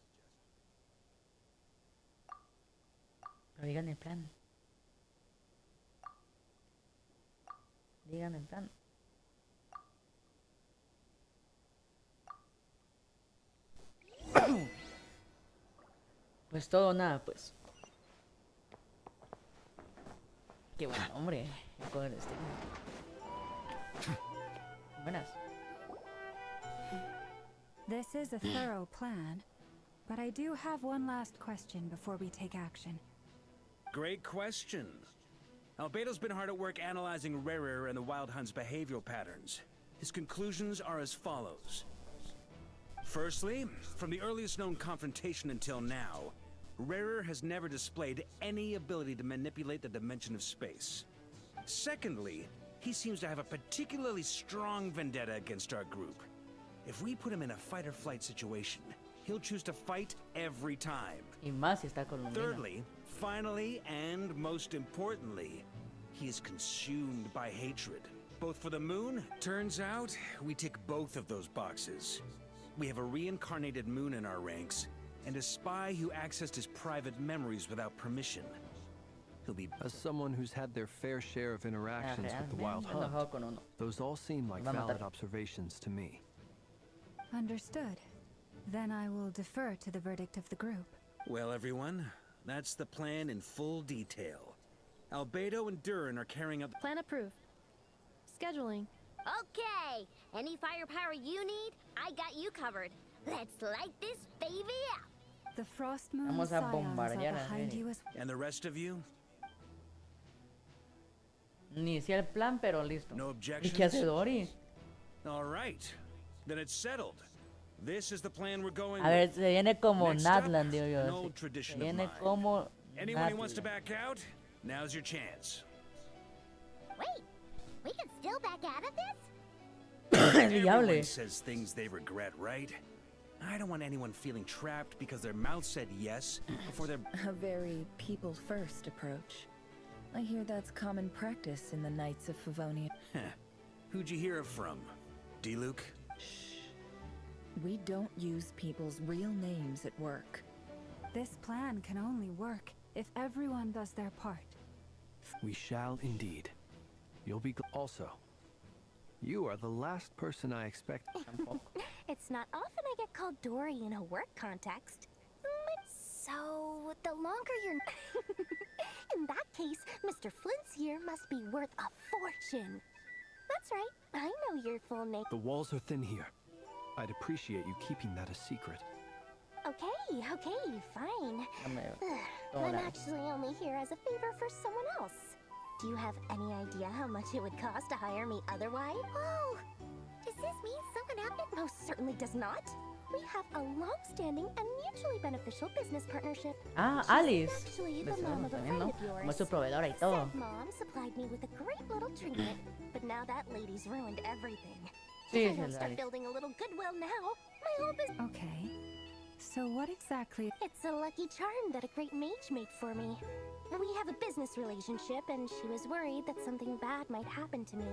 Pero digan el plan. Digan el plan. Pues todo o nada, pues. Qué buen hombre. Con el estilo. Buenas. This is a thorough plan, but I do have one last question before we take action. Great question. Albedo's been hard at work analyzing Rarer and the Wild Hunt's behavioral patterns. His conclusions are as follows. Firstly, from the earliest known confrontation until now, Rarer has never displayed any ability to manipulate the dimension of space. Secondly, he seems to have a particularly strong vendetta against our group. If we put him in a fight-or-flight situation, he'll choose to fight every time. Y más si está con Lumina. Thirdly, finally, and most importantly, he is consumed by hatred. Both for the moon, turns out, we tick both of those boxes. We have a reincarnated moon in our ranks, and a spy who accessed his private memories without permission. He'll be... As someone who's had their fair share of interactions with the Wild Hunt, those all seem like valid observations to me. Understood. Then I will defer to the verdict of the group. Well, everyone, that's the plan in full detail. Albedo and Durin are carrying out... Plan approved. Scheduling. Okay, any firepower you need, I got you covered. Let's light this baby up. The Frost Moon Vamos a Scions bombardear are a behind Rene. you as And the rest of you? Ni hacía el plan, pero listo. No ¿Y objections? qué hace Dory? All right. Then it's settled. This is the plan we're going A ver, with. se viene como Next up, Natlan, digo yo. an Se old tradition of viene mine. como Anyone who wants to Natlan. back out, now's your chance. Wait, we can still back out of this? Everyone says things they regret, right? I don't want anyone feeling trapped because their mouth said yes before their... A very people-first approach. I hear that's common practice in the Knights of Favonia. Who'd you hear it from? D-Luke? We don't use people's real names at work. This plan can only work if everyone does their part. We shall indeed. You'll be also. You are the last person I expect. It's not often I get called Dory in a work context. So, the longer you're... In that case, Mr. Flint's here must be worth a fortune. That's right, I know your full name. The walls are thin here. I'd appreciate you keeping that a secret. Okay, fine. I'm actually only here as a favor for someone else. Do you have any idea how much it would cost to hire me otherwise? Oh, does this mean someone out there? Most certainly does not. We have a long-standing and mutually beneficial business partnership. Ah, She's Alice. actually the Ves, mom of a también, friend ¿no? of yours. Como es su proveedora y todo. Said mom supplied me with a great little trinket, but now that lady's ruined everything. Sí, I es will el start Alice. building a little goodwill now. My hope is... Okay. So what exactly... It's a lucky charm that a great mage made for me. We have a business relationship, and she was worried that something bad might happen to me.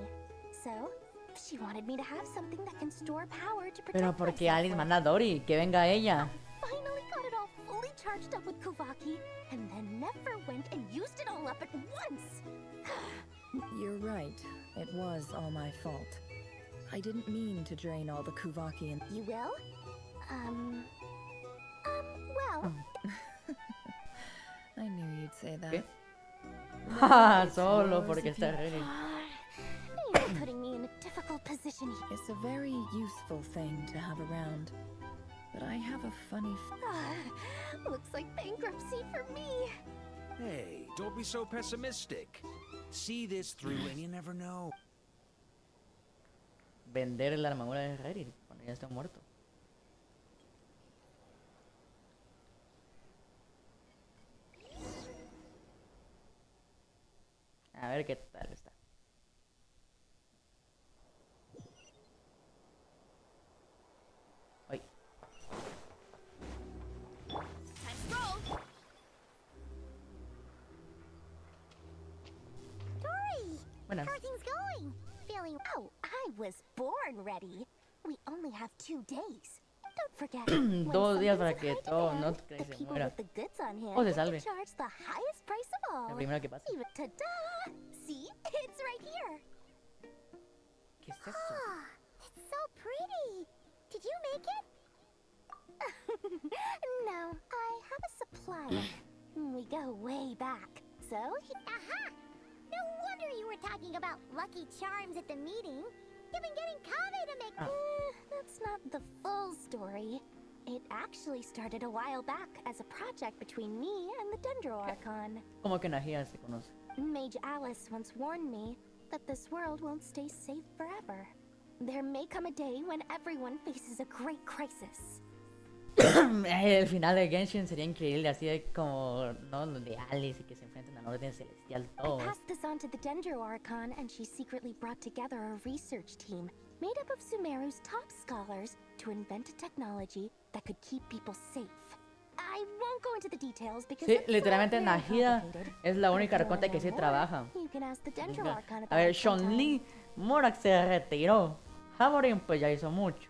So, she wanted me to have something that can store power to protect Pero porque myself Alice with. manda a Dory, que venga ella. Finally got it all fully charged up with Kuvaki, and then never went and used it all up at once. You're right. It was all my fault. I didn't mean to drain all the Kuvaki and... You will? Well... I knew you'd say that. ¿Qué? Ah, solo porque está Rene. You're putting me in a difficult position here. It's a very useful thing to have around. But I have a funny... Looks like bankruptcy for me. Hey, don't be so pessimistic. See this through and you never know. Vender la armadura de Rary cuando ya está muerto. A ver qué tal está. Ay. Dory! Buenas. How are things going? Feeling... Oh, I was born ready. We only have 2 days. Don't forget, 2 días para que todo no que the se people muera. with the goods on hand O se will salve. charge the highest price of all. La primera que pase. Even ta-da! See? It's right here. ¿Qué es eso? Ah, it's so pretty. Did you make it? No, I have a supplier. We go way back. So, aha! No wonder you were talking about Lucky Charms at the meeting. You've been getting Kave to make... that's not the full story. It actually started a while back as a project between me and the Dendro Archon. Como que Najida se conoce. Mage Alice once warned me that this world won't stay safe forever. There may come a day when everyone faces a great crisis. El final de Genshin sería increíble, así de como, ¿no? Los de Alice y que se enfrentan a la Orden Celestial I todos. passed this on to the Dendro Archon, and she secretly brought together a research team made up of Sumeru's top scholars to invent a technology that could keep people safe. I won't go into the details because Sí, it's literalmente very Najida complicated. es la única If you arconte wanna que sí know more, trabaja. You can ask the Dendro Archon A about ver, it sometime. Sean-Li Morak se retiró. Hamorin pues ya hizo mucho.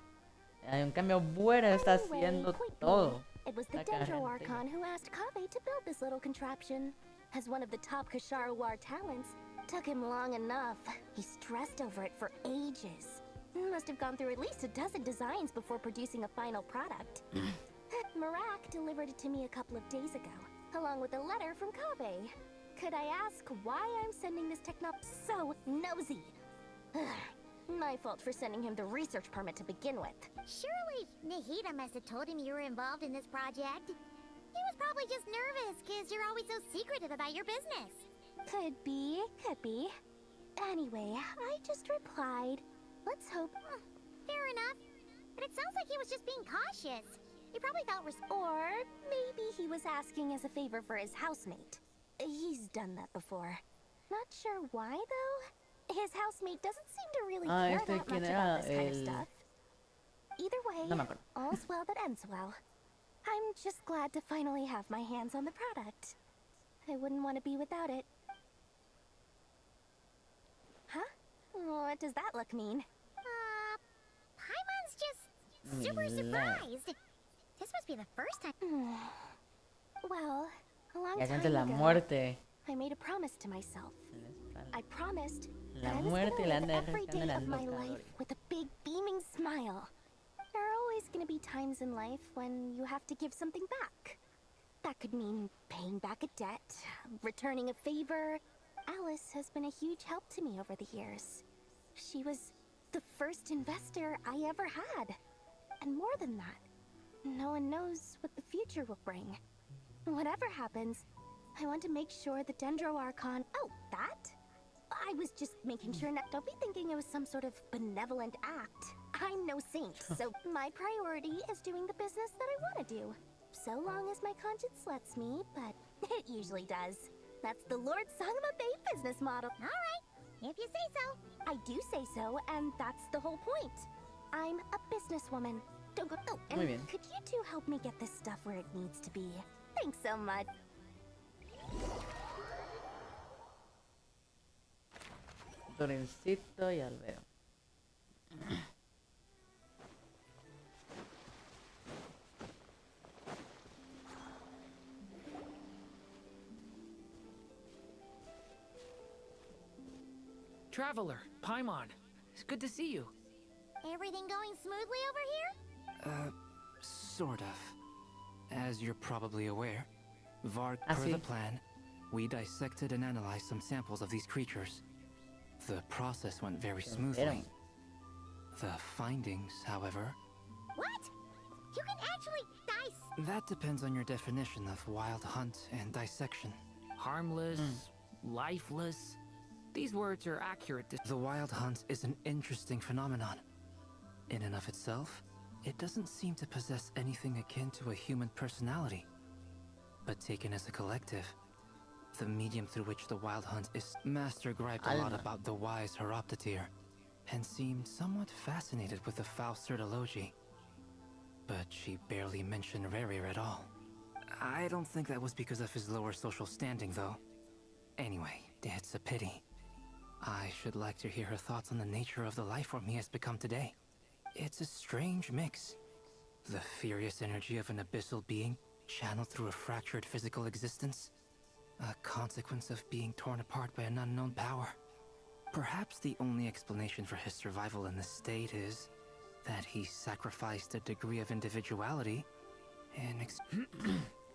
En cambio, Buera está haciendo todo. It was the La Dendro gente. Archon who asked Kave to build this little contraption. As one of the top Kashara War talents, took him long enough. He stressed over it for ages. Must have gone through at least a dozen designs before producing a final product. Marak delivered it to me a couple of days ago, along with a letter from Kave. Could I ask why I'm sending this so nosy? My fault for sending him the research permit to begin with. Surely Nahida must have told him you were involved in this project. He was probably just nervous because you're always so secretive about your business. Could be, could be. Anyway, I just replied. Let's hope. Fair enough. But it sounds like he was just being cautious. He probably felt Or maybe he was asking as a favor for his housemate. He's done that before. Not sure why, though. His housemate doesn't seem to really care that much ¿quién about era? this kind of El... stuff. Either way, No me acuerdo. all's well that ends well. I'm just glad to finally have my hands on the product. I wouldn't want to be without it. Huh? What does that look mean? Paimon's just super surprised. This must be the first time. Well, a long Ya time siente la ago, muerte. I made a promise to myself. I promised La that I was muerte gonna le live anda every arrancando day la of my nuca, life Dory. with a big beaming smile. There are always gonna be times in life when you have to give something back. That could mean paying back a debt, returning a favor. Alice has been a huge help to me over the years. She was the first investor I ever had. And more than that, no one knows what the future will bring. Whatever happens, I want to make sure the Dendro Archon... Oh, that? I was just making sure not... Don't be thinking it was some sort of benevolent act. I'm no saint, so my priority is doing the business that I want to do. So long as my conscience lets me, but it usually does. That's the Lord Sangama Bay business model. All right, if you say so. I do say so, and that's the whole point. I'm a businesswoman. Don't go... Oh, Muy and bien. could you two help me get this stuff where it needs to be? Thanks so much. Dorincito y Albedo. Traveler, Paimon, it's good to see you. Everything going smoothly over here? Sort of. As you're probably aware, Varg, Ah, per sí. the plan, we dissected and analyzed some samples of these creatures. The process went very smoothly. The findings, however, What? You can actually dice. that depends on your definition of wild hunt and dissection. Harmless, lifeless. These words are accurate. The wild hunt is an interesting phenomenon. In and of itself, it doesn't seem to possess anything akin to a human personality. But taken as a collective, the medium through which the wild hunt is... Master griped a lot Alma. about the wise Horoptetyr, and seemed somewhat fascinated with the foul Certology. But she barely mentioned Rerir at all. I don't think that was because of his lower social standing, though. Anyway, it's a pity. I should like to hear her thoughts on the nature of the life form he has become today. It's a strange mix. The furious energy of an abyssal being channeled through a fractured physical existence? A consequence of being torn apart by an unknown power. Perhaps the only explanation for his survival in this state is that he sacrificed a degree of individuality in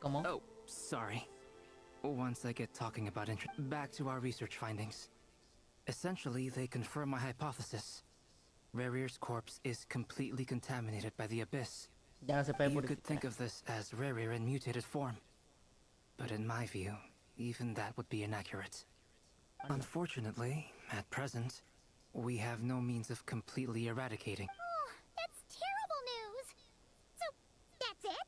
¿Cómo? Oh, sorry. Once I get talking about back to our research findings. Essentially, they confirm my hypothesis. Rerir's corpse is completely contaminated by the abyss. Ya no se puede You purificar. could think of this as Rerir in mutated form. But in my view, even that would be inaccurate. Unfortunately, at present, we have no means of completely eradicating. Oh, that's terrible news. So, that's it?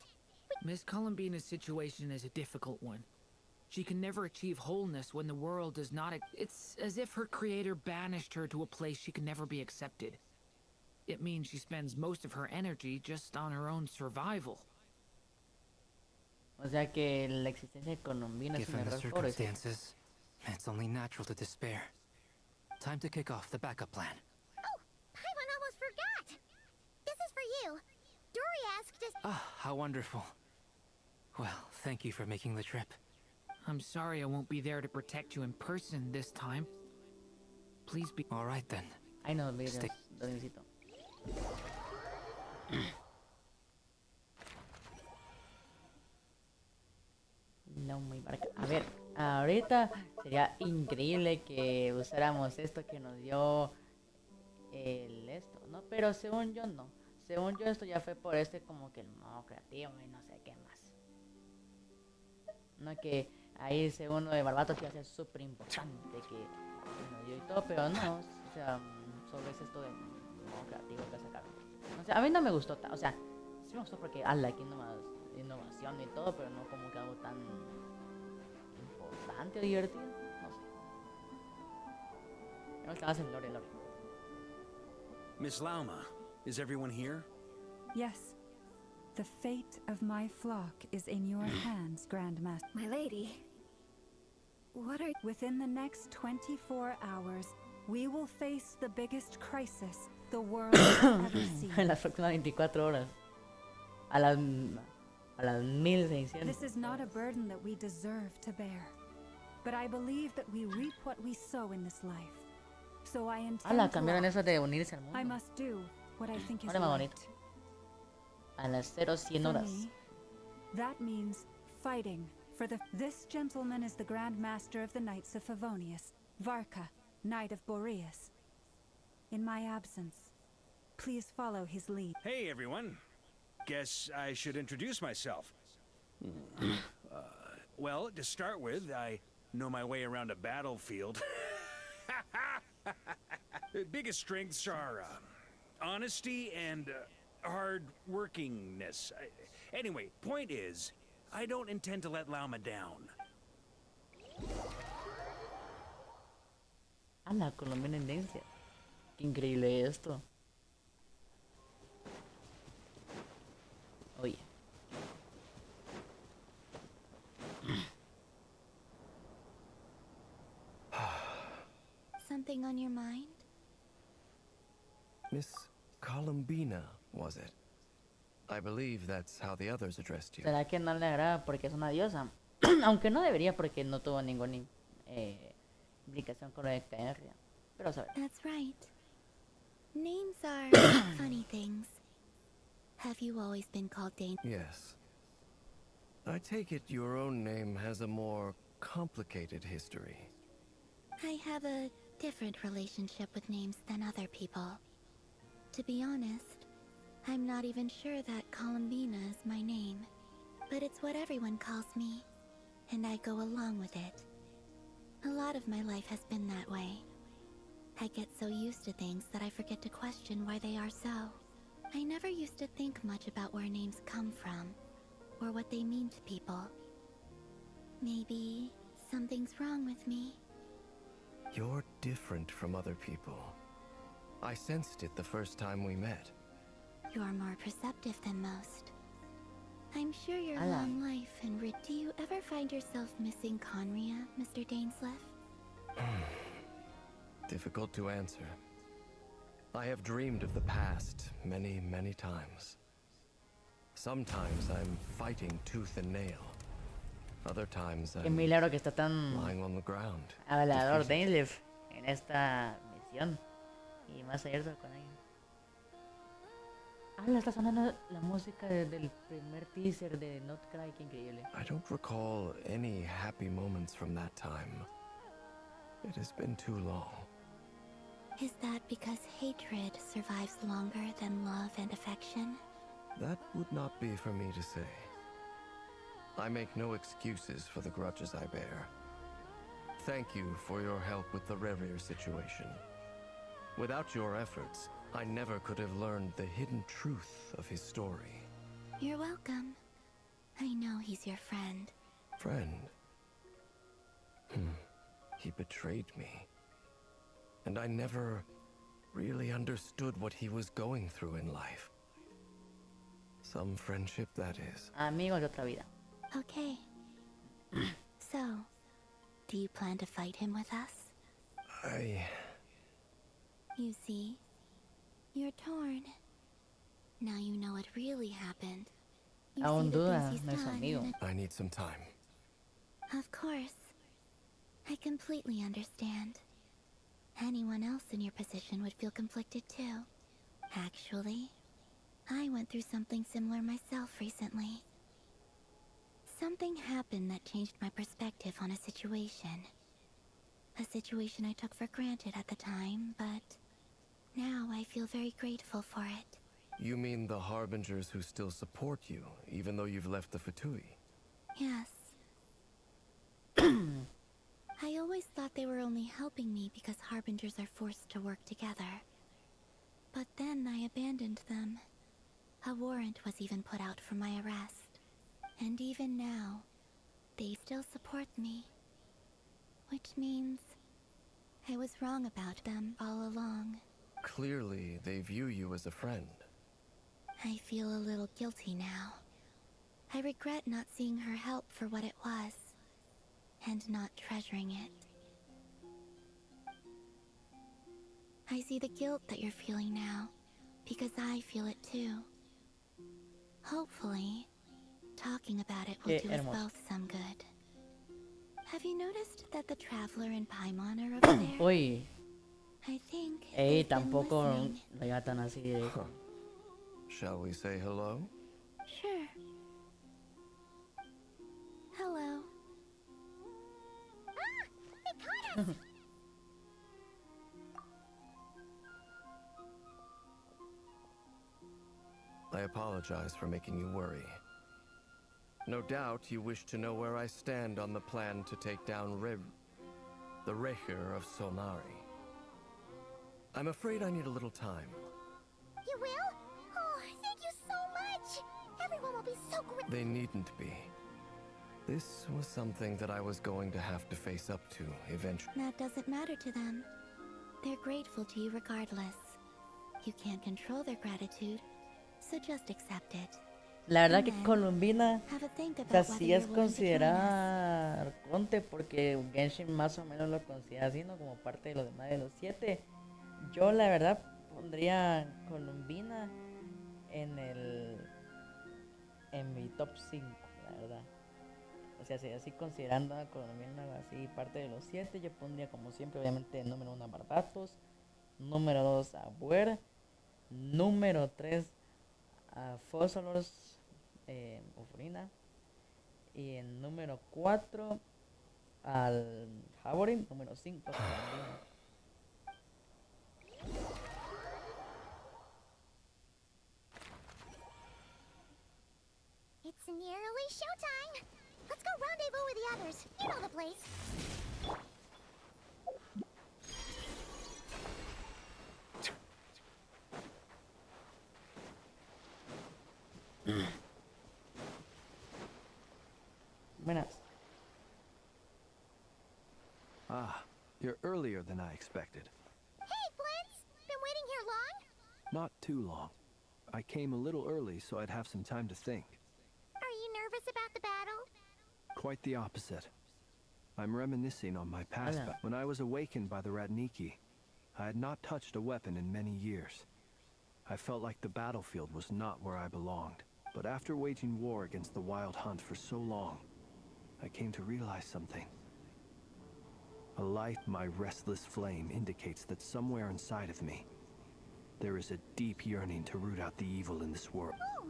Miss Columbina's situation is a difficult one. She can never achieve wholeness when the world does not. It's as if her creator banished her to a place she can never be accepted. It means she spends most of her energy just on her own survival. O sea que la existencia de Colombina es un Given the error por eso. circumstances, it's only natural to despair. Time to kick off the backup plan. Oh, Paimon almost forgot. This is for you. Dory asked us. Ah, how wonderful. Well, thank you for making the trip. I'm sorry I won't be there to protect you in person this time. Please be. All right then. Ay, no, olvidé. Lo necesito. No, muy barca. A ver, ahorita sería increíble que usáramos esto que nos dio esto, ¿no? Pero según yo no. Según yo esto ya fue por como que el modo creativo y no sé qué más. No que ahí según lo de Barbato que iba a ser súper importante que nos dio y todo, pero no, o sea, solo es esto de modo creativo que sacaron. O sea, a mí no me gustó, o sea, sí me gustó porque aquí innovación y todo, pero no como que algo tan importante o divertido, no sé. Creo que vas en Lore. Miss Lauma, is everyone here? Yes. The fate of my flock is in your hands, Grandmaster. My lady. What are... Within the next 24 hours, we will face the biggest crisis the world has ever seen. En las próximas 24 horas. A las 1600. This is not a burden that we deserve to bear. But I believe that we reap what we sow in this life. So I intend cambiaron eso de unirse al mundo. I must do what I think is Ahora más right. bonito. A las 0100 horas. For me, that means fighting for the... This gentleman is the Grand Master of the Knights of Favonius, Varka, Knight of Boreas. In my absence, please follow his lead. Hey, everyone. Guess I should introduce myself. Well, to start with, I know my way around a battlefield. Biggest strengths are honesty and hard workingness. Anyway, point is, I don't intend to let Lauma down. A la colombianendencia. Qué increíble esto. Oye. Something on your mind? Miss Columbina, was it? I believe that's how the others addressed you. ¿Será que no le agrada porque es una diosa? Aunque no debería porque no tuvo ninguna implicación con lo de Caerria. Pero sabes. That's right. Names are funny things. Have you always been called Dane? Yes. I take it your own name has a more complicated history. I have a different relationship with names than other people. To be honest, I'm not even sure that Columbina is my name. But it's what everyone calls me, and I go along with it. A lot of my life has been that way. I get so used to things that I forget to question why they are so. I never used to think much about where names come from, or what they mean to people. Maybe something's wrong with me. You're different from other people. I sensed it the first time we met. You're more perceptive than most. I'm sure your Hello. long life and do you ever find yourself missing Conria, Mr. Dainsleff? Difficult to answer. I have dreamed of the past many, many times. Sometimes I'm fighting tooth and nail. Other times Qué I'm milagro que está tan lying on the ground. hablador defeated. Dave en esta misión. Y más abierto con alguien. Ah, le está sonando la música del primer teaser de Not Cry, qué increíble. I don't recall any happy moments from that time. It has been too long. Is that because hatred survives longer than love and affection? That would not be for me to say. I make no excuses for the grudges I bear. Thank you for your help with the Rerir situation. Without your efforts, I never could have learned the hidden truth of his story. You're welcome. I know he's your friend. Friend? He betrayed me. And I never really understood what he was going through in life. Some friendship, that is. Amigos de otra vida. Okay. So, do you plan to fight him with us? You see, you're torn. Now you know what really happened. You Aún see the duda, things he's no es done amigo. and I need some time. Of course. I completely understand. Anyone else in your position would feel conflicted too. Actually, I went through something similar myself recently. Something happened that changed my perspective on a situation. A situation I took for granted at the time, but now I feel very grateful for it. You mean the Harbingers who still support you, even though you've left the Fatui? Yes. I always thought they were only helping me because Harbingers are forced to work together. But then I abandoned them. A warrant was even put out for my arrest. And even now, they still support me. Which means I was wrong about them all along. Clearly, they view you as a friend. I feel a little guilty now. I regret not seeing her help for what it was, and not treasuring it. I see the guilt that you're feeling now, because I feel it too. Hopefully, talking about it will do us both some good. Have you noticed that the Traveler and Paimon are over there? Uy. I think Ey, they've been tampoco listening. lo diga tan así directo. Shall we say hello? Sure. Hello. Ah! They caught us! I apologize for making you worry. No doubt you wish to know where I stand on the plan to take down the Recher of Solnari. I'm afraid I need a little time. You will? Oh, thank you so much! Everyone will be so grateful. They needn't be. This was something that I was going to have to face up to eventually. That doesn't matter to them. They're grateful to you regardless. You can't control their gratitude, so just accept it. La verdad que Columbina Have a think about casi whether es you're willing to join us. considerada Arconte porque Genshin más o menos lo considera así, ¿no? Como parte de los demás de los 7. Yo la verdad pondría Columbina en mi top 5, la verdad. O sea, si así considerando a Columbina así parte de los 7, yo pondría como siempre obviamente número 1 a Barbatos, número 2 a Buer, número 3 a Fósolos, Ufrina, y en número 4 al Jaborin, número 5 It's nearly showtime! Let's go rendezvous with the others. You know the place. Buenas. Ah, you're earlier than I expected. Hey, Blitz! Been waiting here long? Not too long. I came a little early so I'd have some time to think. Are you nervous about the battle? Quite the opposite. I'm reminiscing on my past when I was awakened by the Radniki. I had not touched a weapon in many years. I felt like the battlefield was not where I belonged. But after waging war against the Wild Hunt for so long, I came to realize something. A light, my restless flame, indicates that somewhere inside of me, there is a deep yearning to root out the evil in this world. Oh,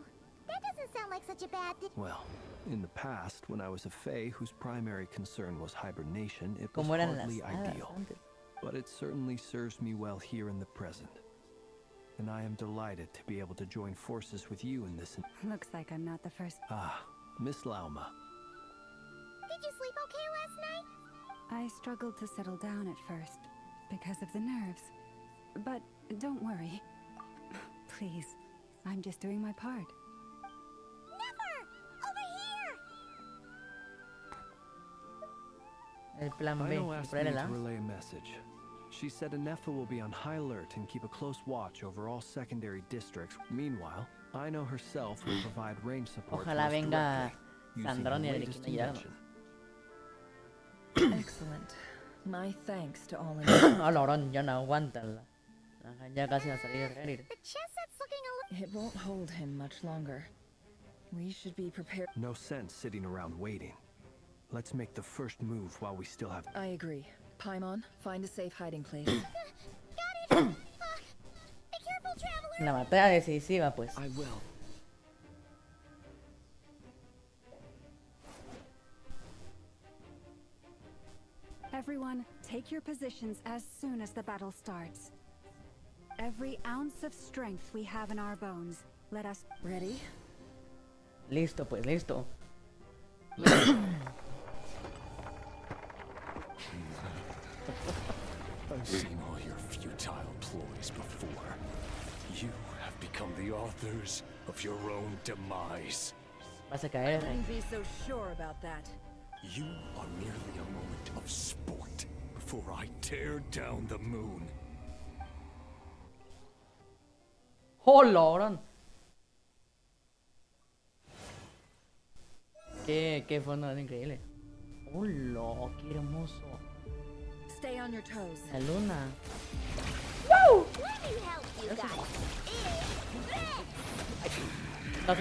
that doesn't sound like such a bad thing. Well, in the past, when I was a fae whose primary concern was hibernation, it was ¿Cómo eran hardly las hadas ideal. antes? But it certainly serves me well here in the present. And I am delighted to be able to join forces with you in this. Looks like I'm not the first. Ah, Miss Lauma. Did you sleep okay last night? I struggled to settle down at first because of the nerves. But don't worry. Please, I'm just doing my part. Never! Over here! El plan I B, know asked me ponerla. to relay a message. She said Anefa will be on high alert and keep a close watch over all secondary districts. Meanwhile, I know herself will provide range support to Ojalá us venga directly, using Sandrón y the el latest equipo ayudarnos. invention. Excellent. My thanks to all Ah, Lorón, ya no aguantan la. Ya casi va a salir el reír. The chess set's looking a little... It won't hold him much longer. We should be prepared. No sense sitting around waiting. Let's make the first move while we still have. I agree. Paimon, find a safe hiding place. Got it! Be careful, traveler! La batalla decisiva, pues. I will. Everyone, take your positions as soon as the battle starts. Every ounce of strength we have in our bones. Let us... Ready? Listo, pues, listo. I've seen all your futile ploys before. You have become the authors of your own demise. Vas a caer. Wouldn't be so sure about that. You are merely a moment of sport before I tear down the moon. ¡Oh, Lorón! Qué fondo increíble. ¡Hola! ¡Qué hermoso! Stay on your toes. La luna. Woo! Let me help you guys. No,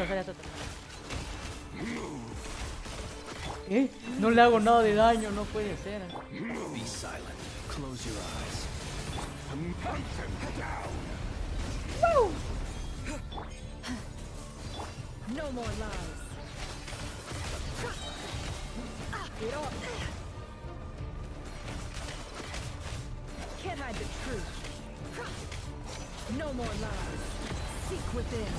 ¿Eh? No le hago nada de daño, no puede ser. Be silent. Close your eyes. Woo! No more lies. Get off. Can't hide the truth. No more lies. Seek within.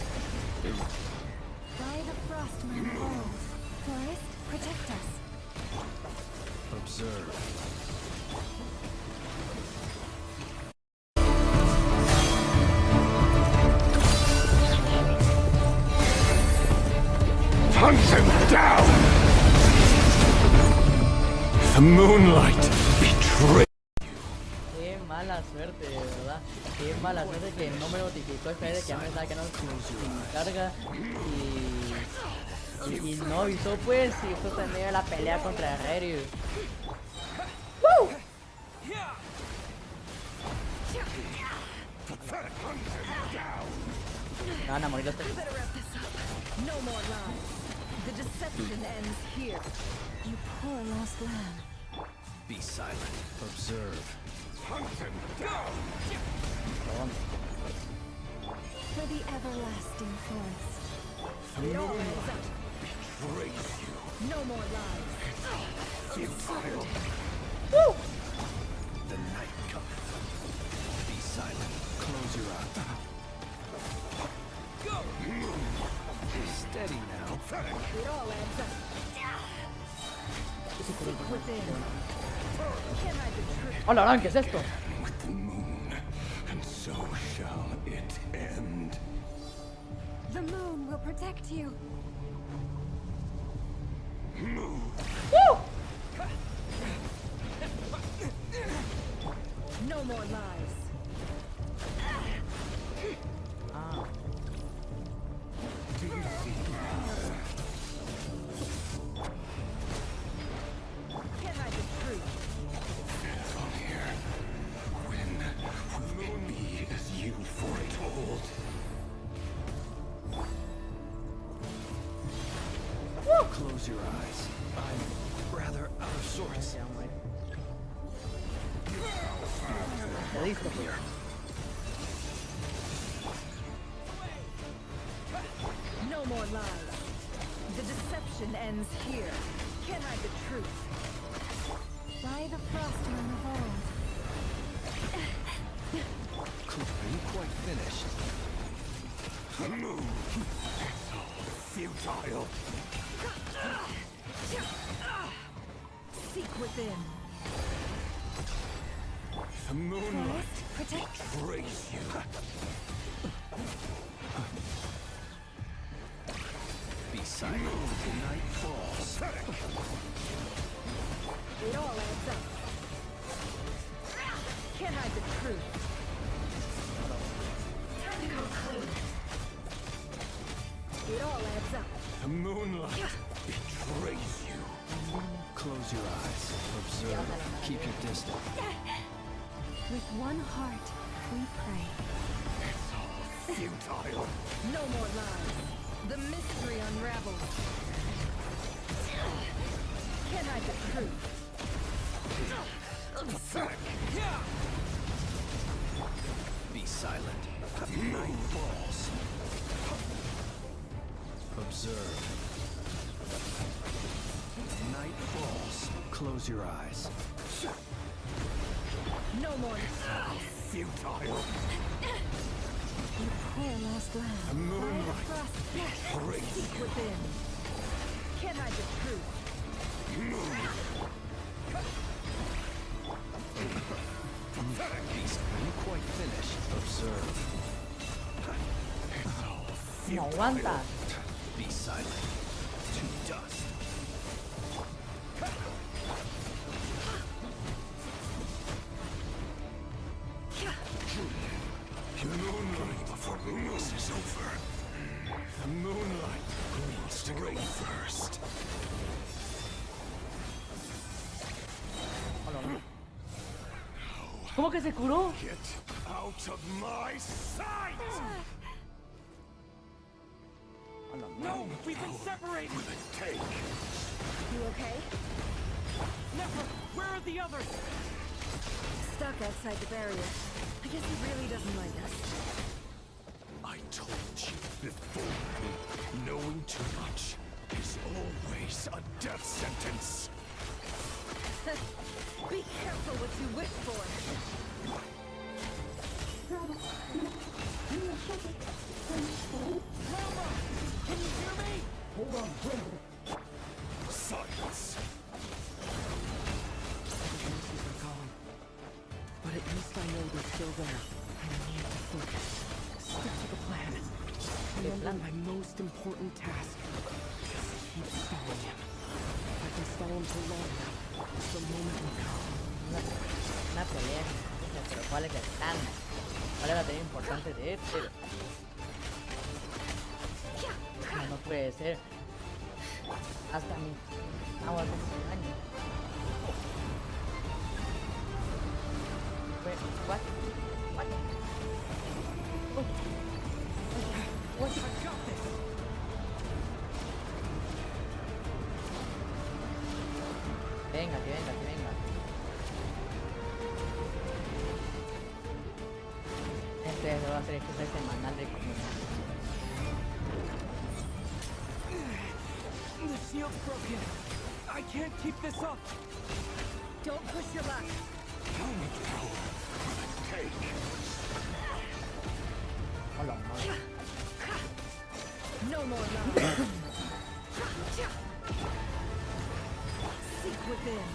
By the Frostmoon falls. Forest, protect us. Observe. Hunt them down! The moonlight betrayed. Qué mala suerte, de verdad. Qué mala suerte que no me notificó esta vez de que ya me estaba quedando sin carga y no avisó, pues, y justo en medio de la pelea contra Correo. ¡Woo! Me van a morir los tres. No more lies. The deception ends here. You poor lost lamb. Be silent. Observe. For the everlasting forest. It all ends up. Betrays you. No more lies. Futile. Woo! The night cometh. Be silent. Close your eyes. Go! Steady now. It all adds up. Seek within. Can't hide the truth. ¡Hola, ¿qué es esto? With the moon, and so shall it end. The moon will protect you. Woo! No more lies. Ah. Do you see? Can't hide the truth. From here, when will it be as you foretold? your eyes. I'm rather out of sorts. Here. No more lies. The deception ends here. Can't hide the truth. By the frost on the vault. Are you quite finished? Futile. Seek within. The moonlight Protect. betrays you. Be silent. The night falls. It all adds up. Can't hide the truth. Time to go clean. It all adds up. The moonlight betrays you. Close your eyes. Observe. Keep your distance. With one heart, we pray. Futile. No more lies. The mystery unravels. Can't hide the truth. Be silent. Night falls. Observe. Night falls. Close your eyes. No more. Futile. You poor lost lamb. The moonlight betrays Seek you. within. Can't hide the truth. Are you quite finished? Observe. No aguanta. Be silent. To dust. The moonlight before this is over. The moonlight needs to go first. ¿Cómo que se curó? Get out of my sight! No, we've been separated! Will it take? You okay? Never! Where are the others? Stuck outside the barrier. I guess he really doesn't like us. I told you before. Knowing too much is always a death sentence. Be careful what you wish for. Mama! Can you hear me? Hold on, silence. But at least I know they're still there. I need to focus. Stick to the plan. Remember my most important task. Just keep stalling him. If I can stall him for long enough, the moment will come. Una pelea, pero ¿cuál es el plan? ¿Cuál es la tarea importante de este? No, no puede ser. Hasta mi agua de daño. What? What? Oh. What? I've got this! Venga, que venga, que venga. Este va a ser el jefe semanal de comunidad. The shield's broken. I can't keep this up. Don't push your luck. Hola, madre. No more love. Seek within.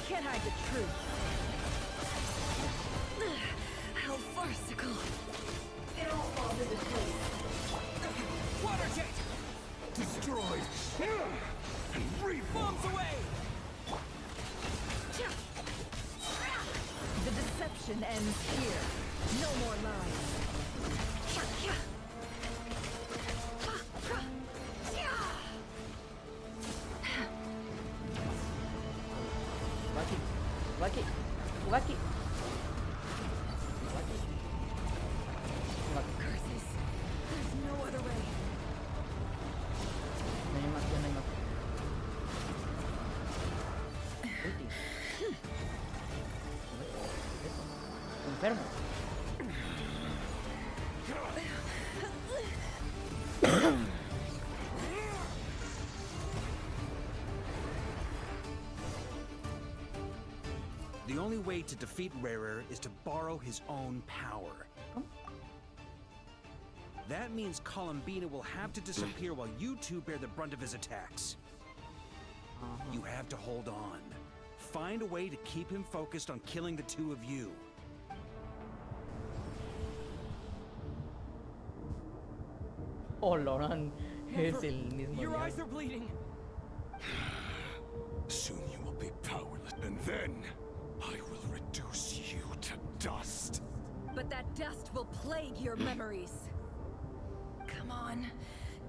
Can't hide the truth. How farcical. It all falls into place. Water jet! Destroyed. And Bombs away! The deception ends here. No more lies. The only way to defeat Rarer is to borrow his own power. That means Columbina will have to disappear while you two bear the brunt of his attacks. You have to hold on. Find a way to keep him focused on killing the two of you. Oh, Loran es el mismo. Your eyes are bleeding. Soon you will be powerless, and then I will reduce you to dust. But that dust will plague your memories. Come on,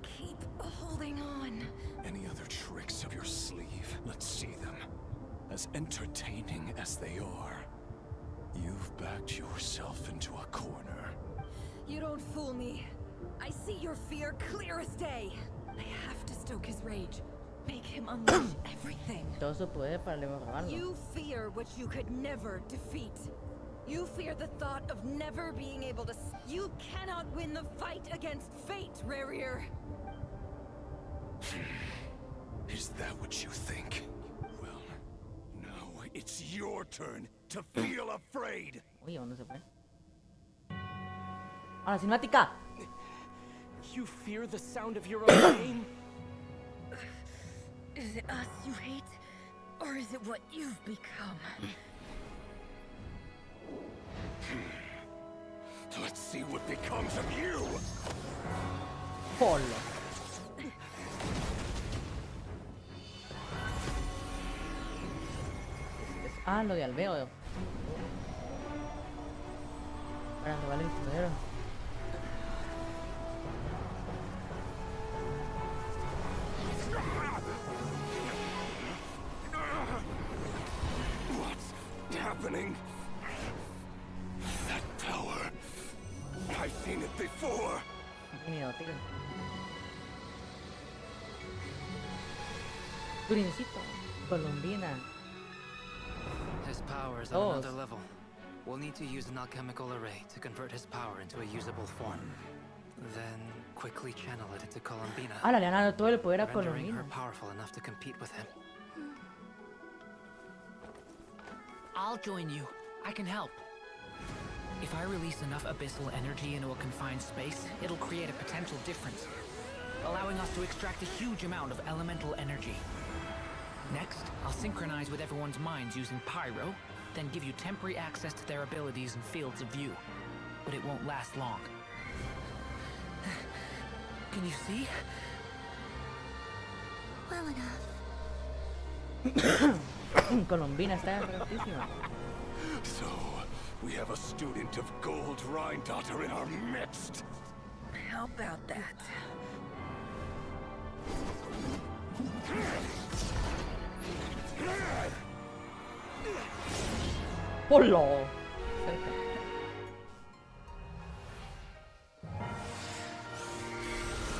keep holding on. Any other tricks up your sleeve? Let's see them. As entertaining as they are, you've backed yourself into a corner. You don't fool me. I see your fear clear as day. I have to stoke his rage. Make him unleash everything. Todo su poder para liberarlo. You fear what you could never defeat. You fear the thought of never being able to... You cannot win the fight against fate, Rarer. Is that what you think? Well, now it's your turn to feel afraid. Uy, ¿dónde se fue? ¡A la cinemática! You fear the sound of your own name? Is it us you hate? Or is it what you've become? Let's see what becomes of you. Polo. Ah, lo de Alveo. Para robar el poder. What's happening? That power. I've seen it before. Miedo, tigre. Turincito. Colombina. His power is at another level. We'll need to use an alchemical array to convert his power into a usable form. Then quickly channel it into Colombina. Ah, le han dado todo el poder a rendering Colombina. her powerful enough to compete with him. I'll join you. I can help. If I release enough abyssal energy into a confined space, it'll create a potential difference, allowing us to extract a huge amount of elemental energy. Next, I'll synchronize with everyone's minds using Pyro, then give you temporary access to their abilities and fields of view. But it won't last long. Can you see? Well enough. Colombina está rotísima. So, we have a student of Gold Rhine-Daughter in our midst. How about that? Polo.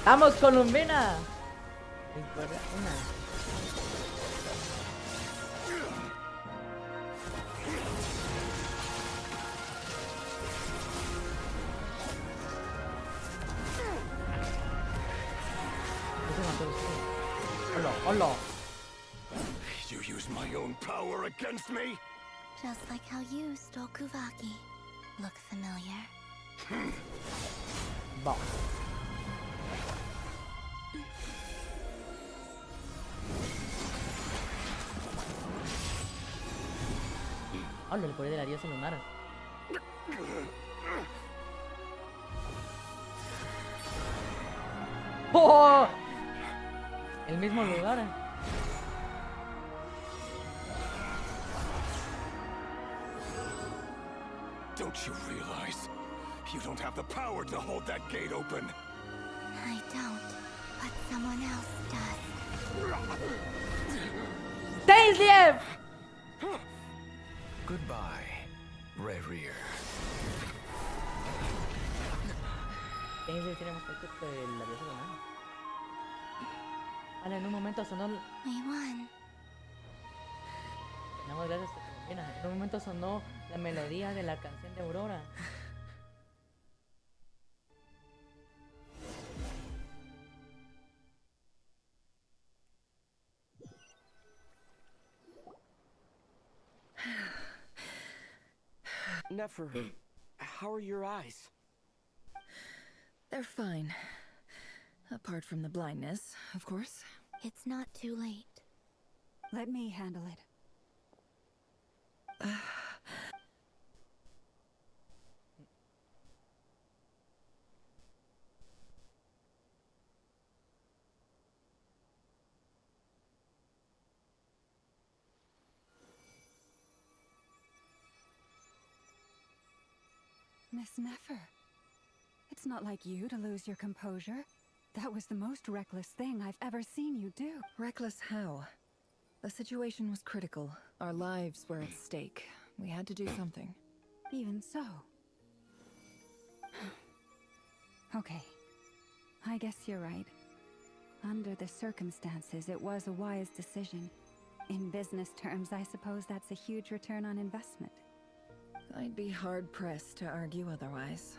¡Vamos, Colombina! Una. Hola, hola. You use my own power against me? Just like how you stole Kuvaki. Look familiar? Va. Hola, el poder de la diosa lunar. ¡Oh! El mismo lugar. Don't you realize you don't have the power to hold that gate open? I don't, but someone else does. ¡Tails! Goodbye, Rarer. Tails tiene más efecto de la diosa lunar. Vale, en un momento sonó... We won. Tenemos gracias a Colombina. En un momento sonó la melodía de la canción de Aurora. Nefer, how are your eyes? They're fine. Apart from the blindness, of course. It's not too late. Let me handle it. Miss Nefer, it's not like you to lose your composure. That was the most reckless thing I've ever seen you do. Reckless how? The situation was critical. Our lives were at stake. We had to do something. Even so. Okay. I guess you're right. Under the circumstances, it was a wise decision. In business terms, I suppose that's a huge return on investment. I'd be hard-pressed to argue otherwise.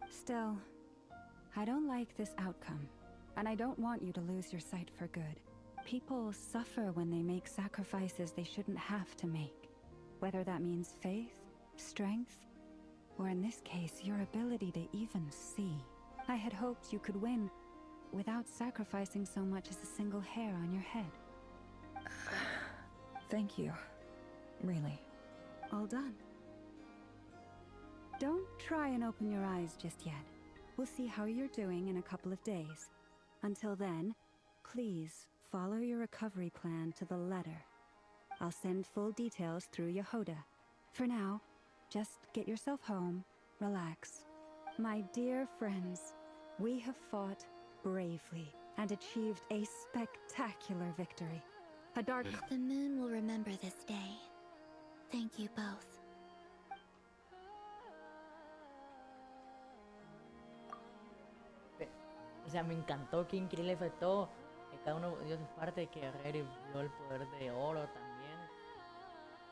Still, I don't like this outcome, and I don't want you to lose your sight for good. People suffer when they make sacrifices they shouldn't have to make. Whether that means faith, strength, or in this case, your ability to even see. I had hoped you could win without sacrificing so much as a single hair on your head. Thank you. Really. All done. Don't try and open your eyes just yet. We'll see how you're doing in a couple of days. Until then, please follow your recovery plan to the letter. I'll send full details through Yehoda. For now, just get yourself home, relax. My dear friends, we have fought bravely and achieved a spectacular victory. A dark... The moon will remember this day. Thank you both. O sea, me encantó, qué increíble fue todo. Que cada uno dio su parte, que Guerrero dio el poder de oro también.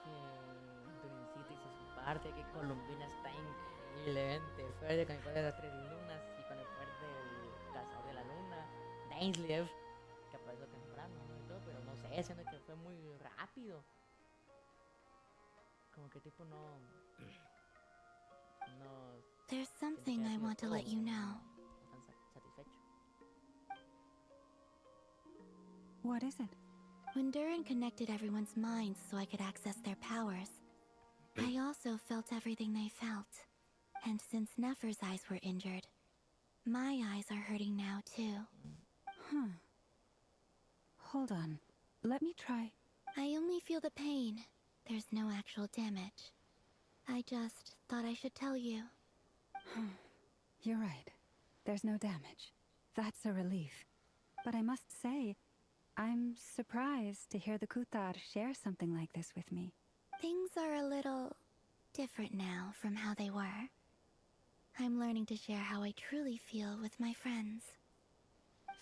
Que Durincito hizo su parte, que Columbina está increíblemente fuerte con el poder de las tres lunas y con el poder del cazador de la luna. Dainslev, que apareció temprano, ¿no? Y todo, pero no sé, siendo que fue muy rápido. Como que tipo no... There's something I want to let you know. What is it? When Durin connected everyone's minds so I could access their powers, I also felt everything they felt. And since Nefer's eyes were injured, my eyes are hurting now too. Huh. Hold on. Let me try. I only feel the pain. There's no actual damage. I just thought I should tell you. You're right. There's no damage. That's a relief. But I must say, I'm surprised to hear the Kuthar share something like this with me. Things are a little different now from how they were. I'm learning to share how I truly feel with my friends.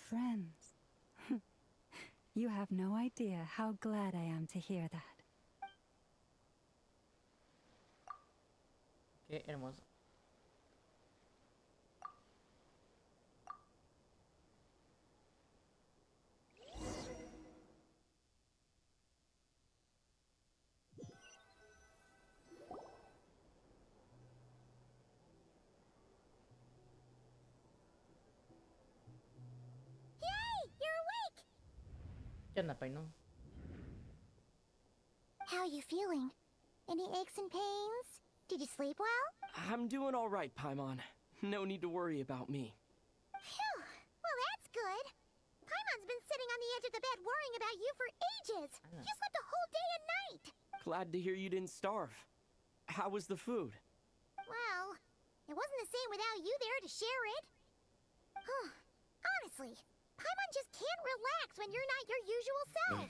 Friends? You have no idea how glad I am to hear that. Qué hermoso. ¿Qué onda, Paino? How are you feeling? Any aches and pains? Did you sleep well? I'm doing all right, Paimon. No need to worry about me. Phew! Well, that's good. Paimon's been sitting on the edge of the bed worrying about you for ages. You slept a whole day and night. Glad to hear you didn't starve. How was the food? Well, it wasn't the same without you there to share it. Honestly, Paimon just can't relax when you're not your usual self.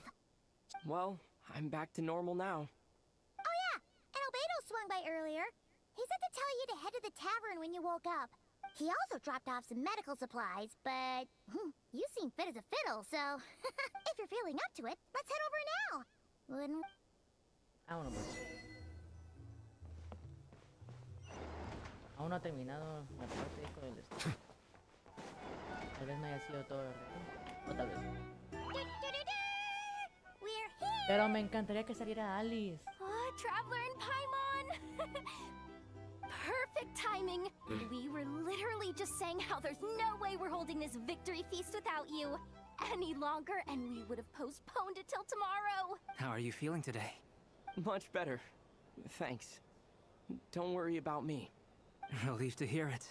Well, I'm back to normal now. Oh yeah, and Albedo swung by earlier. He said to tell you to head to the tavern when you woke up. He also dropped off some medical supplies, but you seem fit as a fiddle, so if you're feeling up to it, let's head over now. Wouldn't... Vámonos pues. Aún no ha terminado la parte de esto del destino. Tal vez no haya sido todo real. O tal vez. Pero me encantaría que saliera Alice. Oh, Traveler and Paimon! timing. We were literally just saying how there's no way we're holding this victory feast without you any longer, and we would have postponed it till tomorrow. How are you feeling today? Much better. Thanks. Don't worry about me. Relieved to hear it.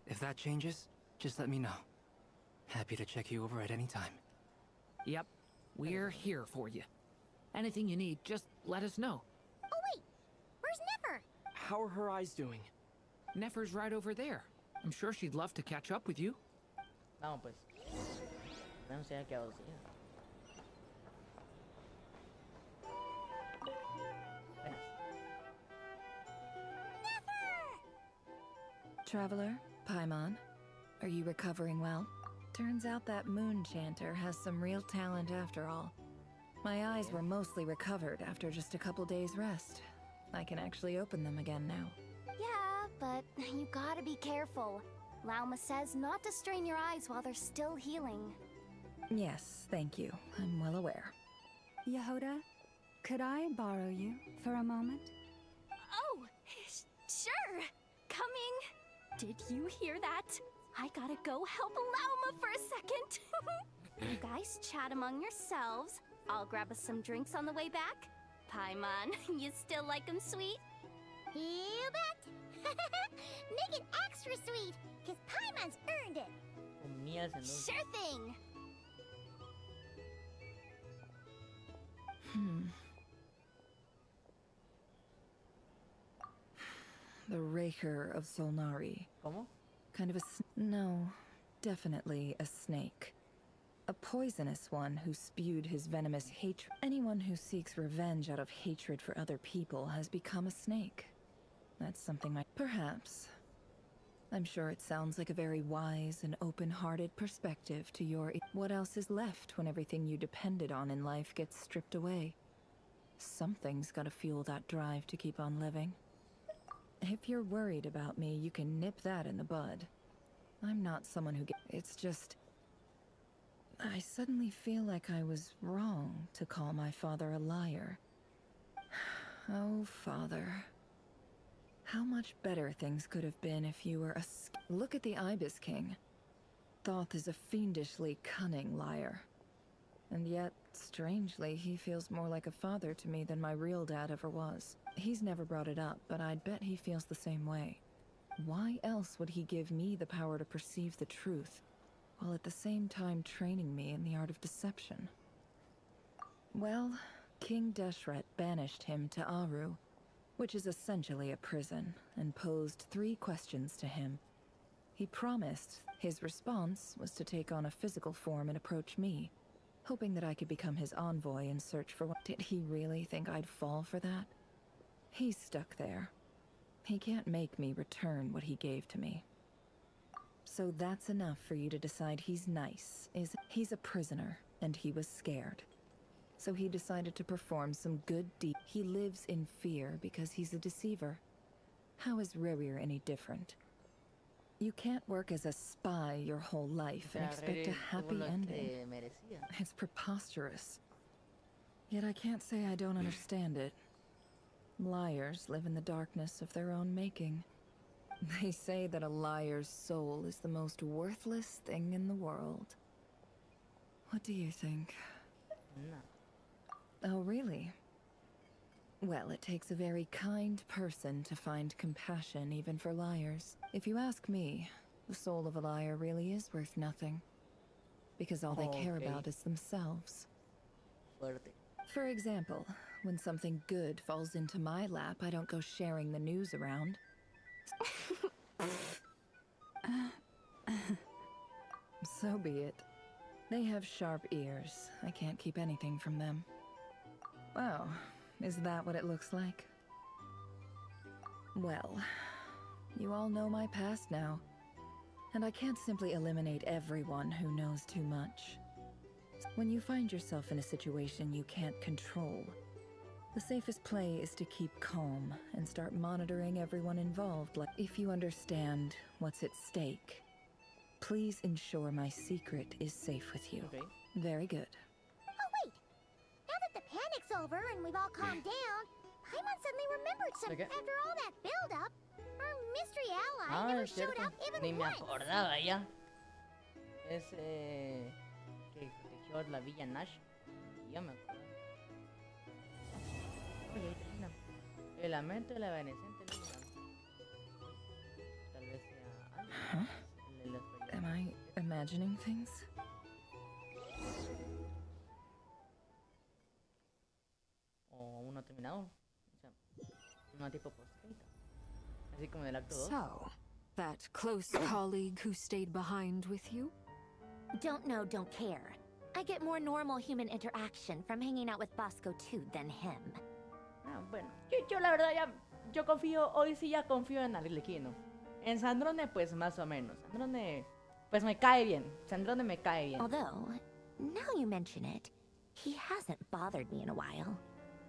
If that changes, just let me know. Happy to check you over at any time. Yep, we're here for you. Anything you need, just let us know. Oh wait, where's Nefer? How are her eyes doing? Nefer's right over there. I'm sure she'd love to catch up with you. Vamos pues. No sé qué hago. Traveler, Paimon, are you recovering well? Turns out that moon chanter has some real talent after all. My eyes were mostly recovered after just a couple days rest. I can actually open them again now. Yeah, but you gotta be careful. Lauma says not to strain your eyes while they're still healing. Yes, thank you. I'm well aware. Yehoda, could I borrow you for a moment? Oh, sure. Coming. Did you hear that? I gotta go help Lauma for a second. You guys chat among yourselves. I'll grab us some drinks on the way back. Paimon, you still like 'em sweet? You bet. Make it extra sweet, because Paimon's earned it. Sure thing. The Raker of Solnari. ¿Cómo? Kind of a no, definitely a snake. A poisonous one who spewed his venomous hatred. Anyone who seeks revenge out of hatred for other people has become a snake. That's something perhaps. I'm sure it sounds like a very wise and open-hearted perspective to your... What else is left when everything you depended on in life gets stripped away? Something's gotta fuel that drive to keep on living. If you're worried about me, you can nip that in the bud. I'm not someone who it's just... I suddenly feel like I was wrong to call my father a liar. Oh, Father. How much better things could have been if you were a... Look at the Ibis King. Thoth is a fiendishly cunning liar. And yet, strangely, he feels more like a father to me than my real dad ever was. He's never brought it up, but I'd bet he feels the same way. Why else would he give me the power to perceive the truth, while at the same time training me in the art of deception? Well, King Deshret banished him to Aru, which is essentially a prison, and posed 3 questions to him. He promised his response was to take on a physical form and approach me, hoping that I could become his envoy in search for what... Did he really think I'd fall for that? He's stuck there. He can't make me return what he gave to me. So that's enough for you to decide he's nice, is it? He's a prisoner, and he was scared. So he decided to perform some good deed. He lives in fear because he's a deceiver. How is Rerir any different? You can't work as a spy your whole life and expect a happy ending. It's preposterous. Yet I can't say I don't understand it. Liars live in the darkness of their own making. They say that a liar's soul is the most worthless thing in the world. What do you think? No. Oh, really? Well, it takes a very kind person to find compassion even for liars. If you ask me, the soul of a liar really is worth nothing. Because all they care about is themselves. For example, when something good falls into my lap, I don't go sharing the news around. So be it. They have sharp ears. I can't keep anything from them. Wow, is that what it looks like? Well, you all know my past now, and I can't simply eliminate everyone who knows too much. When you find yourself in a situation you can't control, the safest play is to keep calm and start monitoring everyone involved. Like, if you understand what's at stake, please ensure my secret is safe with you. Okay. Very good. Oh wait! Now that the panic's over and we've all calmed down, Paimon suddenly remembered something. Okay. After all that build-up, our mystery ally Ah, never es showed cierto. up even Ni me once. acordaba ya. Es que protegió la Villa Nash. Ya me acuerdo. Oye, ahí termina. El lamento de la evanescente luna. Tal vez sea algo. El de las Am I imagining things? O uno terminado. O sea, uno tipo post-crédito. Así como del acto 2. So, that close colleague who stayed behind with you? Don't know, don't care. I get more normal human interaction from hanging out with Bosco too than him. Ah, bueno, yo la verdad ya, yo confío, hoy sí ya confío en Arlequino. En Sandrone pues más o menos. Sandrone pues me cae bien. Sandrone me cae bien. Although, now you mention it, he hasn't bothered me in a while.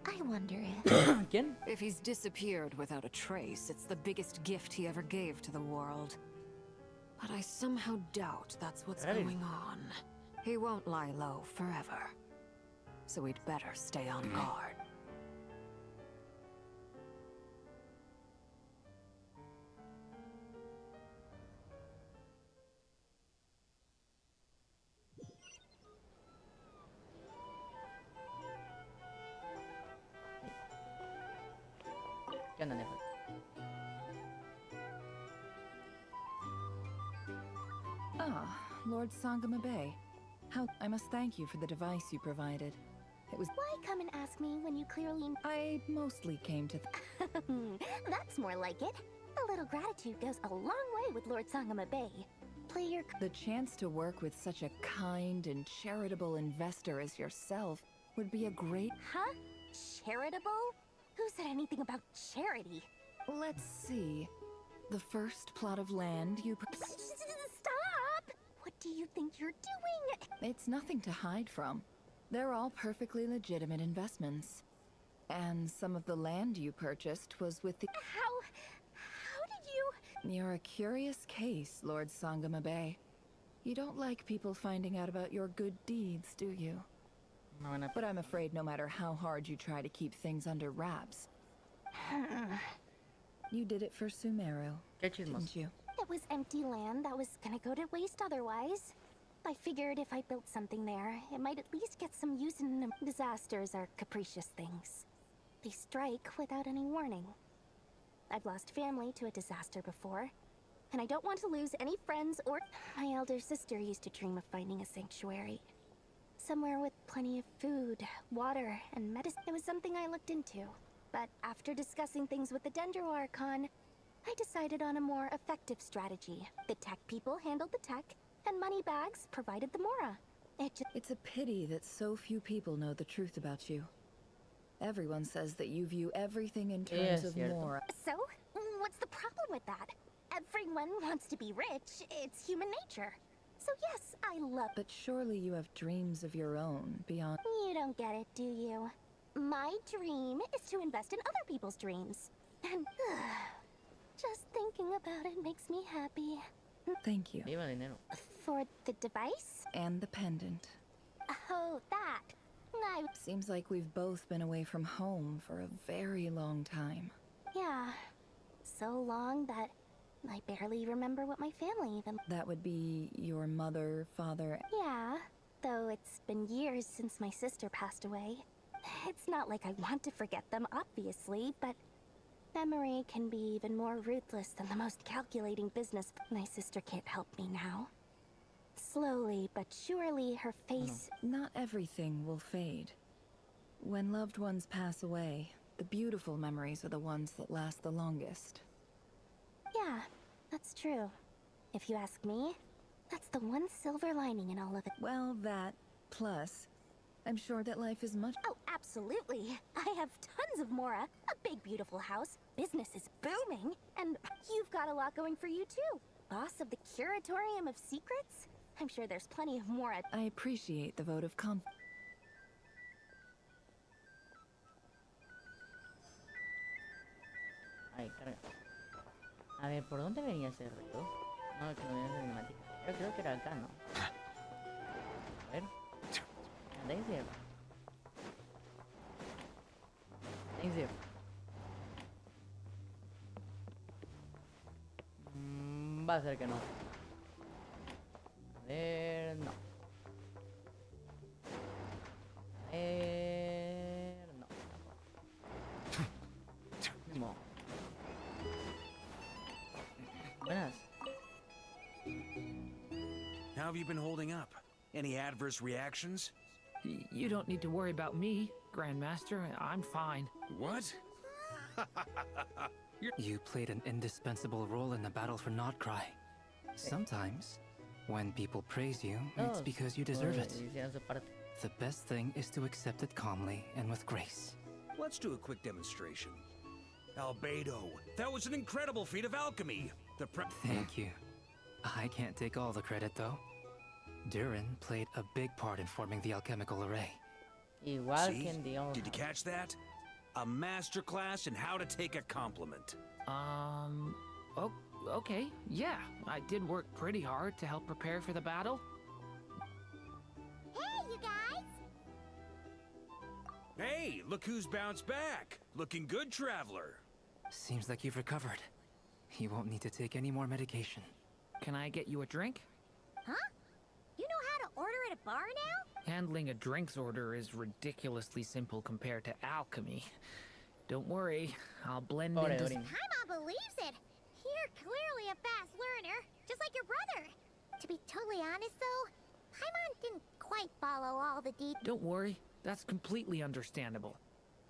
I wonder if... ¿Quién? If he's disappeared without a trace, it's the biggest gift he ever gave to the world. But I somehow doubt that's what's Really? going on. He won't lie low forever. So we'd better stay on guard. ¿Qué onda, Nefa? Ah, Lord Sangama Bay. I must thank you for the device you provided. It was... Why come and ask me when you clearly... I mostly came to... That's more like it. A little gratitude goes a long way with Lord Sangama Bay. Play your... The chance to work with such a kind and charitable investor as yourself would be a great... Huh? Charitable? Who said anything about charity? Let's see. The first plot of land you... Stop! What do you think you're doing? It's nothing to hide from. They're all perfectly legitimate investments. And some of the land you purchased was with the... How did you... You're a curious case, Lord Sangama Bay. You don't like people finding out about your good deeds, do you? No, but I'm afraid no matter how hard you try to keep things under wraps... You did it for Sumeru, didn't you? It was empty land that was gonna go to waste otherwise. I figured if I built something there, it might at least get some use in disasters are capricious things. They strike without any warning. I've lost family to a disaster before, and I don't want to lose any friends or... My elder sister used to dream of finding a sanctuary. Somewhere with plenty of food, water, and medicine. It was something I looked into. But after discussing things with the Dendro Archon, I decided on a more effective strategy. The tech people handled the tech, and Moneybags provided the Mora. It's a pity that so few people know the truth about you. Everyone says that you view everything in terms of Mora. So, what's the problem with that? Everyone wants to be rich. It's human nature. So yes, I love... But surely you have dreams of your own beyond... You don't get it, do you? My dream is to invest in other people's dreams. And just thinking about it makes me happy. Thank you. Viva dinero. For the device? And the pendant. Oh, that. Seems like we've both been away from home for a very long time. Yeah. So long that I barely remember what my family even... That would be your mother, father... Yeah, though it's been years since my sister passed away. It's not like I want to forget them, obviously, but memory can be even more ruthless than the most calculating business. My sister can't help me now. Slowly but surely, her face... Not everything will fade. When loved ones pass away, the beautiful memories are the ones that last the longest. Yeah, that's true. If you ask me, that's the one silver lining in all of it. Well, that, plus, I'm sure that life is much... Oh, absolutely. I have tons of Mora, a big beautiful house, business is booming, and you've got a lot going for you too. Boss of the Curatorium of Secrets? I'm sure there's plenty of Mora. I appreciate the vote of confidence. Ay, carga. A ver, ¿por dónde venía ese reto? No, que no venía esa cinemática. Yo creo que era acá, ¿no? A ver. Thanks here. Thanks here. Va a ser que no. A ver, no. No, tampoco. Ni modo. Buenas. How have you been holding up? Any adverse reactions? You don't need to worry about me, Grandmaster. I'm fine. What? You played an indispensable role in the battle for Notcry. Sometimes, when people praise you, it's because you deserve it. The best thing is to accept it calmly and with grace. Let's do a quick demonstration. Albedo, that was an incredible feat of alchemy. Thank you. I can't take all the credit, though. Durin played a big part in forming the alchemical array. Igual See? que en the Did you catch that? A masterclass in how to take a compliment. Oh, okay. Yeah, I did work pretty hard to help prepare for the battle. Hey, you guys! Hey, look who's bounced back. Looking good, traveler. Seems like you've recovered. You won't need to take any more medication. Can I get you a drink? Huh? You know how to order at a bar now? Handling a drinks order is ridiculously simple compared to alchemy. Don't worry, I'll blend into... Paimon believes it! You're clearly a fast learner, just like your brother. To be totally honest, though, Paimon didn't quite follow all the details. Don't worry, that's completely understandable.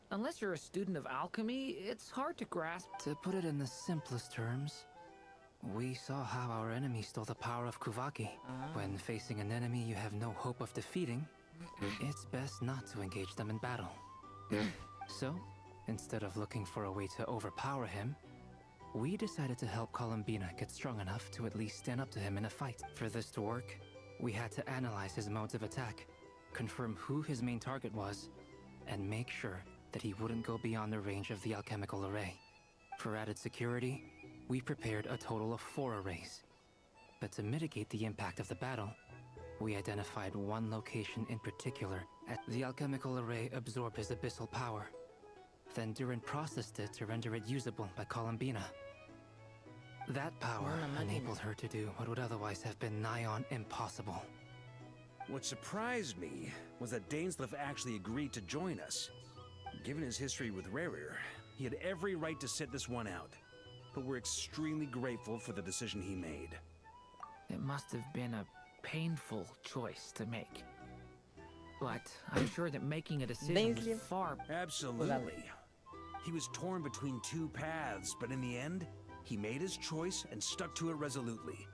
Unless you're a student of alchemy, it's hard to grasp. To put it in the simplest terms, we saw how our enemy stole the power of Kuvaki. When facing an enemy you have no hope of defeating, it's best not to engage them in battle. So, instead of looking for a way to overpower him, we decided to help Columbina get strong enough to at least stand up to him in a fight. For this to work, we had to analyze his modes of attack, confirm who his main target was, and make sure that he wouldn't go beyond the range of the alchemical array. For added security, we prepared a total of 4 arrays. But to mitigate the impact of the battle, we identified one location in particular. The alchemical array absorbed his abyssal power. Then Durin processed it to render it usable by Columbina. That power enabled her to do what would otherwise have been nigh on impossible. What surprised me was that Dainsleif actually agreed to join us. Given his history with Rerir, he had every right to sit this one out. But we're extremely grateful for the decision he made. It must have been a painful choice to make. But I'm sure that making a decision was far... Absolutely. He was torn between 2 paths, but in the end, he made his choice and stuck to it resolutely.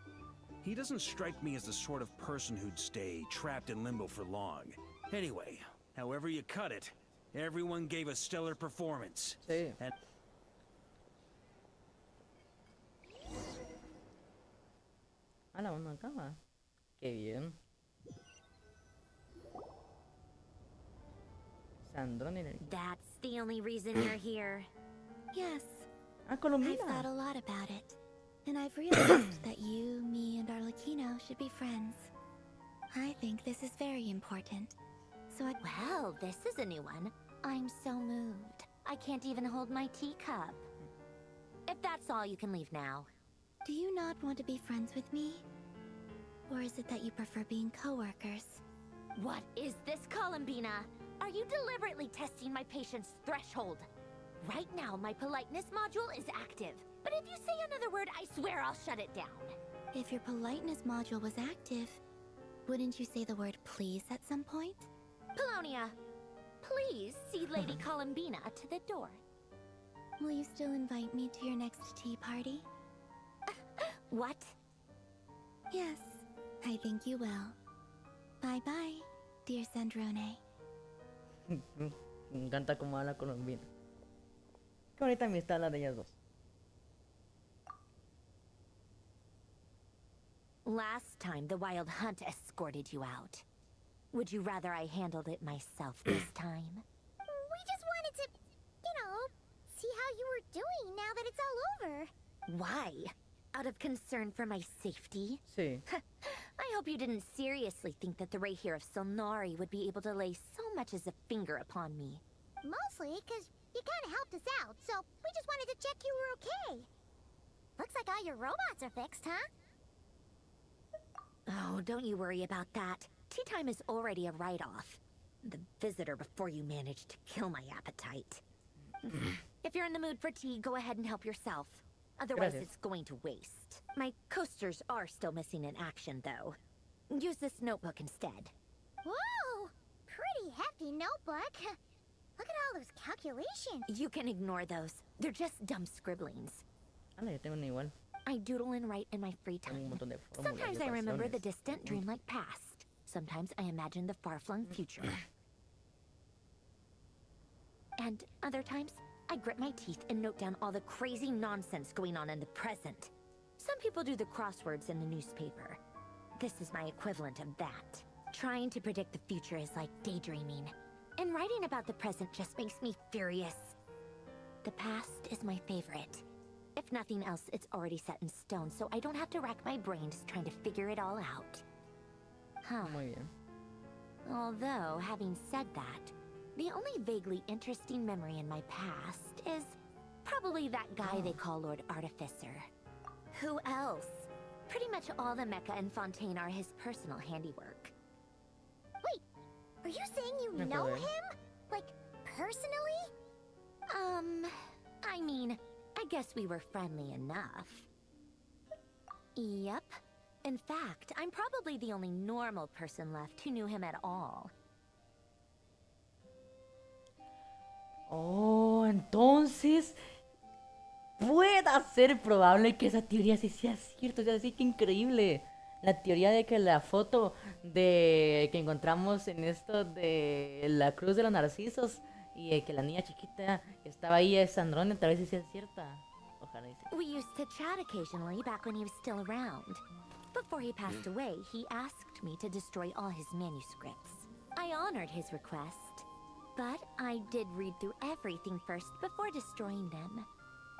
He doesn't strike me as the sort of person who'd stay trapped in limbo for long. Anyway, however you cut it, everyone gave a stellar performance. Sí. And una cama. Qué bien. That's the only reason you're here. Yes. Ah, Colombina. I've thought a lot about it. And I've realized that you, me, and Arlecchino should be friends. I think this is very important. So Well, this is a new one. I'm so moved. I can't even hold my teacup. If that's all, you can leave now. Do you not want to be friends with me? Or is it that you prefer being co-workers? What is this, Columbina? Are you deliberately testing my patience threshold? Right now, my politeness module is active. But if you say another word, I swear I'll shut it down. If your politeness module was active, wouldn't you say the word please at some point? Polonia, please see Lady Columbina to the door. Will you still invite me to your next tea party? What? Yes, I think you will. Bye-bye, dear Sandrone. Me encanta cómo habla Colombina. Qué bonita amistad la de ellas dos. Last time, the Wild Hunt escorted you out. Would you rather I handled it myself this time? We just wanted to, see how you were doing now that it's all over. Why? Out of concern for my safety? Sí. I hope you didn't seriously think that the Rayhir of Solnari would be able to lay so much as a finger upon me. Mostly because you kind of helped us out, so we just wanted to check you were okay. Looks like all your robots are fixed, huh? Oh, don't you worry about that. Tea time is already a write-off. The visitor before you managed to kill my appetite. If you're in the mood for tea, go ahead and help yourself. Otherwise, Gracias. it's going to waste. My coasters are still missing in action, though. Use this notebook instead. Whoa! Pretty hefty notebook. Look at all those calculations. You can ignore those. They're just dumb scribblings. Anda, yo tengo una igual. I doodle and write in my free Tengo un time. montón de fórmulas Sometimes y I remember the ecuaciones. distant, dreamlike past. Sometimes I imagine the far-flung future. And other times, I grit my teeth and note down all the crazy nonsense going on in the present. Some people do the crosswords in the newspaper. This is my equivalent of that. Trying to predict the future is like daydreaming. And writing about the present just makes me furious. The past is my favorite. If nothing else, it's already set in stone, so I don't have to rack my brains trying to figure it all out. Huh. Muy bien. Although, having said that, the only vaguely interesting memory in my past is probably that guy they call Lord Artificer. Who else? Pretty much all the mecha and Fontaine are his personal handiwork. Wait, are you saying you No know problem. him? Like, personally? I mean, I guess we were friendly enough. Yep. In fact, I'm probably the only normal person left who knew him at all. Oh, entonces pueda ser probable que esa teoría sí sea cierta. O sea, sí, que increíble. La teoría de que la foto de que encontramos en esto de la cruz de los narcisos y que la niña chiquita estaba ahí es Androne, tal vez sí sea cierta. Ojalá y sí. We used to chat occasionally back when he was still around. Before he passed away, he asked me to destroy all his manuscripts. I honored his request, but I did read through everything first before destroying them.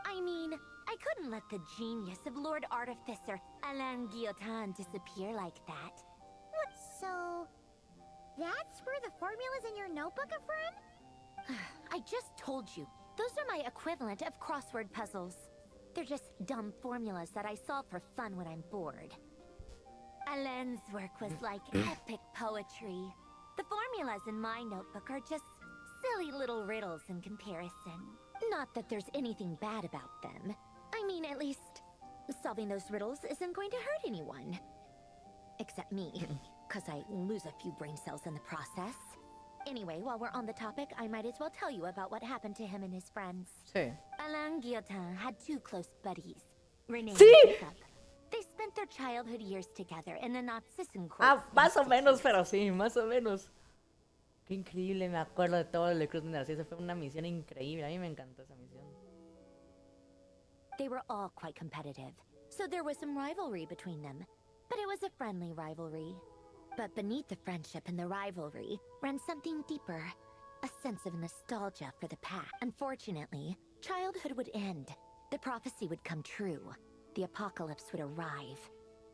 I mean, I couldn't let the genius of Lord Artificer Alain Guillotin disappear like that. What, so... That's where the formulas in your notebook are from? I just told you. Those are my equivalent of crossword puzzles. They're just dumb formulas that I solve for fun when I'm bored. Alain's work was like epic poetry. The formulas in my notebook are just silly little riddles in comparison. Not that there's anything bad about them. I mean, at least, solving those riddles isn't going to hurt anyone. Except me, because I lose a few brain cells in the process. Anyway, while we're on the topic, I might as well tell you about what happened to him and his friends. Sí. Alain Guillotin had two close buddies, Renee Sí. and Jacob. They spent their childhood years together in the Narcissan Court. Ah, más o menos, pero sí, más o menos. Qué increíble, me acuerdo de todo el Cruz de Narciso. Fue una misión increíble, a mí me encantó esa misión. They were all quite competitive, so there was some rivalry between them. But it was a friendly rivalry. But beneath the friendship and the rivalry ran something deeper, a sense of nostalgia for the past. Unfortunately, childhood would end. The prophecy would come true. The apocalypse would arrive,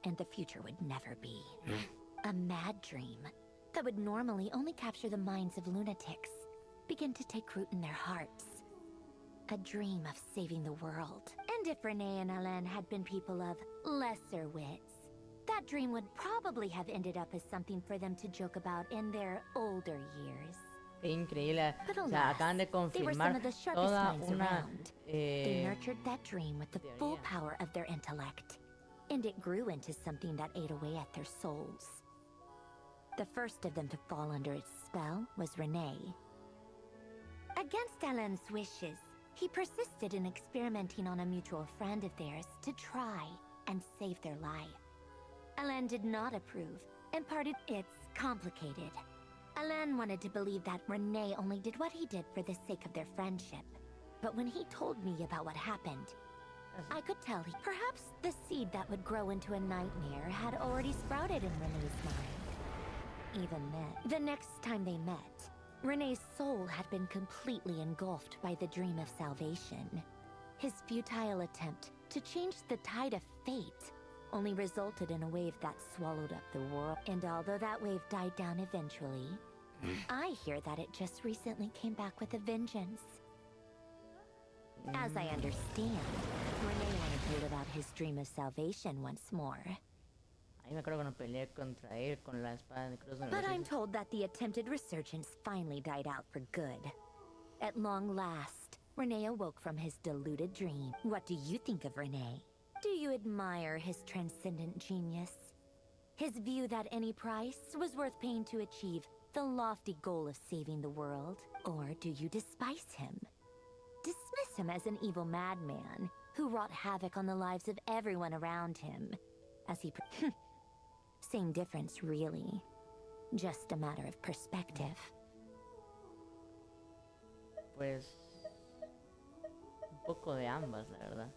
and the future would never be. A mad dream that would normally only capture the minds of lunatics begin to take root in their hearts. A dream of saving the world. And if Renee and Alain had been people of lesser wits, that dream would probably have ended up as something for them to joke about in their older years. Qué increíble. But O sea, acaban de they were some confirmar of the sharpest toda minds una around. They eh, nurtured that dream with the full power of their intellect, and it grew into something that ate away at their souls. The first of them to fall under its spell was Renee. Against Alain's wishes, he persisted in experimenting on a mutual friend of theirs to try and save their life. Alain did not approve, and it's complicated. Alain wanted to believe that Renee only did what he did for the sake of their friendship. But when he told me about what happened, I could tell perhaps the seed that would grow into a nightmare had already sprouted in Renee's mind. Even then, the next time they met, Renee's soul had been completely engulfed by the dream of salvation. His futile attempt to change the tide of fate only resulted in a wave that swallowed up the world. And although that wave died down eventually, I hear that it just recently came back with a vengeance. As I understand, Renee wanted feel about his dream of salvation once more. Ahí me acuerdo cuando peleé contra él con la espada de cruz. But I'm told that the attempted resurgence finally died out for good. At long last, Renee awoke from his deluded dream. What do you think of Renee? Do you admire his transcendent genius? His view that any price was worth paying to achieve the lofty goal of saving the world? Or do you despise him? Dismiss him as an evil madman who wrought havoc on the lives of everyone around him, as he... Same difference, really. Just a matter of perspective. Pues... un poco de ambas, la verdad.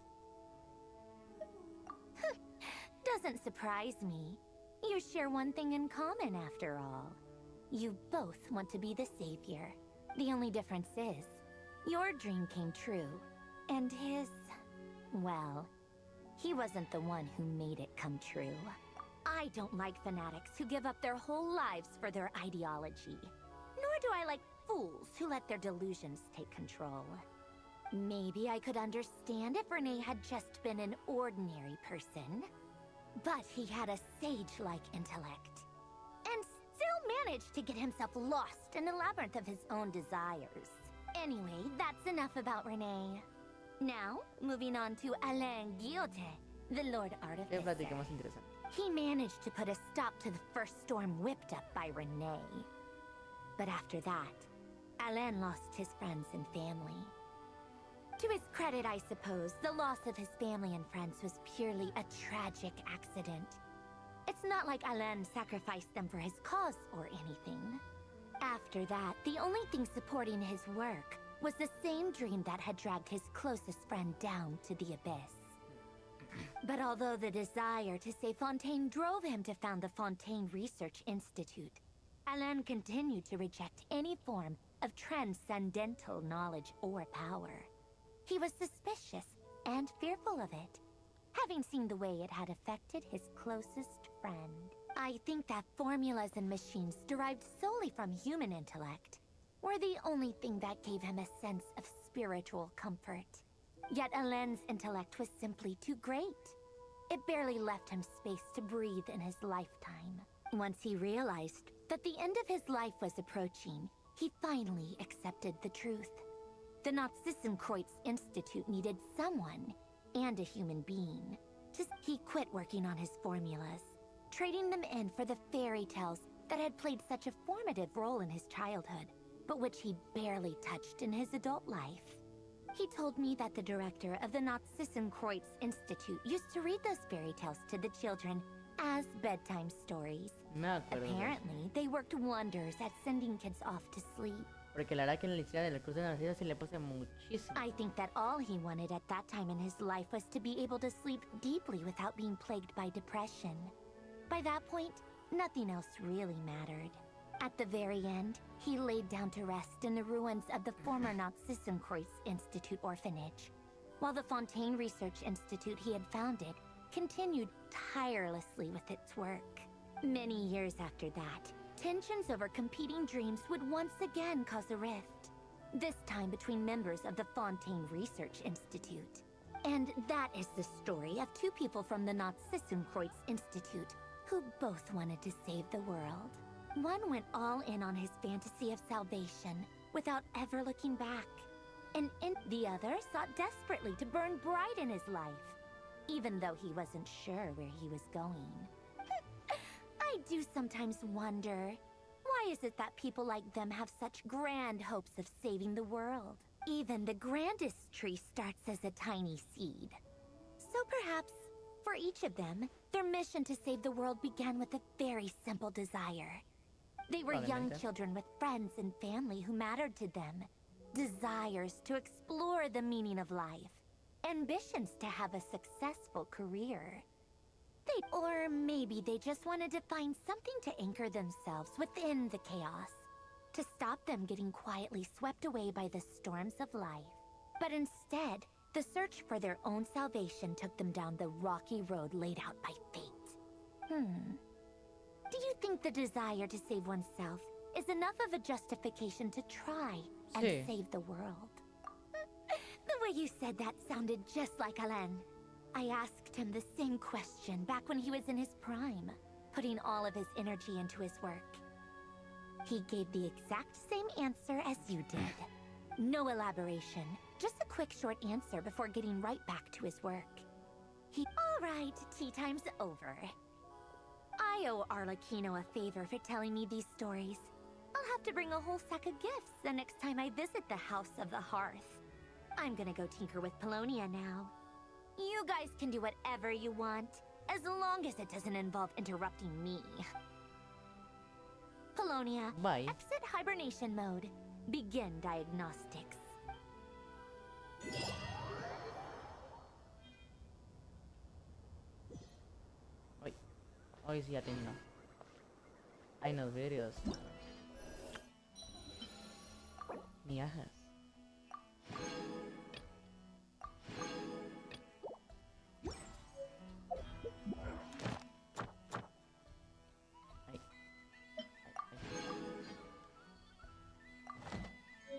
Doesn't surprise me. You share one thing in common, after all. You both want to be the savior. The only difference is, your dream came true, and his... well, he wasn't the one who made it come true. I don't like fanatics who give up their whole lives for their ideology. Nor do I like fools who let their delusions take control. Maybe I could understand if Renee had just been an ordinary person. But he had a sage-like intellect, and still managed to get himself lost in the labyrinth of his own desires. Anyway, that's enough about Renee. Now, moving on to Alain Guillotin, the Lord Artificer. He managed to put a stop to the first storm whipped up by Renee. But after that, Alain lost his friends and family. To his credit, I suppose, the loss of his family and friends was purely a tragic accident. It's not like Alain sacrificed them for his cause or anything. After that, the only thing supporting his work was the same dream that had dragged his closest friend down to the abyss. But although the desire to save Fontaine drove him to found the Fontaine Research Institute, Alain continued to reject any form of transcendental knowledge or power. He was suspicious and fearful of it, having seen the way it had affected his closest friend. I think that formulas and machines derived solely from human intellect were the only thing that gave him a sense of spiritual comfort. Yet Alain's intellect was simply too great. It barely left him space to breathe in his lifetime. Once he realized that the end of his life was approaching, he finally accepted the truth. The Nazissenkreuz Institute needed someone, and a human being. He quit working on his formulas, trading them in for the fairy tales that had played such a formative role in his childhood, but which he barely touched in his adult life. He told me that the director of the Nazissenkreuz Institute used to read those fairy tales to the children as bedtime stories. Apparently, they worked wonders at sending kids off to sleep. Porque la verdad que en la historia de la Cruz de Narcisa sí le puse muchísimo. I think that all he wanted at that time in his life was to be able to sleep deeply without being plagued by depression. By that point, nothing else really mattered. At the very end, he laid down to rest in the ruins of the former Nazissenkreuz Institute orphanage, while the Fontaine Research Institute he had founded continued tirelessly with its work. Many years after that, tensions over competing dreams would once again cause a rift, this time between members of the Fontaine Research Institute. And that is the story of two people from the Nazissenkreuz Institute who both wanted to save the world. One went all in on his fantasy of salvation without ever looking back, and the other sought desperately to burn bright in his life, even though he wasn't sure where he was going. I do sometimes wonder, why is it that people like them have such grand hopes of saving the world? Even the grandest tree starts as a tiny seed. So perhaps, for each of them, their mission to save the world began with a very simple desire. They were young children with friends and family who mattered to them, desires to explore the meaning of life, ambitions to have a successful career. Or maybe they just wanted to find something to anchor themselves within the chaos, to stop them getting quietly swept away by the storms of life. But instead, the search for their own salvation took them down the rocky road laid out by fate. Do you think the desire to save oneself is enough of a justification to try and save the world? The way you said that sounded just like Alain. I asked him the same question back when he was in his prime, putting all of his energy into his work. He gave the exact same answer as you did. No elaboration, just a quick short answer before getting right back to his work. All right, tea time's over. I owe Arlecchino a favor for telling me these stories. I'll have to bring a whole sack of gifts the next time I visit the House of the Hearth. I'm gonna go tinker with Polonia now. You guys can do whatever you want, as long as it doesn't involve interrupting me. Polonia, bye. Exit hibernation mode. Begin diagnostics. Hoy sí ya terminó. Hay unos vídeos. Miajas.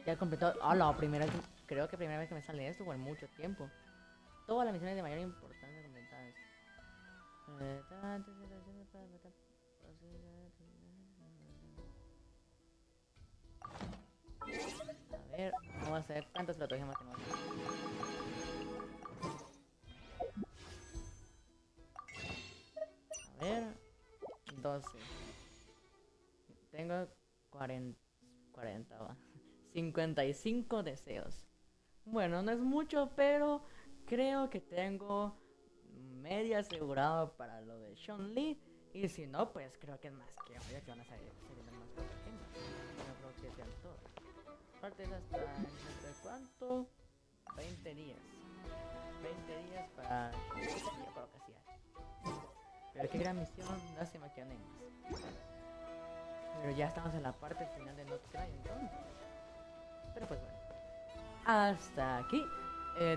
Ya completó. Ah, la primera vez, creo que primera vez que me sale esto por mucho tiempo. Todas las misiones de mayor importancia completadas. A ver, vamos a ver cuántas plataformas tenemos. A ver, 12. Tengo 40 va. 55 deseos. Bueno, no es mucho, pero creo que tengo medio asegurado para lo de Sean Lee. Y si no, pues creo que es más que obvio que van a salir más cosas que más. No creo que sean todas. Aparte es hasta ¿entre cuánto? 20 días. 20 días para... Yo creo que sí hay. Pero qué gran misión, lástima que no hay más. Pero ya estamos en la parte final de Not Cry entonces. Pero pues bueno. Hasta aquí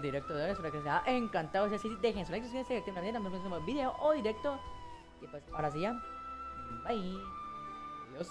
directo de hoy, espero que les haya encantado. Si es así, dejen su like, suscríbanse, activen la campanita, nos vemos en un nuevo video o directo. Y pues ahora sí ya. Bye. Adiós.